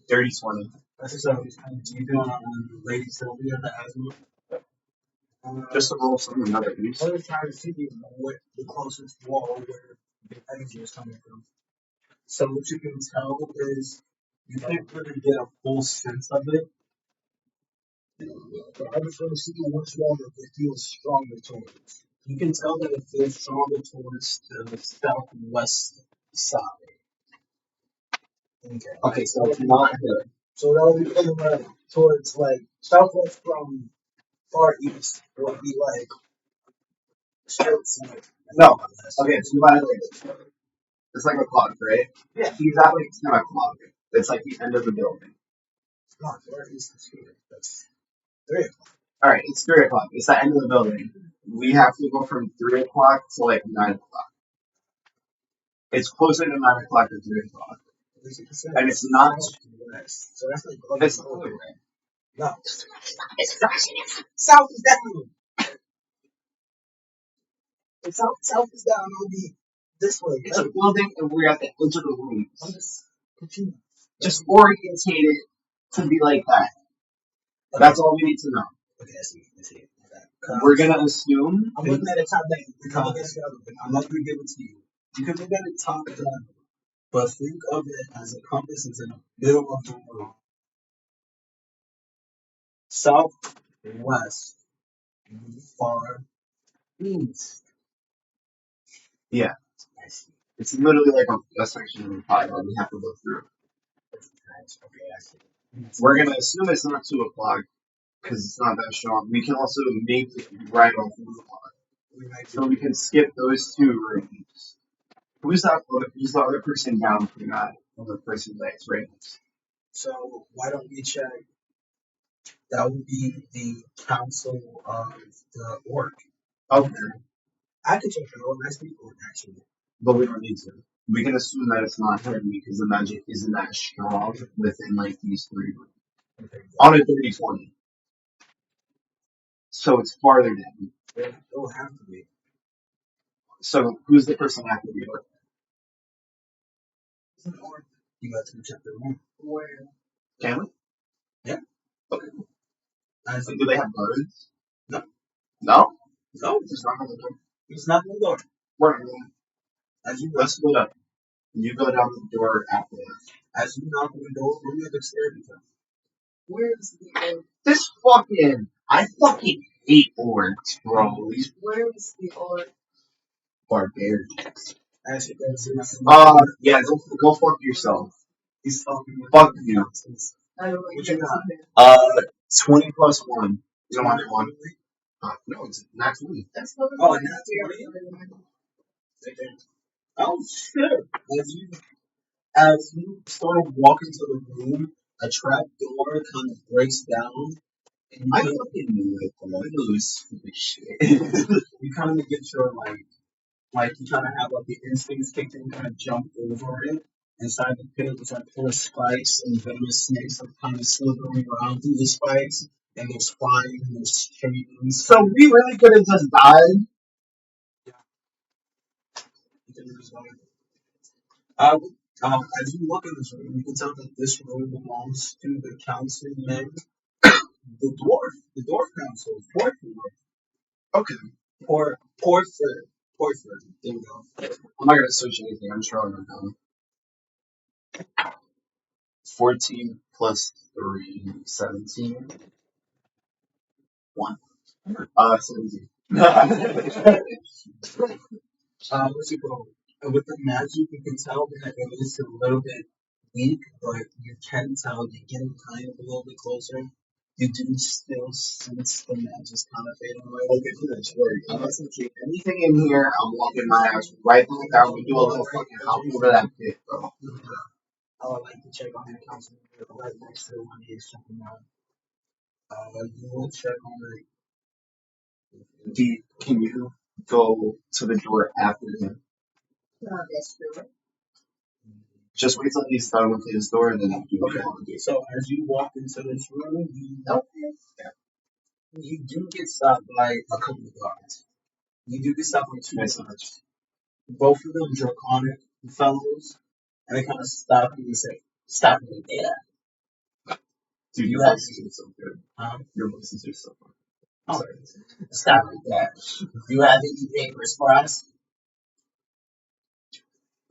Dirty 20. That's a 7. You doing Lady Sylvia, the asthma? Just to roll some another piece. I was trying to see what the closest wall where the energy is coming from. So what you can tell is you can't really get a full sense of it. But I just want to see which wall that it feels stronger towards. You can tell that it feels stronger towards the southwest side. Okay, so it's not here. So that'll be coming towards like southwest from far east. It would be like straight south. No. Okay, so you want to it's like a clock, right? Yeah. He's at like 10 o'clock. It's like the end of the building. No, far east is here. That's 3 o'clock. Alright, it's 3 o'clock. It's the end of the building. We have to go from 3 o'clock to like 9 o'clock. It's closer to 9 o'clock than 3 o'clock. And it's not. West. So that's like It's blue, right? no. South is down. South is down. It'll be this way. It's a building and we're at the edge of the rooms. Continue. Just orientate it to be like that. That's all we need to know. Okay, I see. Okay. We're gonna assume. I'm looking at it top down. I'm not gonna give it to you. You can look at it top down, but think of it as a compass is in the middle of the room. Southwest, far east. Yeah. It's literally like a section of the pie that we have to go through. Okay, I see. We're gonna assume it's not 2 o'clock because it's not that strong. We can also make it right on 4 o'clock. So we can skip those 2 rooms. Who's the other person down from that other person that's right? So why don't we check? That would be the council of the orc. Okay. I could check it out. I speak orc actually. But we don't need to. We can assume that it's not him because the magic isn't that strong within like these 3 rooms. Okay. On a 30-20. So it's farther down. It will have to be. So who's the person after the orc? You got to check the room. Where? Can we? Yeah. Okay. So do they have guards? No. No? No. Just knock on the door. It's not the door. Where? As you Let's split up. You go down the door after that. as you knock on the door, roll me a dexterity check. Where is the orc? This fucking. I fucking hate orcs, bro. These Where is the orc? barbarians. As you guys Yeah, go fuck yourself. he's talking. Fuck you. I don't know. What you got? 20 plus 1. You don't want it 1? No, it's not 20. That's what Oh, and that's oh shit! As you sort of walk into the room, a trap door kind of breaks down, and I fucking knew it, bro. I knew this stupid shit. you kind of get your like you kind of have like the instincts kicked in, kind of jump over it. Inside the pit, there's like full of spikes and venomous snakes are kind of slithering around through the spikes, and there's fire and there's chains. So we really could have just died. As you look in this room, you can tell that this room belongs to the councilman, the dwarf council, Okay. Porford. There we go. I'm not gonna switch anything. I'm just rolling them down. 14 plus 3, 17. 1. 17. What's it called? With the magic, you can tell that it is a little bit weak, but you can tell you're getting kind of a little bit closer. You do still sense the magic's kind of fading away. Okay, cool. That's worried. I'm not gonna take anything in here. I'm walking my ass right back out. We do a little fucking hop over that pit, bro. I would like to check on the council right next to the one he is checking out. You will check on Can you go to the door after him? Yes, sure. Just wait till he's done with his door and then you do what you want to do. So as you walk into this room, Okay. you do get stopped by a couple of guards. You do get stopped by two guards. Both of them draconic fellows, and they kind of stop you and say, "Stop right there." Dude, You your have voices are so good. um, Your voices are so fun. oh, stop right there. Do you have any papers for us?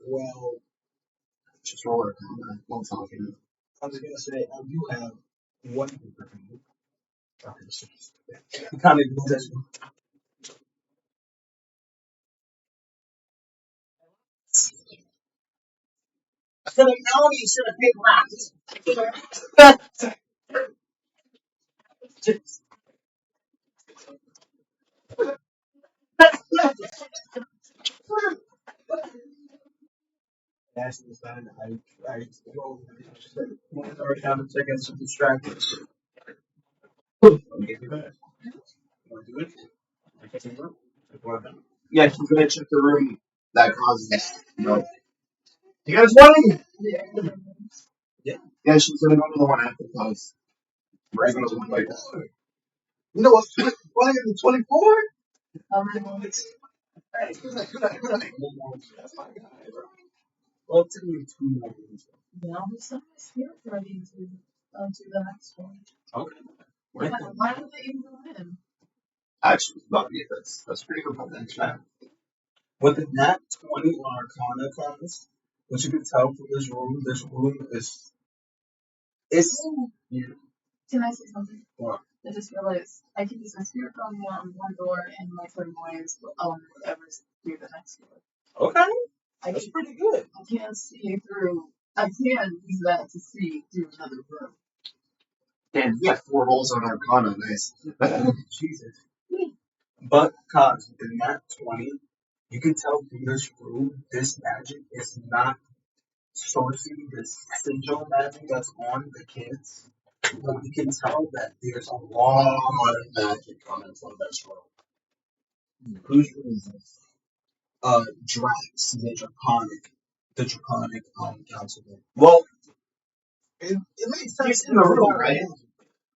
Well, Just roll it down. While talking. I was gonna say I do have one paper for you. Okay, so kind of this one. I should have known you should have picked rocks. That's the sign. I rolled one card down to check out some distractions. Okay, do that. You want to do it? Okay, so look. Like, well done. Yeah, he's gonna check the room that causes. No. You guys running? Yeah. Yeah, she's gonna go to the one after cause. We're gonna look like You know what's funny in the 24? How many moments? That's my guy, bro. Well, it's in between my rooms. Yeah, I'm just not spirit ready to the next one. Okay. Yeah, why don't they even go in? actually not yet. That's pretty good potential. With the nat 20 on Arcana class, what you can tell from this room is it's you. Can I say something? What? I just realized I can use my spirit on one door and my flamboyance whatever's through the next door. Okay. I That's can, pretty good. I can't see through. I can use that to see through another room. Damn, you got 4 rolls on Arcana. Nice. Jesus. But cause with the nat 20, you can tell from this room this magic is not sorcery, this sigil magic that's on the kids. But you can tell that there's a lot of magic coming from this room. Whose room is this? Drax, the draconic counselor. Well, it makes sense. He's in the room, right?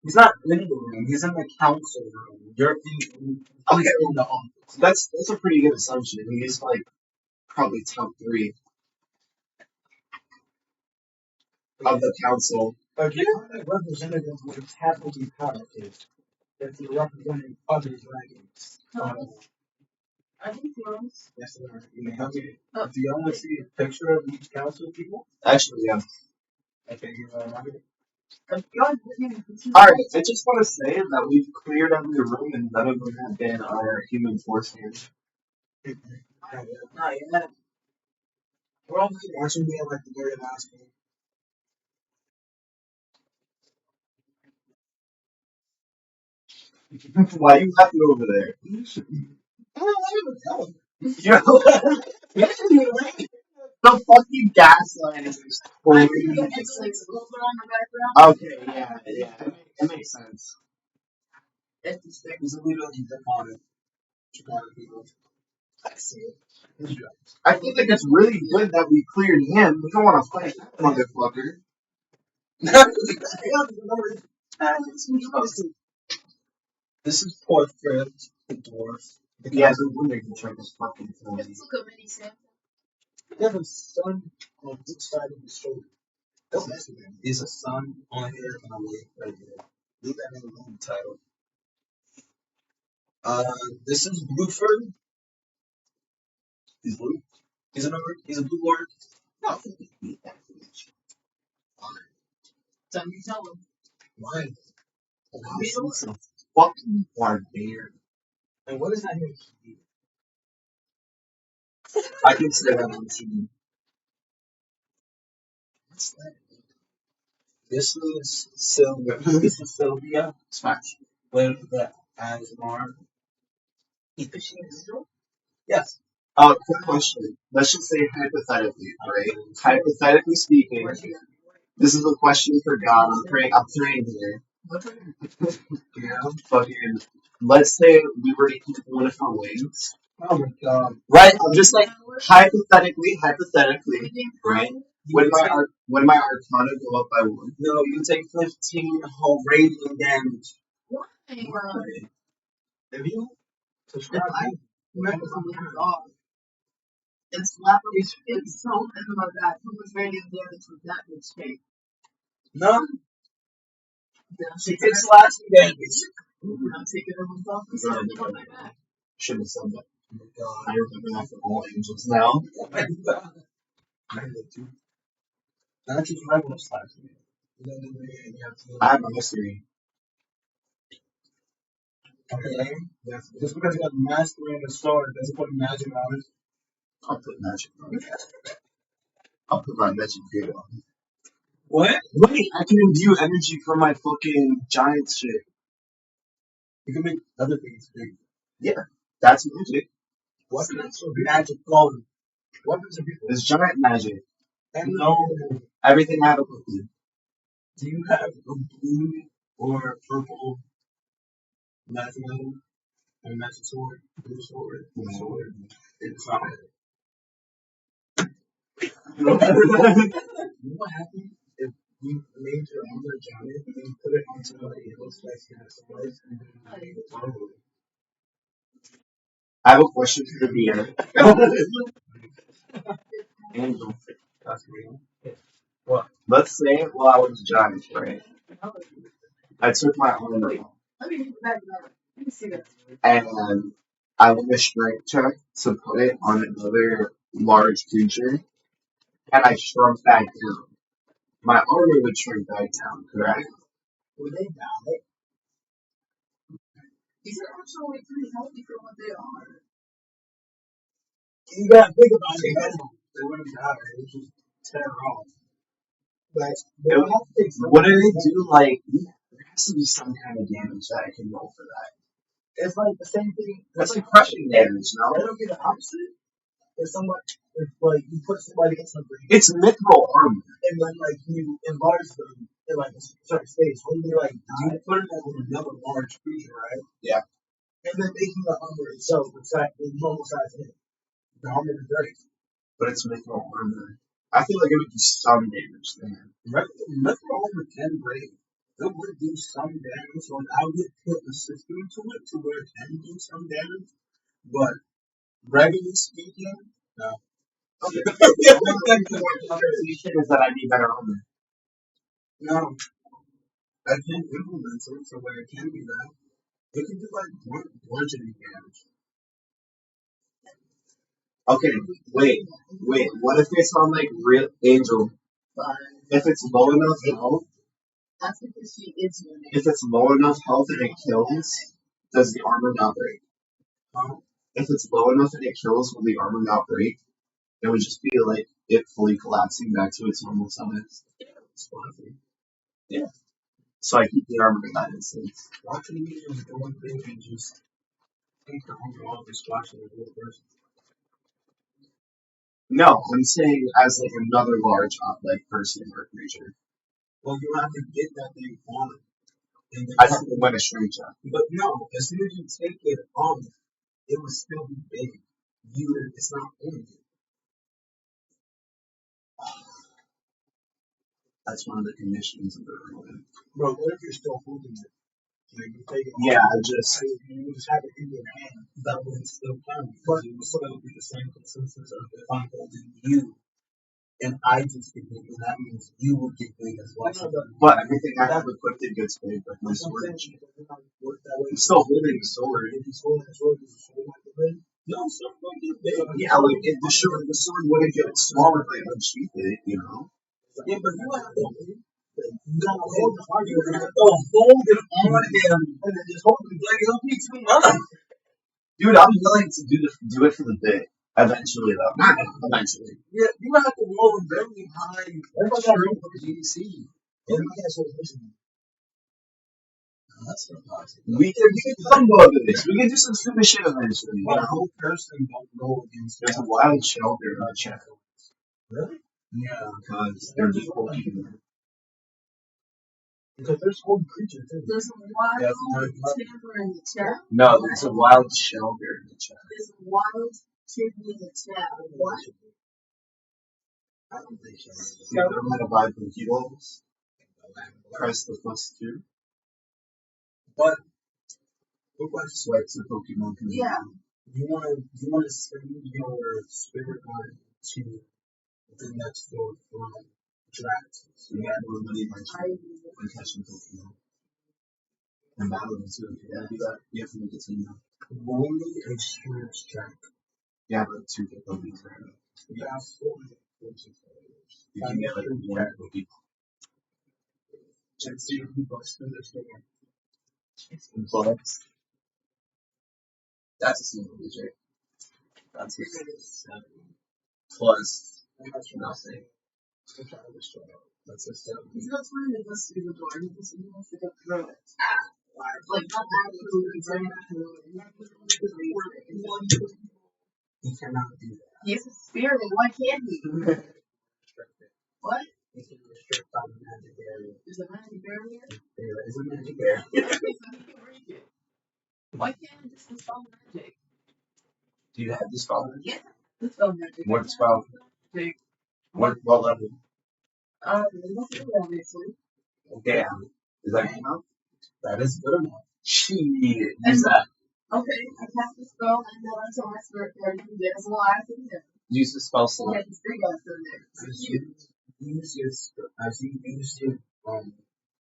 He's not in the room. He's in the council room. You're in. Okay. He's in the office. That's a pretty good assumption. He's like probably top 3 of the council. A draconic representative would have to be powerful if you're representing other dragons. I think yours. Yes, sir. You may help me. Oh. Do y'all want to see a picture of each council people? Actually, yeah. Okay, you want to Alright, I just want to say that we've cleared every room and none of them have been our human force here. Not yet. We're all watching me like the very last one. Why you laughing over there? I don't want to tell him. The fucking gas line is I crazy. think it's like silver on the background. Okay, yeah. It makes sense. It's just there. He's a leader of the draconic people. I see it. I feel like it's really good that we cleared him. We don't want to fight that motherfucker. This is Portrait, the dwarf. Yeah, the window can check his fucking phone. Let's look up mini Sam. He has a sun on each side of his shoulder. Don't mess with him. He's a sun on here and a lake right here. Leave that name alone, title. This is Blueford. He's blue. He's a blue lord. No, Time you tell him. Why? he's a fucking barbarian. And what does that mean? I can say that on TV. What's that? This is Sylvia. This is Sylvia. Smash. With the Asmar. You think she is still? Yes. Quick question. Let's just say hypothetically, alright? Hypothetically speaking, this is a question for God. I'm praying here. Yeah. Fucking, let's say we were to eat one of her wings. Oh my god. Right? I'm just like, hypothetically, right? Would my arcana go up by one? No, you take 15 whole radiant damage. Why? Have you? Subscribe. Remember from the off. It's leverage. It's so little of that. Who was radiant damage with that much shape? No. Then She takes slashing damage. I'm taking it myself. Should have said that. Oh my god. I remember that from all angels now. Oh my god. Not just regular slashing. I have a mystery. Okay. Yes. Just because you got mastery on the sword doesn't put magic on it. I'll put magic on it. I'll put my magic grid on it. What? Wait, I can imbue energy from my fucking giant shit. You can make other things big. Yeah, that's magic. Weapons are magic golden. Weapons are beautiful. It's giant magic. And no. Everything I have a cookie. Do you have a blue or purple magic item? A magic sword? Blue sword? Blue sword? It's not. You know what happened if you made your armor giant and you put it on somebody else like you have swords and then you made it totally. I have a question for the VR. Angel. That's real. What? Let's say while I was a giant, right? I took my armor off. Let me back it up. Let me see that. And I did a strength check to put it on another large creature, and I shrunk back down. My armor would shrink back down, correct? Would they die? These are actually pretty healthy for what they are. You gotta think about it. They wouldn't die. They would just tear off. But they would have to take some. What do they do? Like, there has to be some kind of damage that I can roll for that. It's like the same thing. That's like crushing damage, no? It'll be the opposite. If like you put somebody in something, It's mithril armor. and then like you enlarge them in like a certain stage, when they like you put them on another large creature, right? Yeah. And then making the armor itself the normal size in it. The armor is very. But it's mithril armor. I feel like it would do some damage there. Metal armor can break. It would do some damage. Like I would put a system to it to where it can do some damage, but regularly speaking, no. Okay. The conversation is that I need better armor. No. I can implement it to where it can be that. It can do like bludgeoning damage. Okay, wait. What if it's on like real angel? If it's low enough health, That's because she is winning. if it's low enough health and it kills, does the armor not break? If it's low enough and it kills, will the armor not break? It would just be like it fully collapsing back to its normal size. Yeah. So I keep the armor in that instance. Why couldn't you just go and think and just take the armor off and splash it with a person? No, I'm saying as like another large like person or creature. Well, you have to get that thing on it. And then I have to win a strength check. But no, as soon as you take it off, it would still be big. It's not on you. That's one of the conditions of the ruin. Bro, what if you're still holding it? Like you take it off. Yeah, I just. You just have it in your hand. That wouldn't still count. But it would still be the same consensus of if I'm holding you. And I just get big, and that means you would get big as well. But everything I have equipped it gets big, like my sword and shit. I'm still holding the sword. If he's holding the sword, does the sword not get big? No, sword won't get big. Yeah, like if the sword wouldn't get smaller if I unsheath it, you know? Yeah, but you have to hold the heart. You have to hold it on him and then just hold the blade. It'll be too much. Dude, I'm willing to do it for the bit. Eventually, though. Not eventually. Yeah, you have to roll a very high strength for GDC. Everybody has a vision. That's not possible. We can combo this. We can do some stupid shit eventually. But a whole person don't go against. There's a wild shelter in the chat. Really? Yeah. Because they're just Pokemon. Because there's old creatures too. There's a wild timber in the chat. No, there's a wild shelter in the chat. There's a wild timber in the chat. What? I don't think so. You know how to buy Pokeballs? Press the +2. But look like Swipe to Pokemon. Yeah. you wanna send your spirit guide to the next door from Drax. So you gotta do a money merchant when catching Pokemon. And battling too. If you gotta do that, you have to make a team now. Roll me a experience check. You have like 2 Pokeballs right now. You have 4 You can get like 1 Pokeball. Check see if you bust through this door. Plus, that's a single digit. That's a 7. Plus nothing. That's a 7. He's not trying to bust through the door. He wants to go through it. Like, not actually running through it. He cannot do that. He's a spirit. Why can't he? What? He can restrict on the magic area. There's a magic barrier? There is a magic area. Okay, so he can reach it. Why can't he just dispel magic? Do you have the spell? Yeah, dispel magic. What spell? Magic. What level? Let's do that next week. Damn. Is that good enough? That is good enough. Shit. Use that. Okay, I cast the spell and then until my spirit guardian gets alive in him. Use the spell Yeah, slot. the spirit guardian's in there. As you use your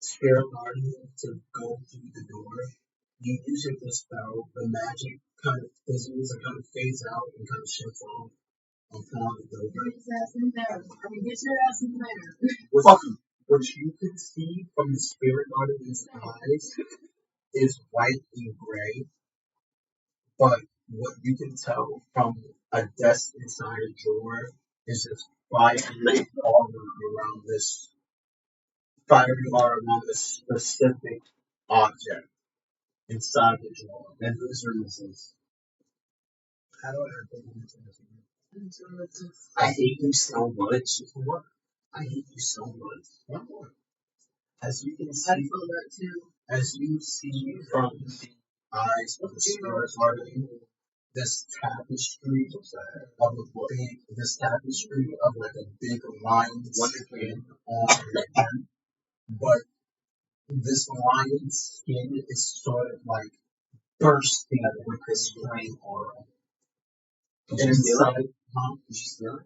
spirit guardian to go through the door, you use it to spell, the magic kind of fizzles and kind of fades out and kind of shuts off and come out the door. Get his ass in there. I mean, get your ass in there. What you can see from the spirit guardian's eyes is white and gray, but what you can tell from a desk inside a drawer is just firing all around this specific object inside the drawer. And whose room is this? How do I put it into this? I hate you so much. What? I hate you so much. What? As you can I see, feel that too. as you see from the eyes of the spirit guardian, this tapestry of like a big lion's skin on your hand, but this lion's skin is sort of like bursting with this flame aura. Did you steal it? Did you steal it?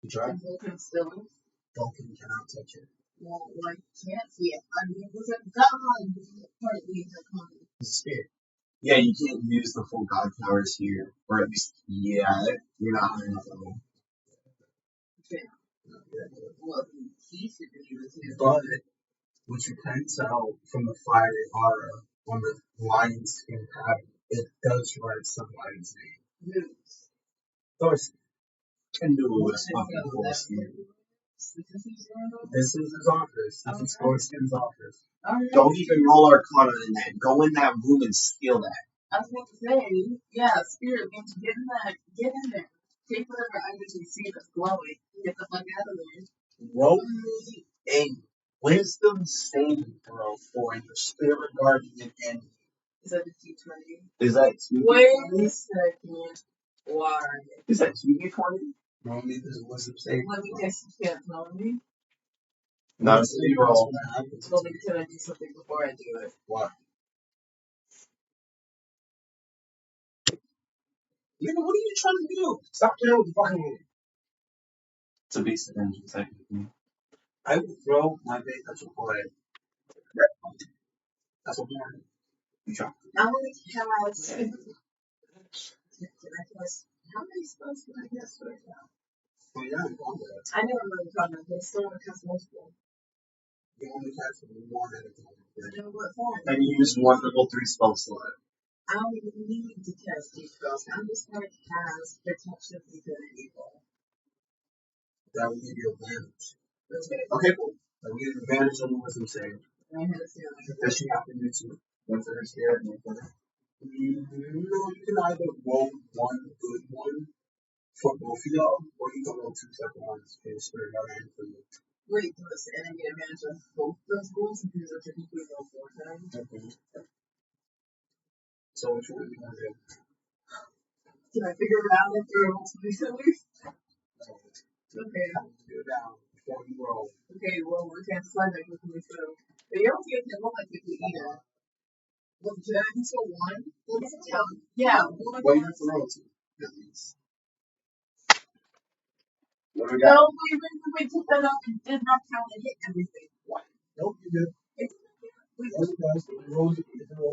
You tried? Vulcan still. Vulcan cannot touch it. Well, why can't he? I mean, it was a god. Partly in the comic. It's a spirit. Yeah, you can't use the full god powers here. Or at least, yeah, you're not high enough level. Okay. Well, he should be able to. But what you can tell from the fiery aura on the lion's skin pattern, it does write somebody's name. Moves. Thor's. Can do this fucking course here. This is his office. This is Thorskin's office. Don't even roll Arcana in that. Go in that room and steal that. I was about to say, yeah, spirit means get in there. Take whatever item you see that's glowing. Get the fuck out of there. Roll me a wisdom saving throw for your spirit guardian and Is that a D20? Is that 2? Wait a second. Why? Is that 2d20? roll me this wisdom saving Let me throw. guess, you can't tell me. Not a city roll. Tell me, can I do something before I do it? What? Nigga, what are you trying to do? Stop playing with the fucking game. It's a basic engine technically. I will throw my bait. That's what play. That's what play. You try. I only cast. Can I cast? How many spells can I cast right now? Well, yeah, I'm going with it. I know I'm really talking about this. Still want to cast multiple. You only cast one at a time. I know what form. And you use 1 level 3 spell slot. I don't even need to cast these spells. I'm just gonna cast protection because of evil. That will give you advantage. Okay. Okay, cool. That will give you advantage on the wisdom save. I had a feeling. Does she have to do two? One for her scare and one for her? No, you can either roll one good one for both of y'all, or you can roll two separate ones for the spirit guard and for you. Wait, listen, and I get advantage of both those rules because they're technically roll 4 times. Okay. So which one do you want to do? Can I figure it out after I roll 2 cylinders? Okay. Do it down before you roll. Okay, well, we can't slide that quickly, so. But you don't get to roll like quickly either. Well, did I just roll 1? Yeah, one. Well, you have to roll two, at least. What do we No, got? wait, took that up and did not count and hit everything. Nope, you did. It didn't count. Wait, Yes, it does. It rolls.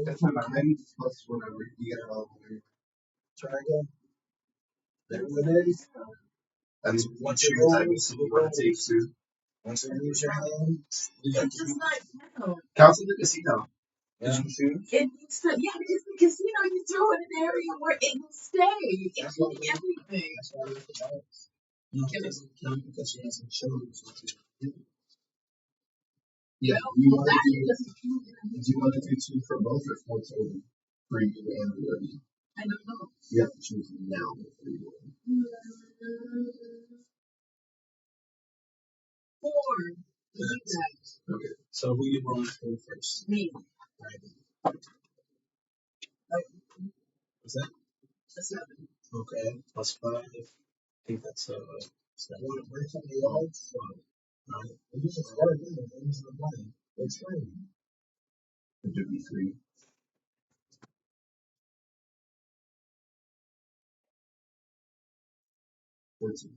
That's not 9 plus whatever. You get a level. Try again. There it is. That's once you type in see what it takes to. Once you use your hand, you got it does not count. counts in the casino. Did you choose? It needs to, yeah, because the casino, you throw in an area where it will stay. It's That's like everything. That's why it's the balance. No, it doesn't count because she hasn't chosen what to do. Yeah, you want to do. Do you want to do two for both or four total? For you and for you. I don't know. You have to choose now for you. 4. Exactly. Okay, so who you rolling for first? Me. Right. What's that? A 7. Okay, plus 5. I think that's you want to bring somebody else? Right. You just start again. It's not playing. It's fine. It would be 3. 14.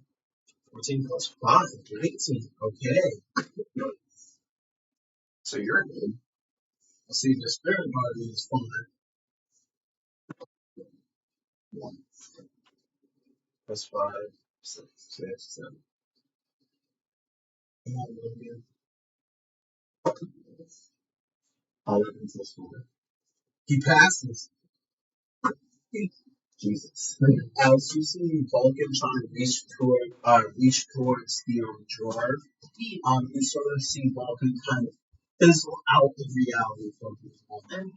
14 plus 5. 19. Okay. So you're good. I'll see the spirit guard is fine. 1 plus 5. 6, 7. Come on, Logan. 11 plus 4. He passes. Jesus. As you see Vulcan trying to reach towards the drawer, you sort of see Vulcan kind of fizzle out of reality for this moment.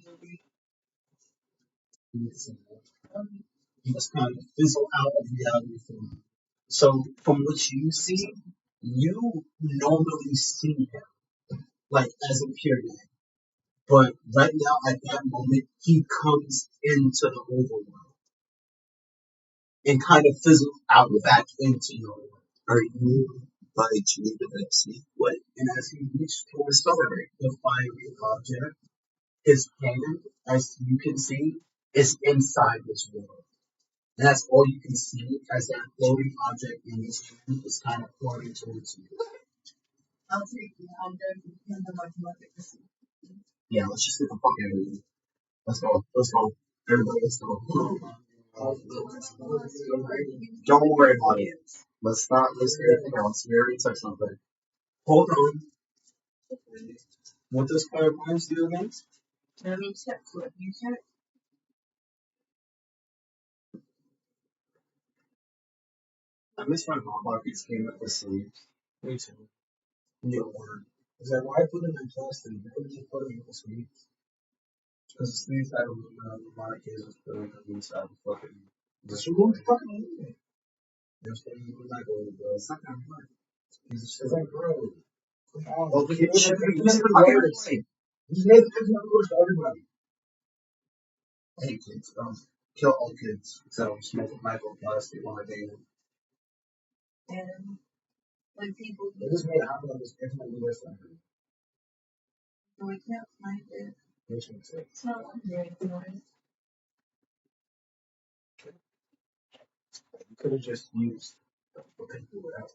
He just kind of fizzle out of reality for a moment. So from what you see, you normally see him like as a period. But right now at that moment he comes into the overworld and kind of fizzles out back into your world. Are you like need to see what? And as he reaches towards the fiery object, his hand, as you can see, is inside this world. And that's all you can see as that floating object in his hand is kind of floating towards you. I'll take the object and hand them my mother to see. Yeah, let's just get the fuck out of here. Let's go. Let's go. Everybody, let's go. Don't worry about it. Let's not list anything else. We already took something. Hold on. What does clairvoyance do again? Let me check what you check. I miss my mom Marcus came up with sleeves. Me too. Yeah, word. Is that why I put them in plastic? I could just put them in the sleeves. Because the sleeves had a mnemonic is put them inside the fucking. But you won't fucking eat it. That's why you would not go to the second one. It's like, bro. Come on. Well, you should be using the fucking thing. Just made the different numbers to everybody. I hate kids. Kill all kids. So smoke microplastic while they And when people. They just made it happen on this infinitely list. No, I can't find it. Which makes sense. It's not on here anymore. You could have just used. Okay,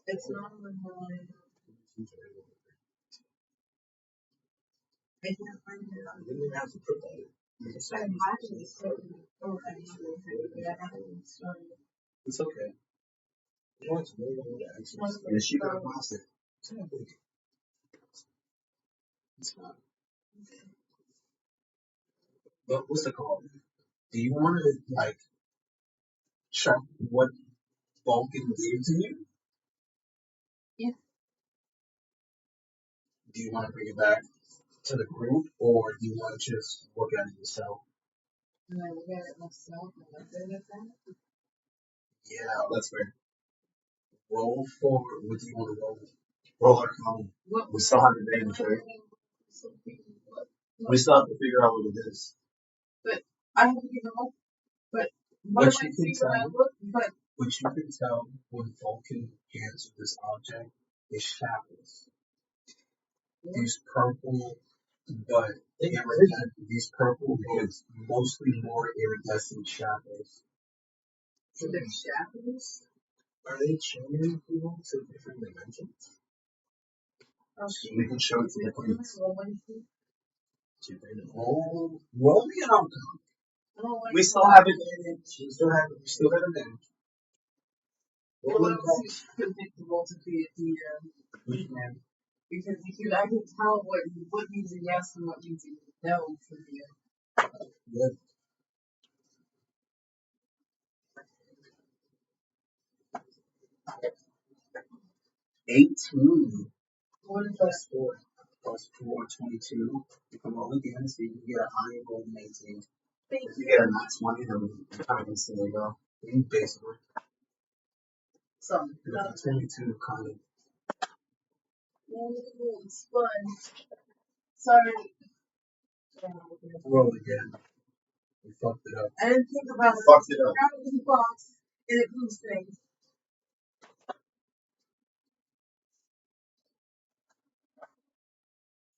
It's not on mine. I can't find it. You didn't have to put that in. You just I said actually said, oh, I haven't started. it's okay. You want to move on to access. Yeah, she got plastic. It's not big. It's not. But what's the call? Do you want to like check what Vulcan gave to you? Yeah. Do you want to bring it back to the group, or do you want to just look at it yourself? And I look at it myself and look at it that. Yeah, that's fair. Roll for what do you want to roll? Roll Arcana. What We still have advantage, right? We still have to figure out what it is. But I have to give them up. But what What am I you seeing can when I tell, look? But what you can tell when Vulcan hands you this object is shackles. These purple, but these purple, but mostly more iridescent shackles. so they're shackles. Are they chaining people to different dimensions? Okay. We can show it to the What am I police. rolling to? Roll me an outcome. Rolling We to- still have advantage. We still have advantage. Roll it Well, it's predictable to be a DM We can. because I can tell what means a yes and what means a no for you. Good. 18 What is plus 4 plus 4, 22. You can roll again so you can get a high roll of 18. Thank If you you. get a max 20, then we kind of instantly go. Basically, Some. the 22 kind of. Ooh, it's fun. Sorry. Roll again. We fucked it up. I didn't think about it. Fucked it up. Out of the box and it moves things.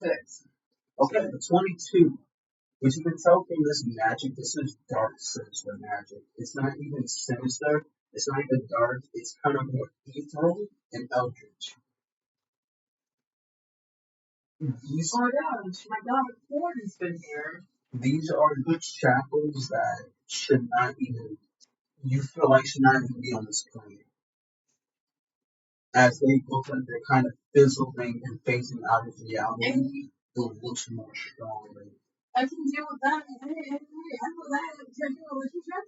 Six. Okay, the 22. Which you can tell from this magic, this is dark sinister magic. It's not even sinister. It's not even dark. It's kind of more ethereal and eldritch. These Oh my gosh, my dog Ford has been here. these are good shackles that should not even you feel like should not even be on this planet. As they look like they're kind of fizzling and phasing out of reality, it looks more stronger. I can deal with that. Hey, I know that. Can I do a religion check?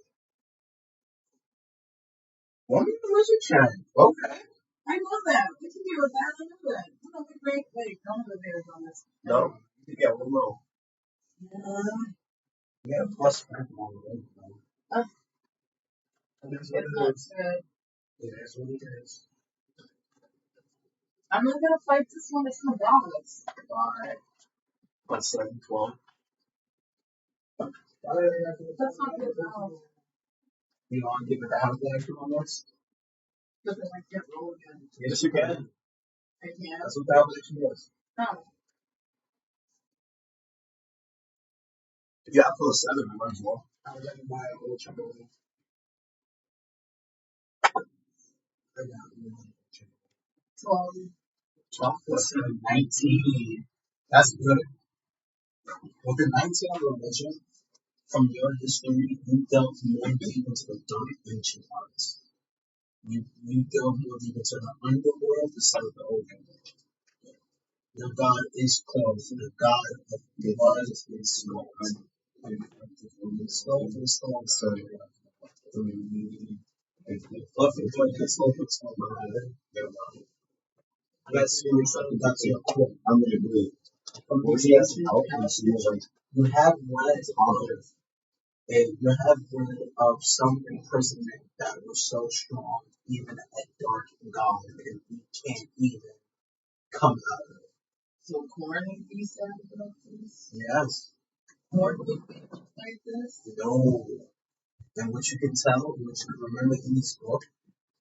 What is the lizard check? Okay. I know that. We can deal with that. I know that. Oh, wait. Don't have advantage on this. No. Yeah, we're low. Uh, Yeah, plus 5 on the road. uh, It is it's what not it is. good. It is what it is. I'm not gonna fight this one. It's my dogs. 5 plus 7, 12. That's not good at all. You want to give it the house action on this? Because I can't roll again. Yes, you can. I can't. That's what the house action is. No. If you have plus 7, you might as well. I was like, my little trouble. I got 12. 12 plus 7, 19. That's good. With the 19 on religion, from your history, you delve more deep into the dark ancient arts. You delve more deep into the underworld instead of the open world. Your God is close, the God of blood and snow. Snow and storm. So, that's your quote. I'm going to agree. From What the he has ancient outcomes, he was like, you have read of some imprisonment that was so strong, even a dark God, and he can't even come out of it. So corn you said about this? Yes. Corn would be like this? No. And what you can tell, what you can remember in this book,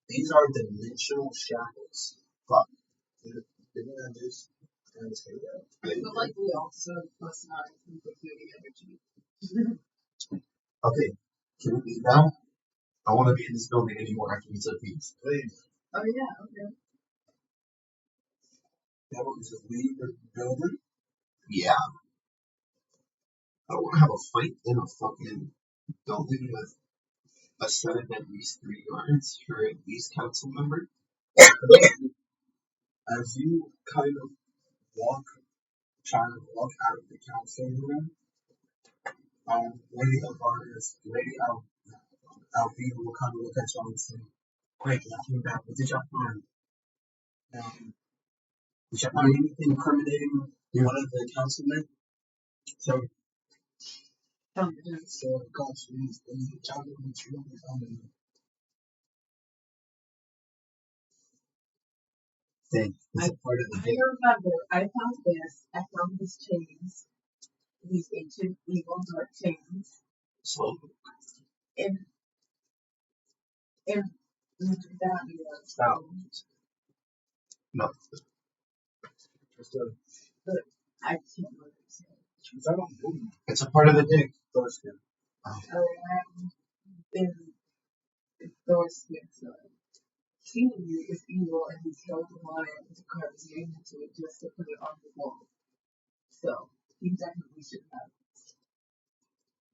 these are dimensional shackles. Fuck. Didn't I just kind of say that? But like we also plus 9 from computing energy. okay, can we leave now? I want to be in this building anymore after we took these. Please. Oh yeah, okay. That one is a leave the building. Yeah. I don't want to have a fight in a fucking building with a set of at least 3 guards for at least council member. As you kind of trying to walk out of the council room, Lady Alvarez, Lady Alvina will kind of look at y'all and say, "Great, y'all came back. What did y'all find? Um, did y'all find anything incriminating one of the councilmen?" So, so gosh, y'all didn't truly found anything. It's a part of the I game. remember I found this. I found these chains, these ancient evil dark chains, So, in in that was stop. No. but I can't remember. It's a part of the dig. In Thor's King is evil and he killed the lion to carve his name into it just to put it on the wall. So he definitely should have.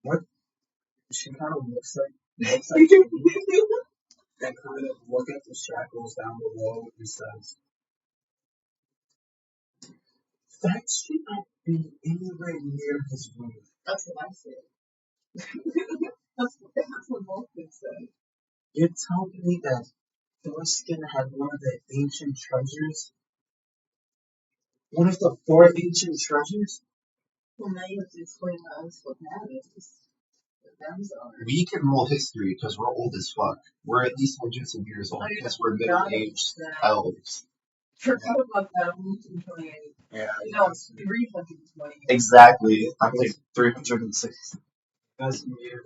What? She kind of looks like you and kind of look at the shackles down below and says, "That should not be anywhere near his room." That's what I said. That's what Vulcan said. You're telling me that Thorskin had one of the ancient treasures? One of the four ancient treasures? Well, now you have to explain to us what that is. What them's are. We can roll history because we're old as fuck. We're at least hundreds of years old because we're middle-aged elves. Forgot about that. I'm looking for it. Yeah, No, it's 320. Exactly. I'm like 306. that's weird.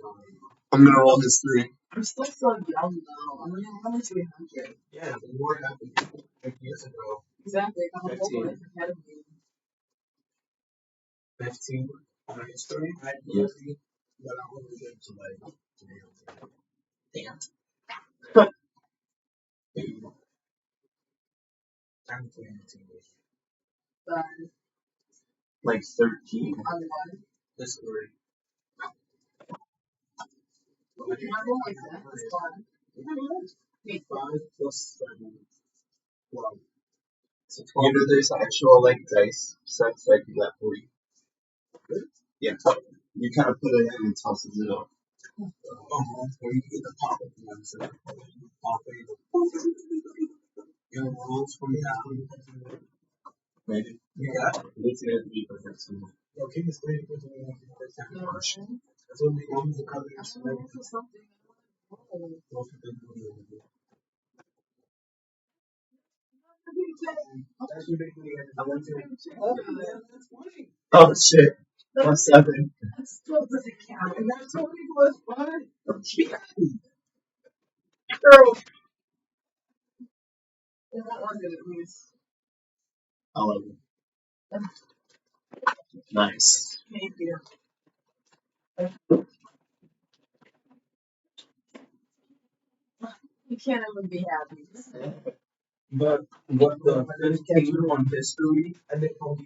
I'm gonna roll history. I'm still so young though. I'm only 300. Yeah, the war happened 50 years ago. Exactly. I'm a whole 15. life ahead of me. 15 on history? Yeah. But I only lived to like, damn. I'm 22. But Like 13. on one. History. My room like that. It's fun. Wait, 5 plus 7. Well, so 12. You know, there's actual like dice sets that do that for you. Yeah. You kind of put it in and it tosses it up. Or you get the pop-up ones that pop in. Rules from that. Maybe. Yeah. It's gonna be perfect. Okay, it's 30%. no. That's what we want to cover. Something. That's ridiculous. I want to. Oh, yeah, that's funny. Oh shit. Plus 7. That still doesn't count. And that's only plus 5. Girl. And that one did at least. 11. Nice. Thank you. You can't even be happy. But what the 15 on history and the 12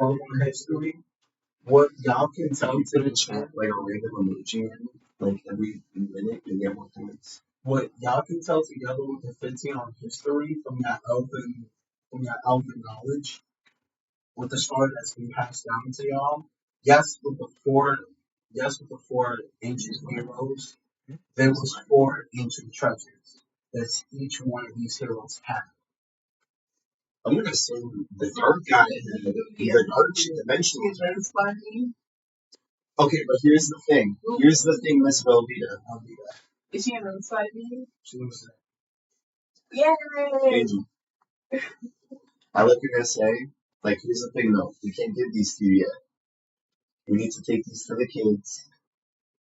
on history, what y'all can tell to the chat, Like a random emoji, like every minute you get more points. what y'all can tell together with the 15 on history from that elven knowledge, with the story that's been passed down to y'all. Yes, with the four ancient heroes, there was 4 ancient treasures that each one of these heroes had. I'm gonna assume the dark guy and the dark dimension. That's funny. Okay, but here's the thing. Here's the thing, Miss Velveeta. Is she inside me? She was Yay! Angel. I was gonna say, like, here's the thing though. We can't give these to you yet. We need to take these to the kids.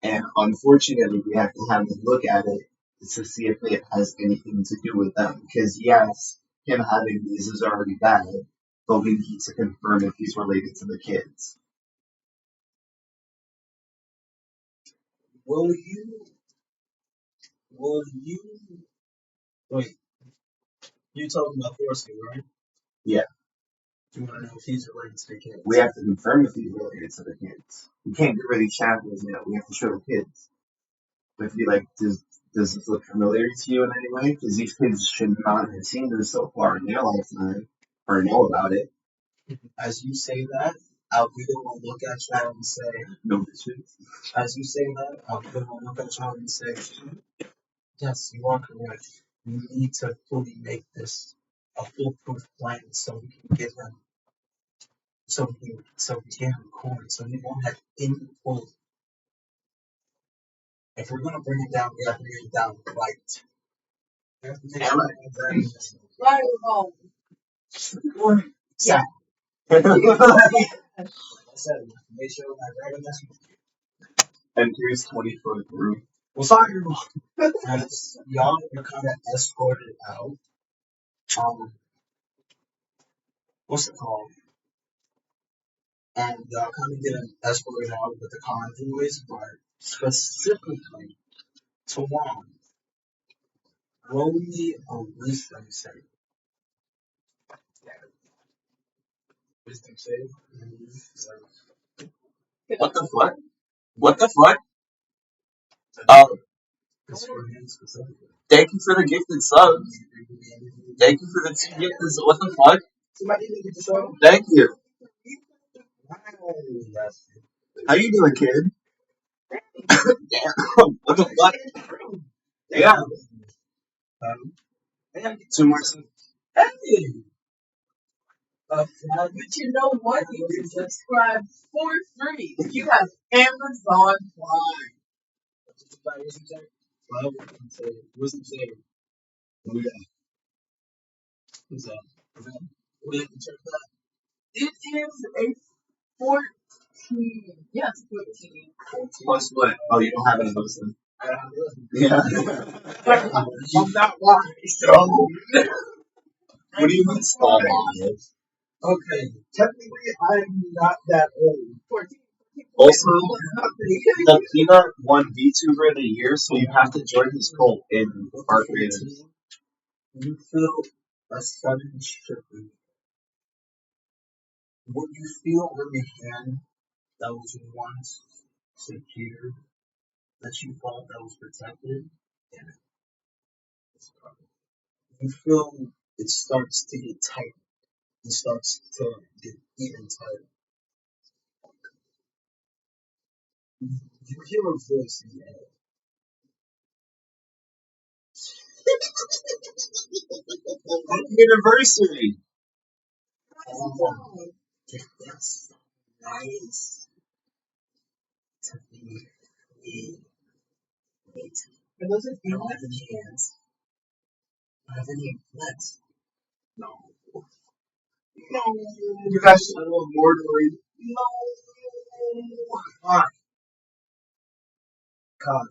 And unfortunately, we have to have them look at it to see if it has anything to do with them. Because yes, him having these is already bad, but we need to confirm if he's related to the kids. Will you, wait, you talking about Thorsky, right? Yeah, You want to know if he's related to the kids? we have to confirm if he's related to the kids. We can't get rid of these chapters yet. We have to show the kids. We have to be like, does this look familiar to you in any way? Because these kids should not have seen this so far in their lifetime or know about it. As you say that, Albedo will look at you and say, No bitches. as you say that, Albedo will look at you and say, yes, you are correct. We need to fully make this a foolproof plan so we can get him, so we can record, so we won't have any pull. If we're gonna bring it down, we have to bring it down right. We have to make sure that very Right or wrong? yeah. I said, we have to make sure that very message. And here's 20-foot through. Well, sorry, as y'all are kind of escorted out. What's it called? And y'all kind of get escorted out with the convoys, but specifically to Juan, roll me a wisdom save. Wisdom save. What the fuck? What the fuck? Oh, It's for him specifically. thank you for the gifted subs. Thank you for the 2 gifted subs. What the fuck? Somebody didn't get the show? Thank you. Wow. How you doing, kid? Damn. What the fuck? Yeah. I gotta get 2 more subs. hey! But you know what? You can subscribe for free. You have Amazon Prime. Wisdom save. What we got? Who's that? We have to check that. It is a 14. Yes, 14. Plus what? Oh, you don't have any of those then. I don't know. Yeah. I'm not wise. So, what do you mean small models? Okay, technically I'm not that old. 14. Also, the Peanut won VTuber of the Year, so you have to join his cult in our creators. You feel a sudden shiver. What you feel on the hand that was once secure, that you thought that was protected, damn it, it's gone. You feel it starts to get tight. It starts to get even tighter. You hear a voice in your head. Happy anniversary! Oh, that's nice to be free. Wait, For those of I you don't have any hands. I don't have any legs. No. No. You guys should have more to read. No. Why? God.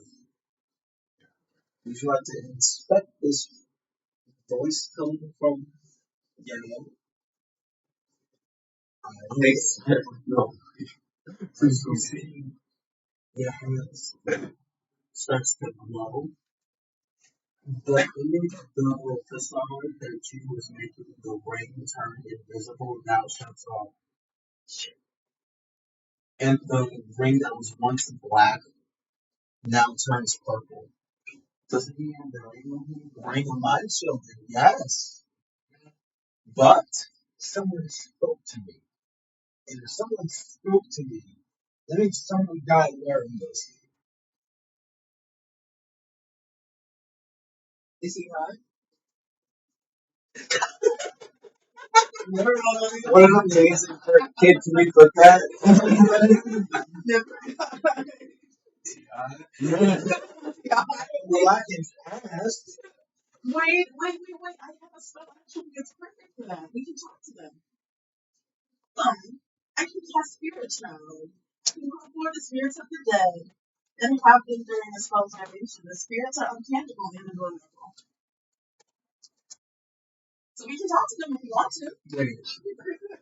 Would you like to inspect this voice coming from Yellow? Thanks. No. Please you see your hands starts to glow. The image of the facade that you was making the ring turn invisible now shuts off. And the ring that was once black now turns purple. Doesn't he have the ring on him? Ring of my children, yes. But someone spoke to me. And if someone spoke to me, that means someone died wearing this. Is he high? What an amazing kid. Can we put that? Well, I can ask. Wait. I have a spell actually that's perfect for that. We can talk to them. I can cast Spirit Child. I can call forth the spirits of the dead and have them during the spell's duration. The spirits are untangible and invulnerable. So we can talk to them if we want to.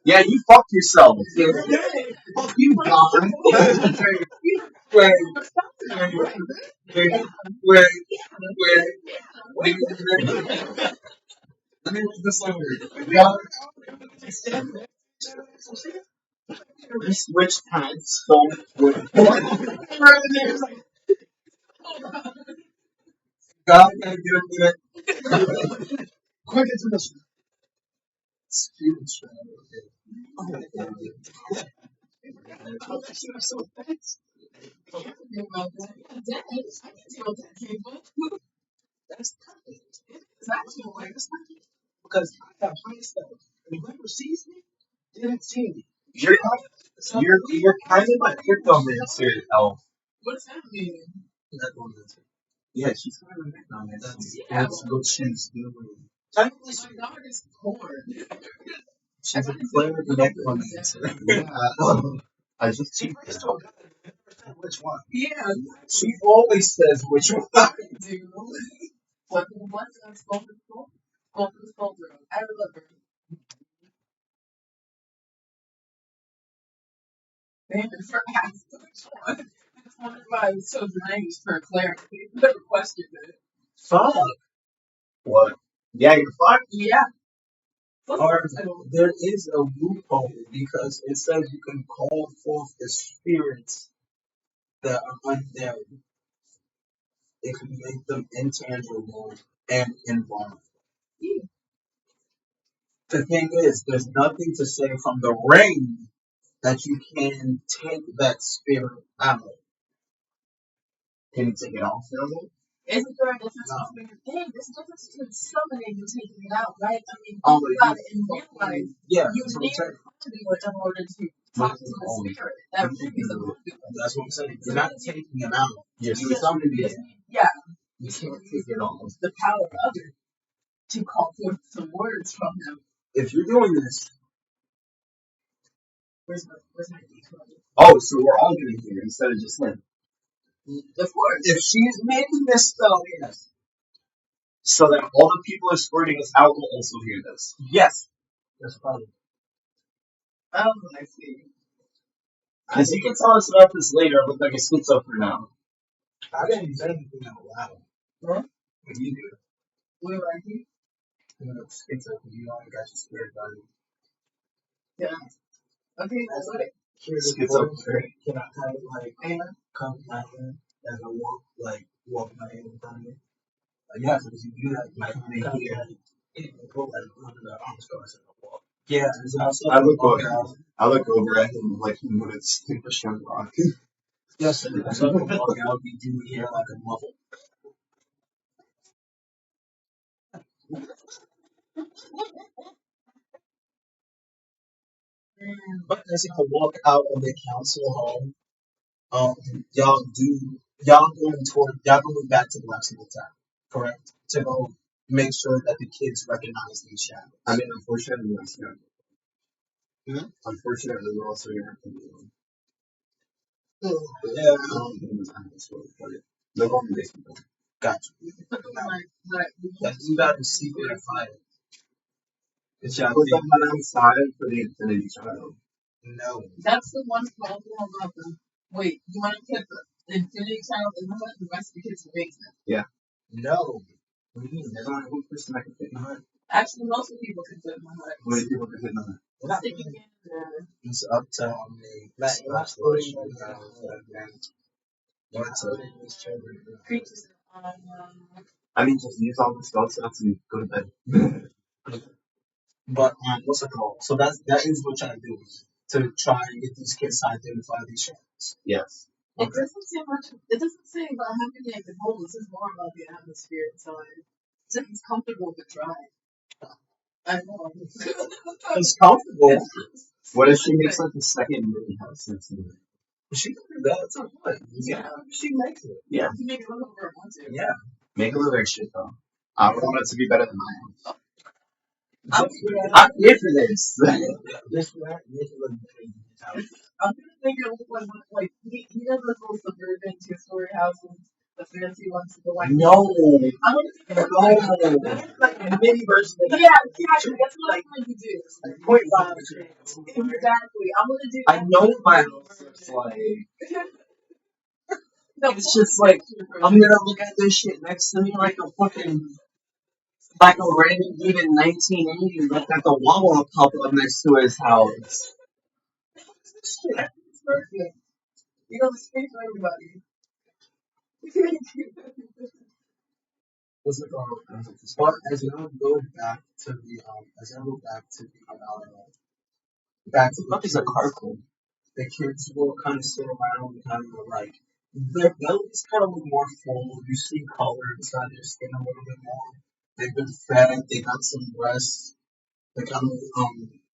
Yeah, you fucked yourself. Fuck you, God. Wait. Let me read this over. You switched hands so with God, can get a minute. Quick intermission. Spirit child. Okay. How that shit was so fast. I can't forget about that. Yeah, Dad, I can tell what that came from. That's kind It's actually like, That's not it. Because I have high stuff. And whoever sees me didn't see me. You're So you're kind of a cryptomancer, Elf. what does that mean? That one answer. Yeah, she's kind of a cryptomancer. That's what she's doing. Technically, my dog is corn. She's a clever necromancer. Yeah. I just She prays to a god and never said which one. Yeah, She always says which one. dude. What the blessing? Skull for skull? Skull for skull, bro. I love her. Thank you for asking which one. I just wondered why I was so deranged for clarity. Never questioned it. Fuck. what? Yeah, you're fucked. Yeah. Or there is a loophole because it says you can call forth the spirits that are undead. It can make them intangible and involved. The thing is, there's nothing to say from the ring that you can take that spirit out. Can you take it off? Now? Isn't there a difference between there's a difference between summoning and taking it out, right? I mean, Oh, think about it in real life. Yeah, You that's what I'm need a saying. conduit in order to talk to the spirit. That ring is a conduit. That's what I'm saying. You're not taking it out. You're You summoning it. Yeah, You can't take it off. the power of it to call forth some words from him. If you're doing this, Where's my D12? Oh, so we're all gonna hear instead of just him. Of course. if she's making this spell, yes. So that all the people escorting us out will also hear this. Yes. That's probably. Oh, I see. Because you can tell us about this later. I look like a schizo for now. I didn't even say anything out loud. Huh? What you do? What do I do? You know, schizo, you only got your spirit body. Yeah. Okay, that's what it. Schizophrenic. Can I kind of like come back in as I walk my hand in front of you? Yeah, because you do that, like they hear it go like under the arms goes and walk. Yeah, and also I look over at him like he would stick a strong rock. yes, and as I walk out, you do hear like a muffle. But as I walk out of the council hall, um, y'all going back to Blacksmith Town, correct? To go make sure that the kids recognize these shadows. I mean, unfortunately, that's not. Hmm? Unfortunately, we're also gonna have to do them. Yeah, They're going to basement. gotcha. That you got a secret fire. It's y'all Put think. them outside for the Infinity Child. No. That's the one problem about them. Wait, you want to put the Infinity Child in the hut, the rest of the kids in the basement? Yeah. No. What do you mean? There's only one person that can fit in the hut. Actually, most of the people can fit in the hut. How many people can fit in the hut? Not Sticking in the It's up to how many exploration you have. What's up? creatures. I mean, just use all the spell slots and go to bed. But what's it called? So that is what y'all do to try and get these kids to identify these shadows. Yes. It doesn't say much. It doesn't say about how many I can hold. This is more about the atmosphere inside. So he's comfortable with drive. I know. It's comfortable. What if she makes like a second mini house next to it? She can do that. It's not fun. Yeah. She makes it. Yeah. You make it look over it once. Yeah. Make it look like shit though. I want it to be better than mine. I'm I'm here for this. This way, make it look better. gonna make it look like you know those little suburban two-story houses, the fancy ones with the white. No. I'm gonna Like a mini version of that. yeah, exactly. That's what I'm going to do. Point five. Exactly. I'm gonna do. I know my house looks like. No, It's just like I'm gonna look at this shit next to me like a fucking like a random dude in 1980 looked at the Wawa pop up next to his house. Shit. it's perfect. You know the space for everybody. What's it called? But as y'all go back to the back to the What is a carpool? the kids will kind of sit around and kind of like their bellies kind of look more full. You see color inside their skin a little bit more. They've been fed. They got some rest. They're kind of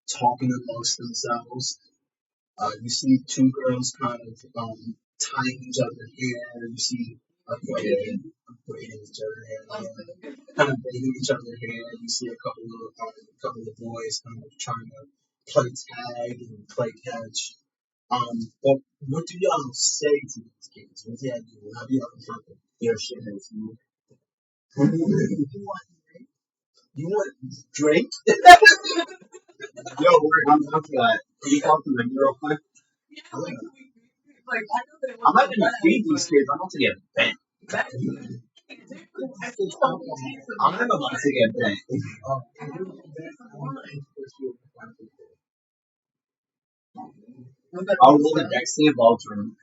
talking amongst themselves. You see two girls kind of tying each other's hair. You see braiding each other's hair, kind of braiding each other's hair. You see a couple of boys kind of trying to play tag and play catch. But what do y'all say to these kids? What do y'all do? How do y'all confront them? Your shit is you. You want Drake? Yo, I'm down for that. Can you talk to me real quick? Like, I know they I'm not gonna feed these kids. I'm about to get bent. I'm about to get bent. I'll roll the dex save all turn.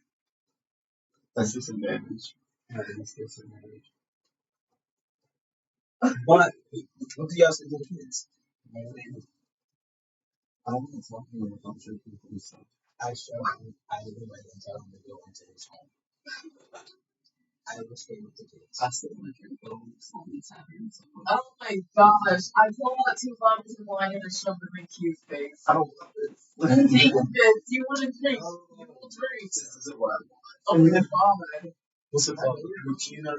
That's disadvantage. But what do y'all say to the kids? I don't think it's talking about the function of the stuff. I would like to tell them to go into his home. I will stay with the kids. I still like your bones on these happens. Oh my gosh. I pulled out 2 bottles of wine and I shoved them in Q's face. I don't love it. Take this. You want to drink? You will drink. This isn't what I want. Oh my god. What's it called? Regina,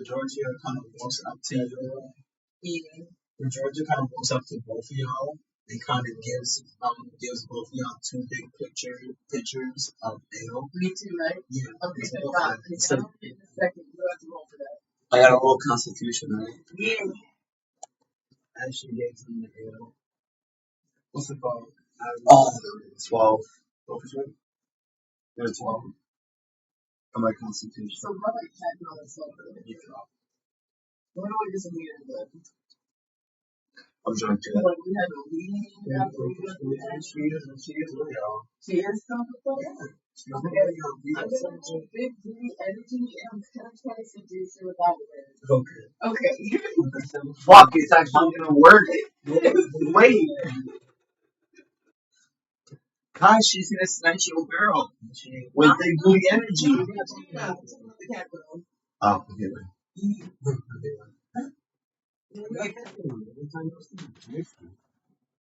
Georgia kind of walks up to you. Georgia kind of walks up to both of y'all and kind of gives both of y'all 2 big pictures of ale. Me too, right? Yeah. Okay, so God. In a second, you have to roll for that. I got a roll Constitution, right? Yeah. As she gives them the ale. What's it called? 12. What was it? There's 12. On my constitution. So what like that on itself? What do we just need in the I'm trying to. like we had a weed She is really all. she is comfortable? She's I'm really all. gonna do big beauty energy and I'm kind of trying to seduce her without it. Okay. Okay. Fuck, it's actually gonna work. Wait. Gosh, she's gonna snatch your girl. With big booty energy. Oh, okay.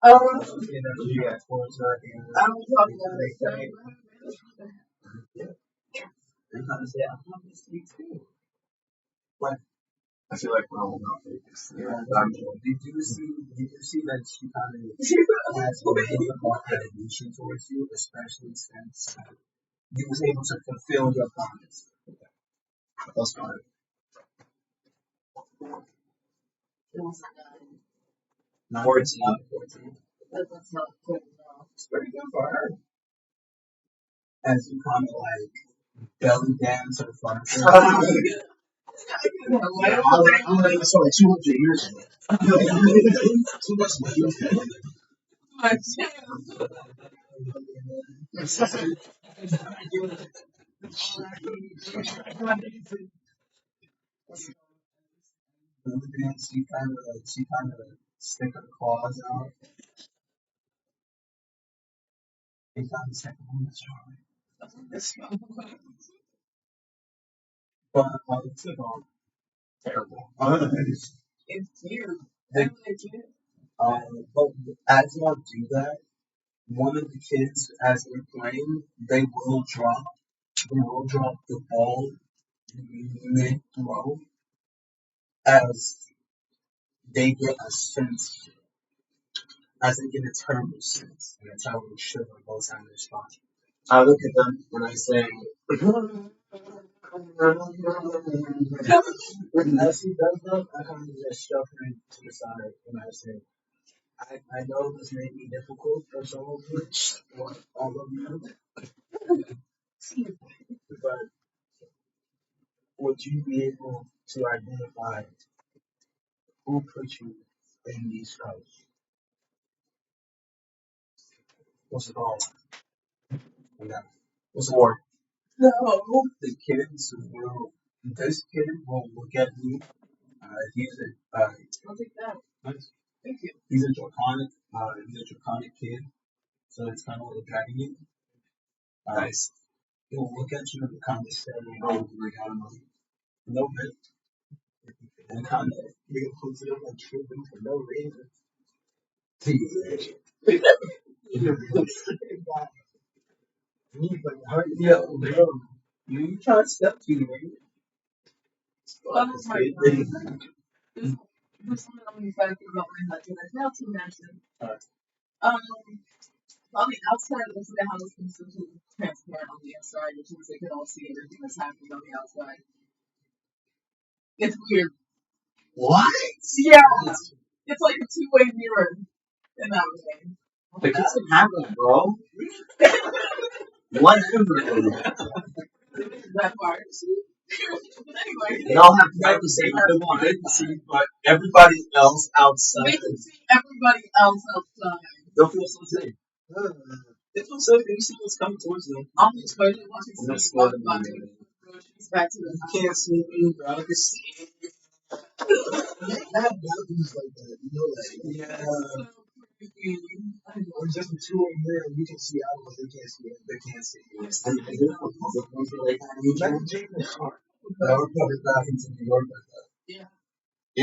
Oh, Yeah, towards her and I don't talk about it. they kind of say, I love this sweet too. I feel like we're all about this. Did you see that she kind of has a little bit more admiration towards you, especially since you was able to fulfill your promise? That's fine. Not 14. 14. That's not good enough. It's pretty good for her. As you kind of like belly dance in front of her. Yeah, I'm like, that's only 200 years ago. Too much money. She kind of stick her claws out and kind of say, "Oh, that's right." But it's like all terrible. It's cute. They- but as y'all do that, one of the kids, as they're playing, they will drop the ball mid throw as they get a sense, as they get a terrible sense, and a terrible shiver goes down their spine. I look at them and I say, As she does that, I kind of just shove her to the side and I say, I know this may be difficult for some of you, or all of you, but would you be able to identify who put you in these colors? What's it called? Yeah. What's the word? No. The kids will, this kid will look at me. He's a, I'll take that. nice. Thank you. He's a draconic kid. So it's kind of like a dragon. Nice. He'll look at you and kind of say, oh, like, I don't know, a little bit, and kind of make a pose it up like tripping for no reason. Yo, bro, you trying to step to me, Oh man. my god. There's something I'm excited about my husband. I failed to mention. Um, on the outside of the house is completely transparent on the inside, which means they can all see everything that's happening on the outside. It's weird. What? Yeah. It's like a two-way mirror in that way. The kids can have that, bro. Whatever. That part. But anyway, They all have Right, privacy. they have privacy, but everybody else outside, they can see everybody else outside. they'll feel so safe. They feel safe. They see what's coming towards them. I'm especially watching I'm not Steve scared walk of by. them. Groceries back to the You house. can't see me, bro. I can see you. I have balconies like that, you know, like, yeah. So creepy. I know. Or just a two-way mirror, you can see out, but they can't see it. They can't see you. And I do have public ones that like that. Imagine taking a car. Our public bathrooms in New York like that. Yeah.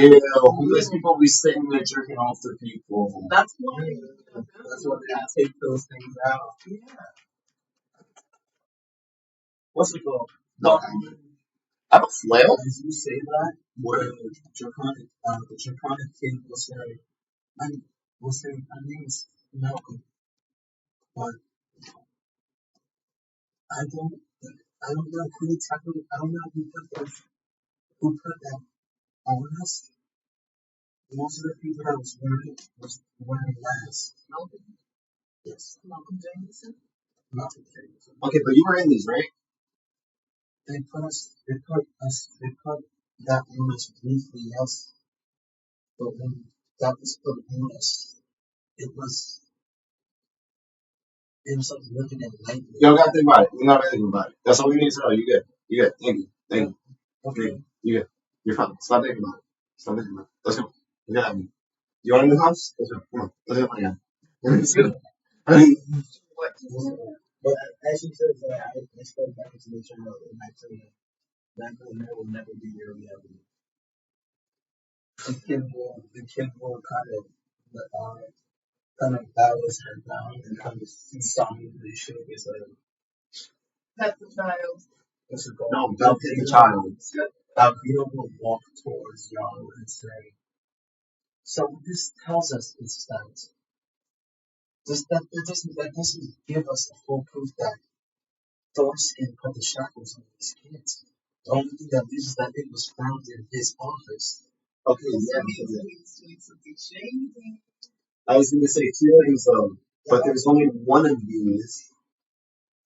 Ew, homeless people be sitting there jerking off to people. That's why. That's why they take those things out. Yeah. What's it called? No, I have a flail. As you say that, where the draconic kid will say, my name is Malcolm, but I don't know who I don't know who put that on us. Most of the people that was wearing masks. Malcolm. Yes, Malcolm Jameson. Malcolm Jameson. Okay, but you were in these, right? They put that on us briefly, yes. But when that was put on us, it was like living in nightmare. You don't gotta think about it. You're not thinking about it. That's all we need to know. You good. You good. Thank you. Thank you. Okay. You good. You're fine. Stop thinking about it. Stop thinking about it. Let's go. Yeah. You want in the house? Let's go. Come on. Let's go. Yeah. Let's go. But as she says that, I step back into the channel and I tell you that will never be your reality. The kid will kind of bow his head down and kind of solemnly shake his head. That's the child. What's it called? No, don't take the child. Alvito will walk towards y'all and say, so what this tells us is that doesn't give us a full proof that Thorskin put the shackles on these kids. The only thing that leaves is that it was found in his office. Okay, So yeah. he's doing something shady. I was gonna say two things though, but there's only one of these.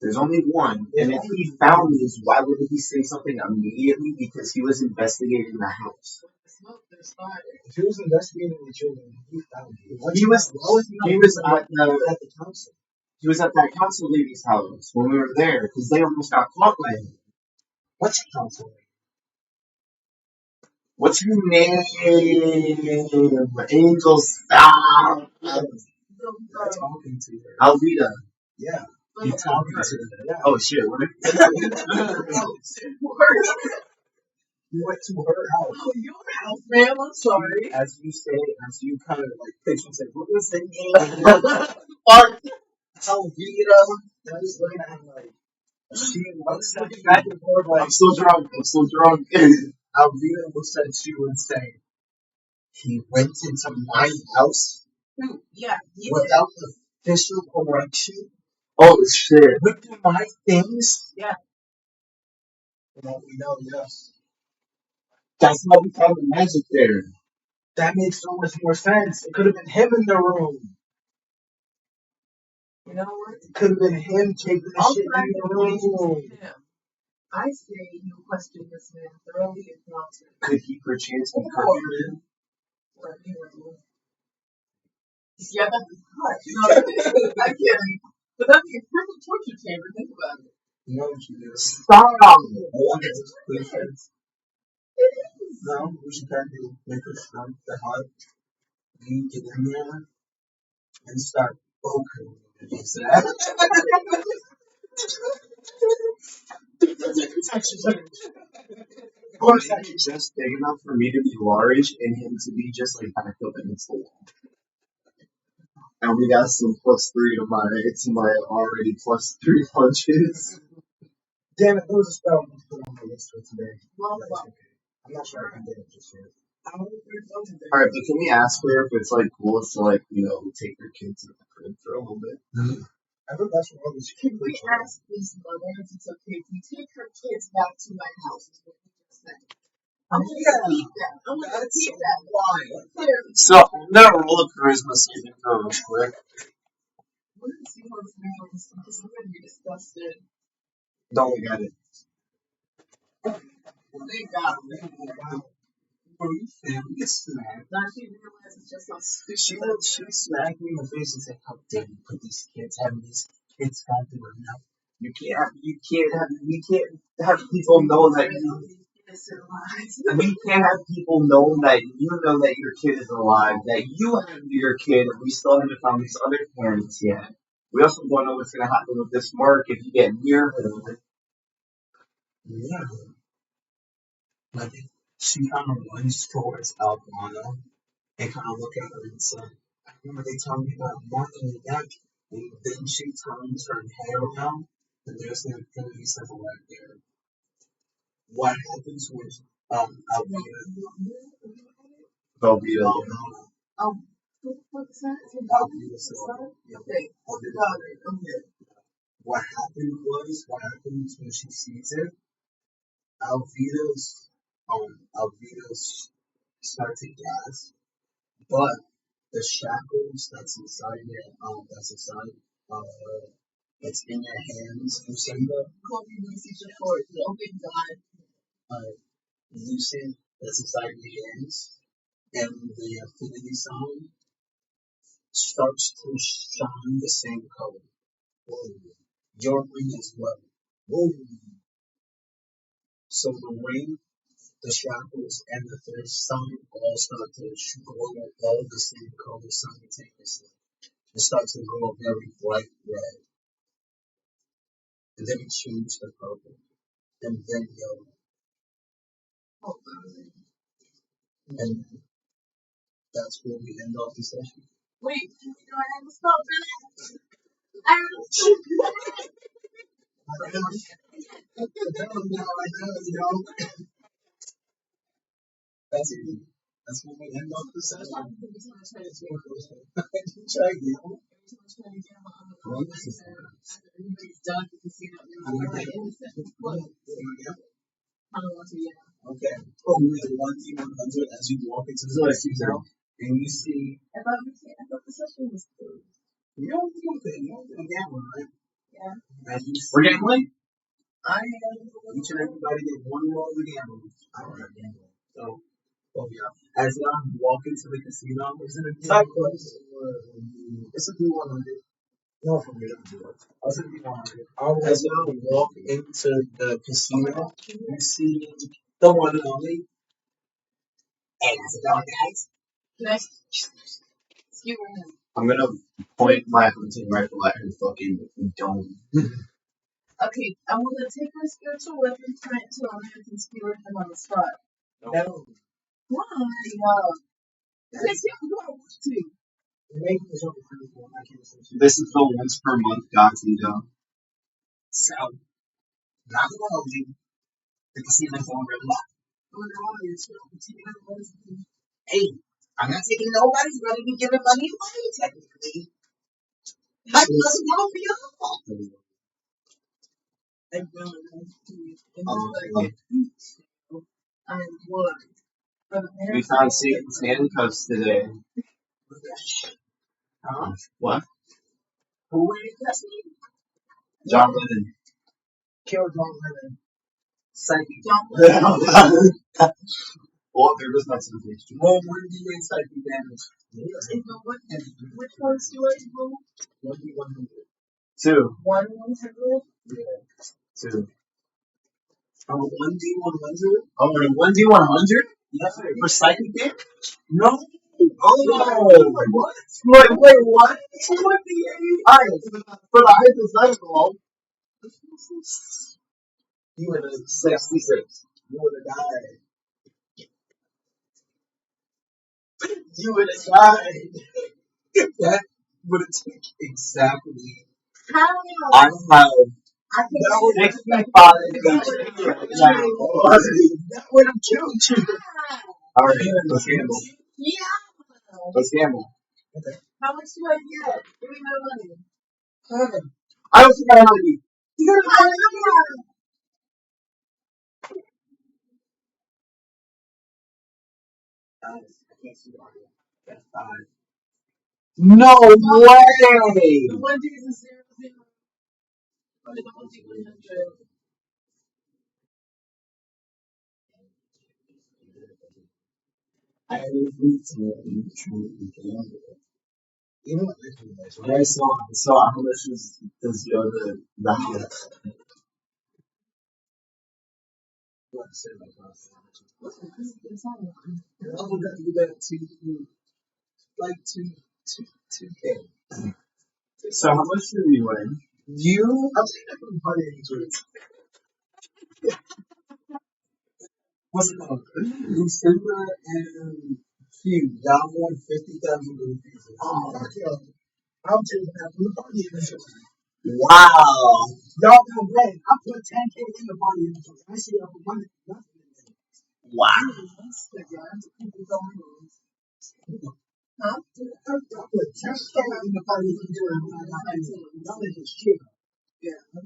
There's only one, and if he found these, why would he say something immediately? Because he was investigating the house. There's smoke, there's fire. If he was investigating the children, he found it. He was at the council. He was at that council lady's house when we were there because they almost got caught by him. What's council lady? What's your name? Angel, stop. I'm talking to her. Alvita. Yeah. He's talking to her. Yeah. Oh shit, what? You went to her house. Oh, your house, ma'am. I'm sorry. As you kind of like pitch and say, what was the name? Alvita. And I was looking at him like, she looks at you back and forth like, I'm so drunk. Alvita looks at you and saying, he went into my house Yeah, he without official correction. Oh shit. Look through my things. Yeah. From what we know, yes. That's how we found the magic there. That makes so much more sense. It could have been him in the room. You know what? It could have been him taking the I'll shit try in to the relate to room. him. I say you question this man thoroughly and promptly. Could he perchance be Or perjured? yeah, that's hard. You know, I can't. But that'd be a perfect torture chamber. Think about it. You know what you do? Stop! I want to just play friends. It is. No, what you can do, make her strong the heart. You get in there and start poking against that. Or is that just big enough for me to be large and him to be just like backed up against the wall? And we got some +3 to my already +3 punches. Damn it, there was a spell I put on my list for today. Well, That's okay. I'm not sure I can get it just yet. Alright, but can we ask her if it's like cool to like, take her kids to the crib for a little bit? I think that's what all these can kids we ask this mother if it's okay if we take her kids back to my house? Is what we just said. I'm gonna keep that. I'm gonna keep that. Why? Clearly. So I'm gonna roll a charisma saving throw real quick. We're gonna see what's going on because I'm gonna be disgusted. Don't look at it. Thank God. Bro, you family get smacked. Now she realizes just how stupid. She smacked me in the face and said, "How dare you put these kids having these kids gone through enough? We can't have people know that we can't have people know that you know that your kid is alive, that you have your kid, and we still haven't found these other parents yet. We also don't know what's gonna happen with this Mark if you get near her. Yeah." Like she kind of runs towards Albano and kind of look at her and say, "I remember they told me about Mark in the neck." And then she turns her head around, and there's an infinity symbol right there. What happens with Alvina? Velveeta. What the fuck is that? Alvina said, Okay. Okay. what happened when she sees it, Alvina's start to gas, but the shackles that's in your hands, Lucinda, Lucid, that's inside your hands, and the affinity sign starts to shine the same color. Whoa. Your ring as well. Whoa. So the ring, the shackles, and the third sign all start to glow all the same color simultaneously. It starts to glow a very bright red. And then it changes to purple. And then yellow. And that's where we end off the session. Wait, do I have to stop that? That's it. That's when we end off the session. Try again. Everybody's done with the casino. Okay. Oh, we have 1D100 as you walk into the casino, and you see. I thought the session was closed. You don't do anything. You don't do gambling, right? Yeah. As you see, We're gambling? I am. Each and everybody get one roll of gambling. I don't have gambling. So, yeah. As y'all walk into the casino, is it a D100? It's a D100. No, for me, don't do it. I'll say D100. As y'all walk into the casino, you see the one and only. Hey, how's it going, guys? Nice. Excuse me. I'm gonna point my hunting rifle at her fucking dome. Okay, I want to take my spiritual weapon, turn it into a American skewer him on the spot. No. Why? Because you don't want to. This is the once per month Gotti though. So, not gonna hold you. The casino's on red lock. Hey, I'm not taking nobody's money. Be giving money away, technically. That doesn't go for your fault. I don't I'm what? We found Satan's handcuffs today. Huh? What? Who were you testing? John Lennon. Kill John Lennon. Psychic. Well, there was not some things. Well, when do you make psychic damage? Which ones do I roll? 1d100. 2. 100? Yeah. 2. 1d100? Oh, 1d100? Yes, For psychic damage? No. Oh, wait, what? Wait, what? 1d8? Alright, for the hypothetical, You would have 66. You would have died. You would have died. That would have taken exactly. How? I have I can't 65 each do right now. That would have killed you. Alright, let's gamble. Yeah. Let's gamble. How much do I get? Give me my money. I don't think I have any. You got my number. No way! The 1 D is a 0 0. But the 1 D 100. I need to you know what? I saw how much does the house? I would have to do that to like two K. So how much did we win? You? I'm saying that from the party insurance. What's it called? December and Few. Y'all won 50,000 rupees. Oh, I'm taking that from the party insurance. Wow! Y'all got red. I put 10K in the party insurance. I see y'all for money. Nothing in there. Wow! Huh? I put 10K in the party insurance. Y'all is just shit. Yeah. I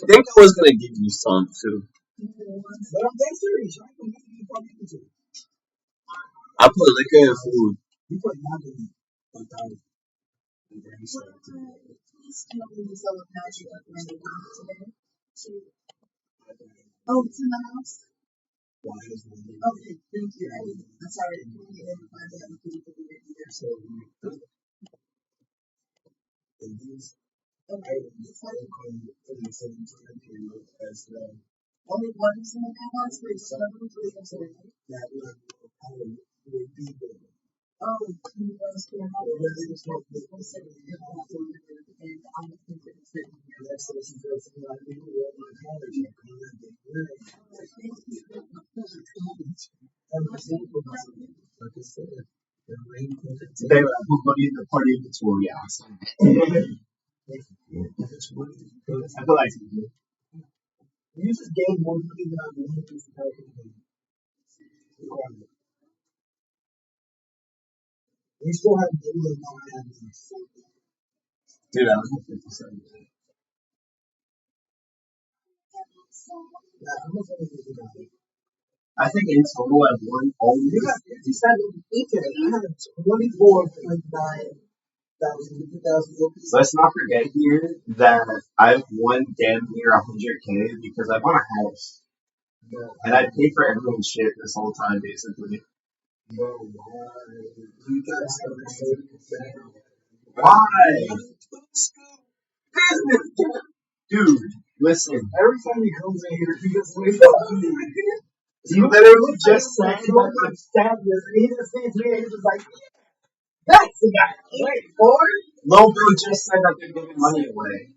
think I was gonna give you some too. But I'm dead serious. I can give you party insurance. I put liquor and food. You put nothing in 1,000. Please tell me you sell a magic recommended today. Oh, it's in the house? Okay, thank you. I'm sorry. I couldn't identify that. I couldn't believe it either. So, and these items are for the same time period as Only one is in the house, but it's another one. that level of power would be there. Oh, you guys can have Or it. whether it's not the I said it, you have to live it, and I don't think that it's written here. next person goes to my people or my college or college. And the same for my like I said, the rain Today I put money in the party inventory. Awesome. I feel like you just gain more money than I'm willing to pay for the game. We still have games that don't have these. dude, I was at 57. Yeah, I'm not saying it's a guy. I think in total I won only. You got 57 each of it. I had 24.9 thousand, 50,000 rupees. Let's not forget here that I've won damn near 100K because I bought a house. And I paid for everyone's shit this whole time, basically. Bro, why? You got something. Why? Dude, listen. Every time he comes in here, he gets way up. You literally just said that I'm sadness. He just sees me and he's just like, that's the guy. Wait, for Lil Bro just said that they're giving money away.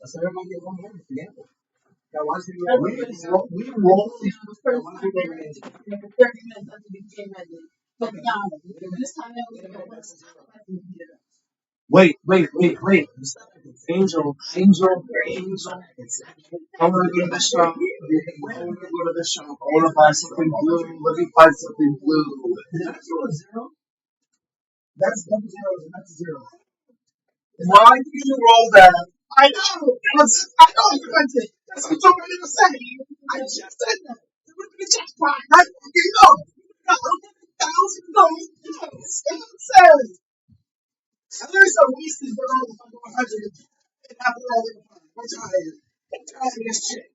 So everybody get 100 for gamble. Now watch the We roll. The first time, 30 minutes after the game ended. But now, this time I was going to Wait. Angel. I want to go to the shop. I want to go to the shop. I want to buy something blue. Let me buy something blue. That's a zero. That's double zeros and that's a zero. Why did you roll that? I know. I know you meant it. That's what you're going to say. I just said that. It would have been a jackpot. I fucking know. Got $100,000. That's what it says. And there's some wasted for all the fucking 100. And after all the fun. I'm tired. I'm tired of this shit.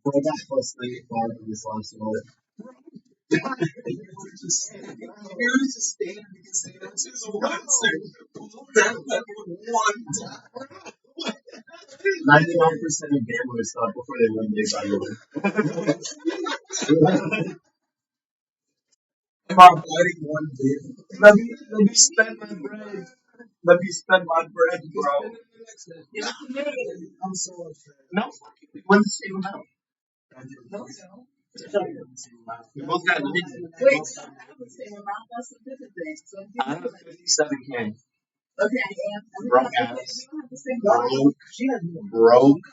Bro, I got plus 95 in this last one. You're just standing because they don't see the ones that one time. 99% of gamblers stop before they win big, by the way. Am I biting one bit? Let me spend my bread. Let me spend my bread, bro. Yes, you may. I'm so upset. No, we won the same amount. No, We both got 90. wait, I have the same amount. That's a different thing. So if you I have 57K. okay, and we Broke don't ass. have the same Broke. She has more. Broke.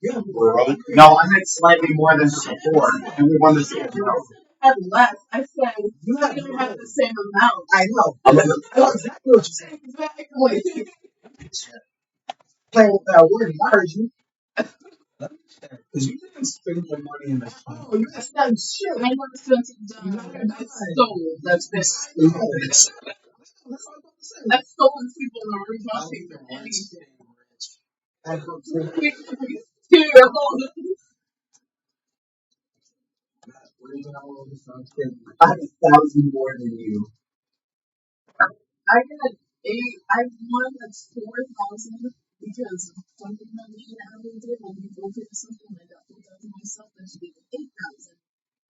Yeah, Broke. No, I had slightly more than before, and we won the same amount. I had less. I said You we have don't have the same amount. I know. I know exactly what you're saying. Exactly. Playing with that word, I heard you. Because you didn't spend your money in the shop. Oh, you didn't spend shit. I never spent it down. I stole. That's this. That's I stole and people in the room talking for anything. Terrible. I have 1,000 more than you. I got eight. I won that's 4,000 because of something that me and Adam did when we both did something. I got 4,000 myself, and she gave me 8,000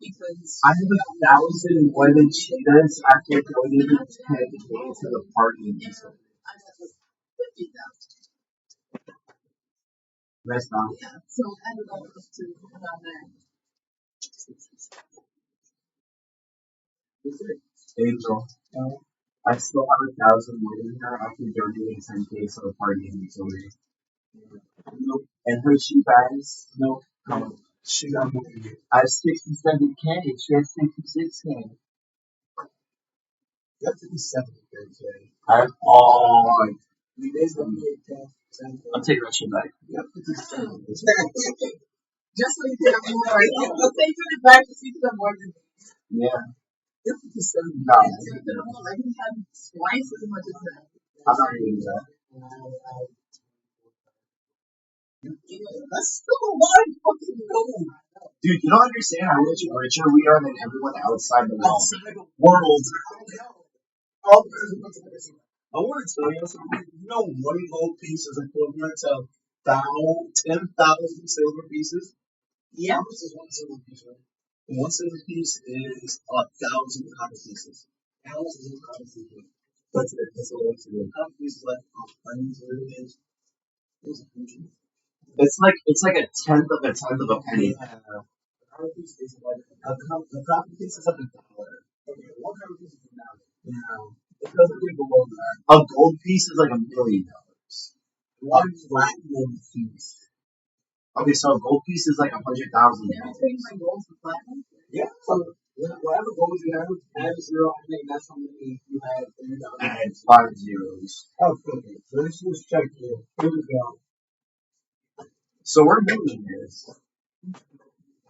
because I have 1,000 more than she does after donating 10K to the party. I got like 50,000. That's not. Yeah, so I ended up to around there. Angel. I still have 1,000 more than her after donating 10K to the party in Missouri. Nope. And her she has no. She got more than you. I have 67K. She has 66K. You have 57 K. I have all. You guys don't need 10. I'll take that shit back. You have 57. Just so you can have more. I'll take it back to see if I'm more than me. Yeah. You have 57. No. I can have twice as much as that. I'm not even that. That's still a lot of fucking gold. Dude, you don't understand how much richer we are than everyone outside the wall. Outside the world. I want to tell you something. You know, one gold piece is equivalent to 10,000 silver pieces. Yeah. How much is one silver piece, right? One silver piece is 1,000 copper pieces. How much is one copper piece? That's it. That's all it's doing. Copper piece is like 100 is. It's like a tenth of a penny. Yeah. A copper piece is like a copper piece is like $1. Okay, one copper piece is $1. Now, it doesn't get below that. A gold piece is like $1 million. One platinum piece. Okay, so a gold piece is like 100,000. Can I take my gold for platinum? Yeah. So whatever goals you have, add a zero. I think that's how many you have. I had 5 zeros. Oh, okay. So let's just check here. Here we go. So we're millionaires.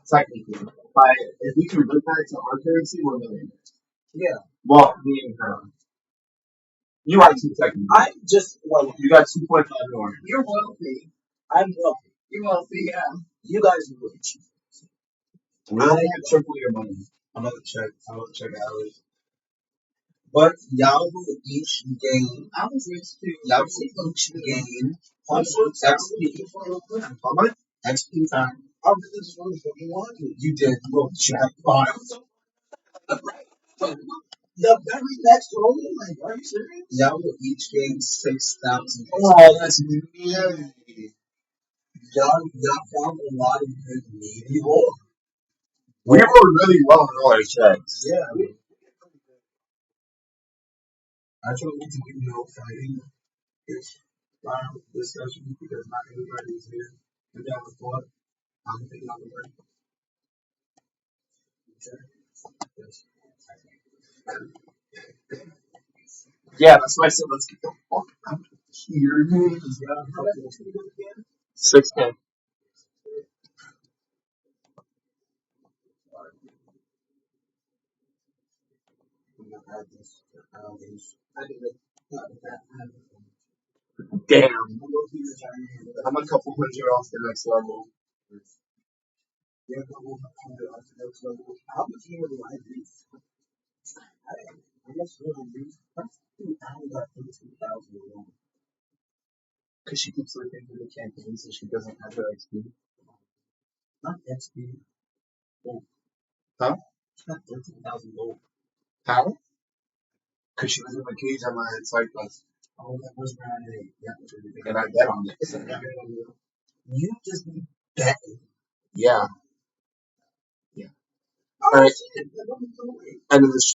Technically. But if we convert that to our currency, we're millionaires. Yeah. Well, me and her. You are too technically. I just You got 2.5 more. You're wealthy. I'm wealthy. You're wealthy, yeah. You guys are rich. We only have triple your money. I'm about to check ours. But y'all will each gain. I was rich too. Y'all will each gain XP. How much? XP time. I really just wanted to fucking want you. You did. Well, jackpot. The very next roll, like, are you serious? Y'all will each gain 6,000. Oh, that's mean. Y'all found a lot of good meaty roll. We rolled really well in all our checks. Yeah. I don't need to do no fighting. It's final discussion because not everybody is here. If y'all was fought, I'm thinking I'm right. Yeah, that's why I said let's get the fuck out of here. 6K. Damn. I'm a couple hundred off the next level. How much more do I do? How much more do I do? I only got 13,000 alone. Because she keeps looking through the campaign so she doesn't have her XP. Not XP. Gold. Huh? It's not 13,000 gold. How? Because she was in the cage on my side quest. Oh, that was right. Yeah. And I bet on it. So, yeah. You just bet. Yeah. Yeah. All right. End of this.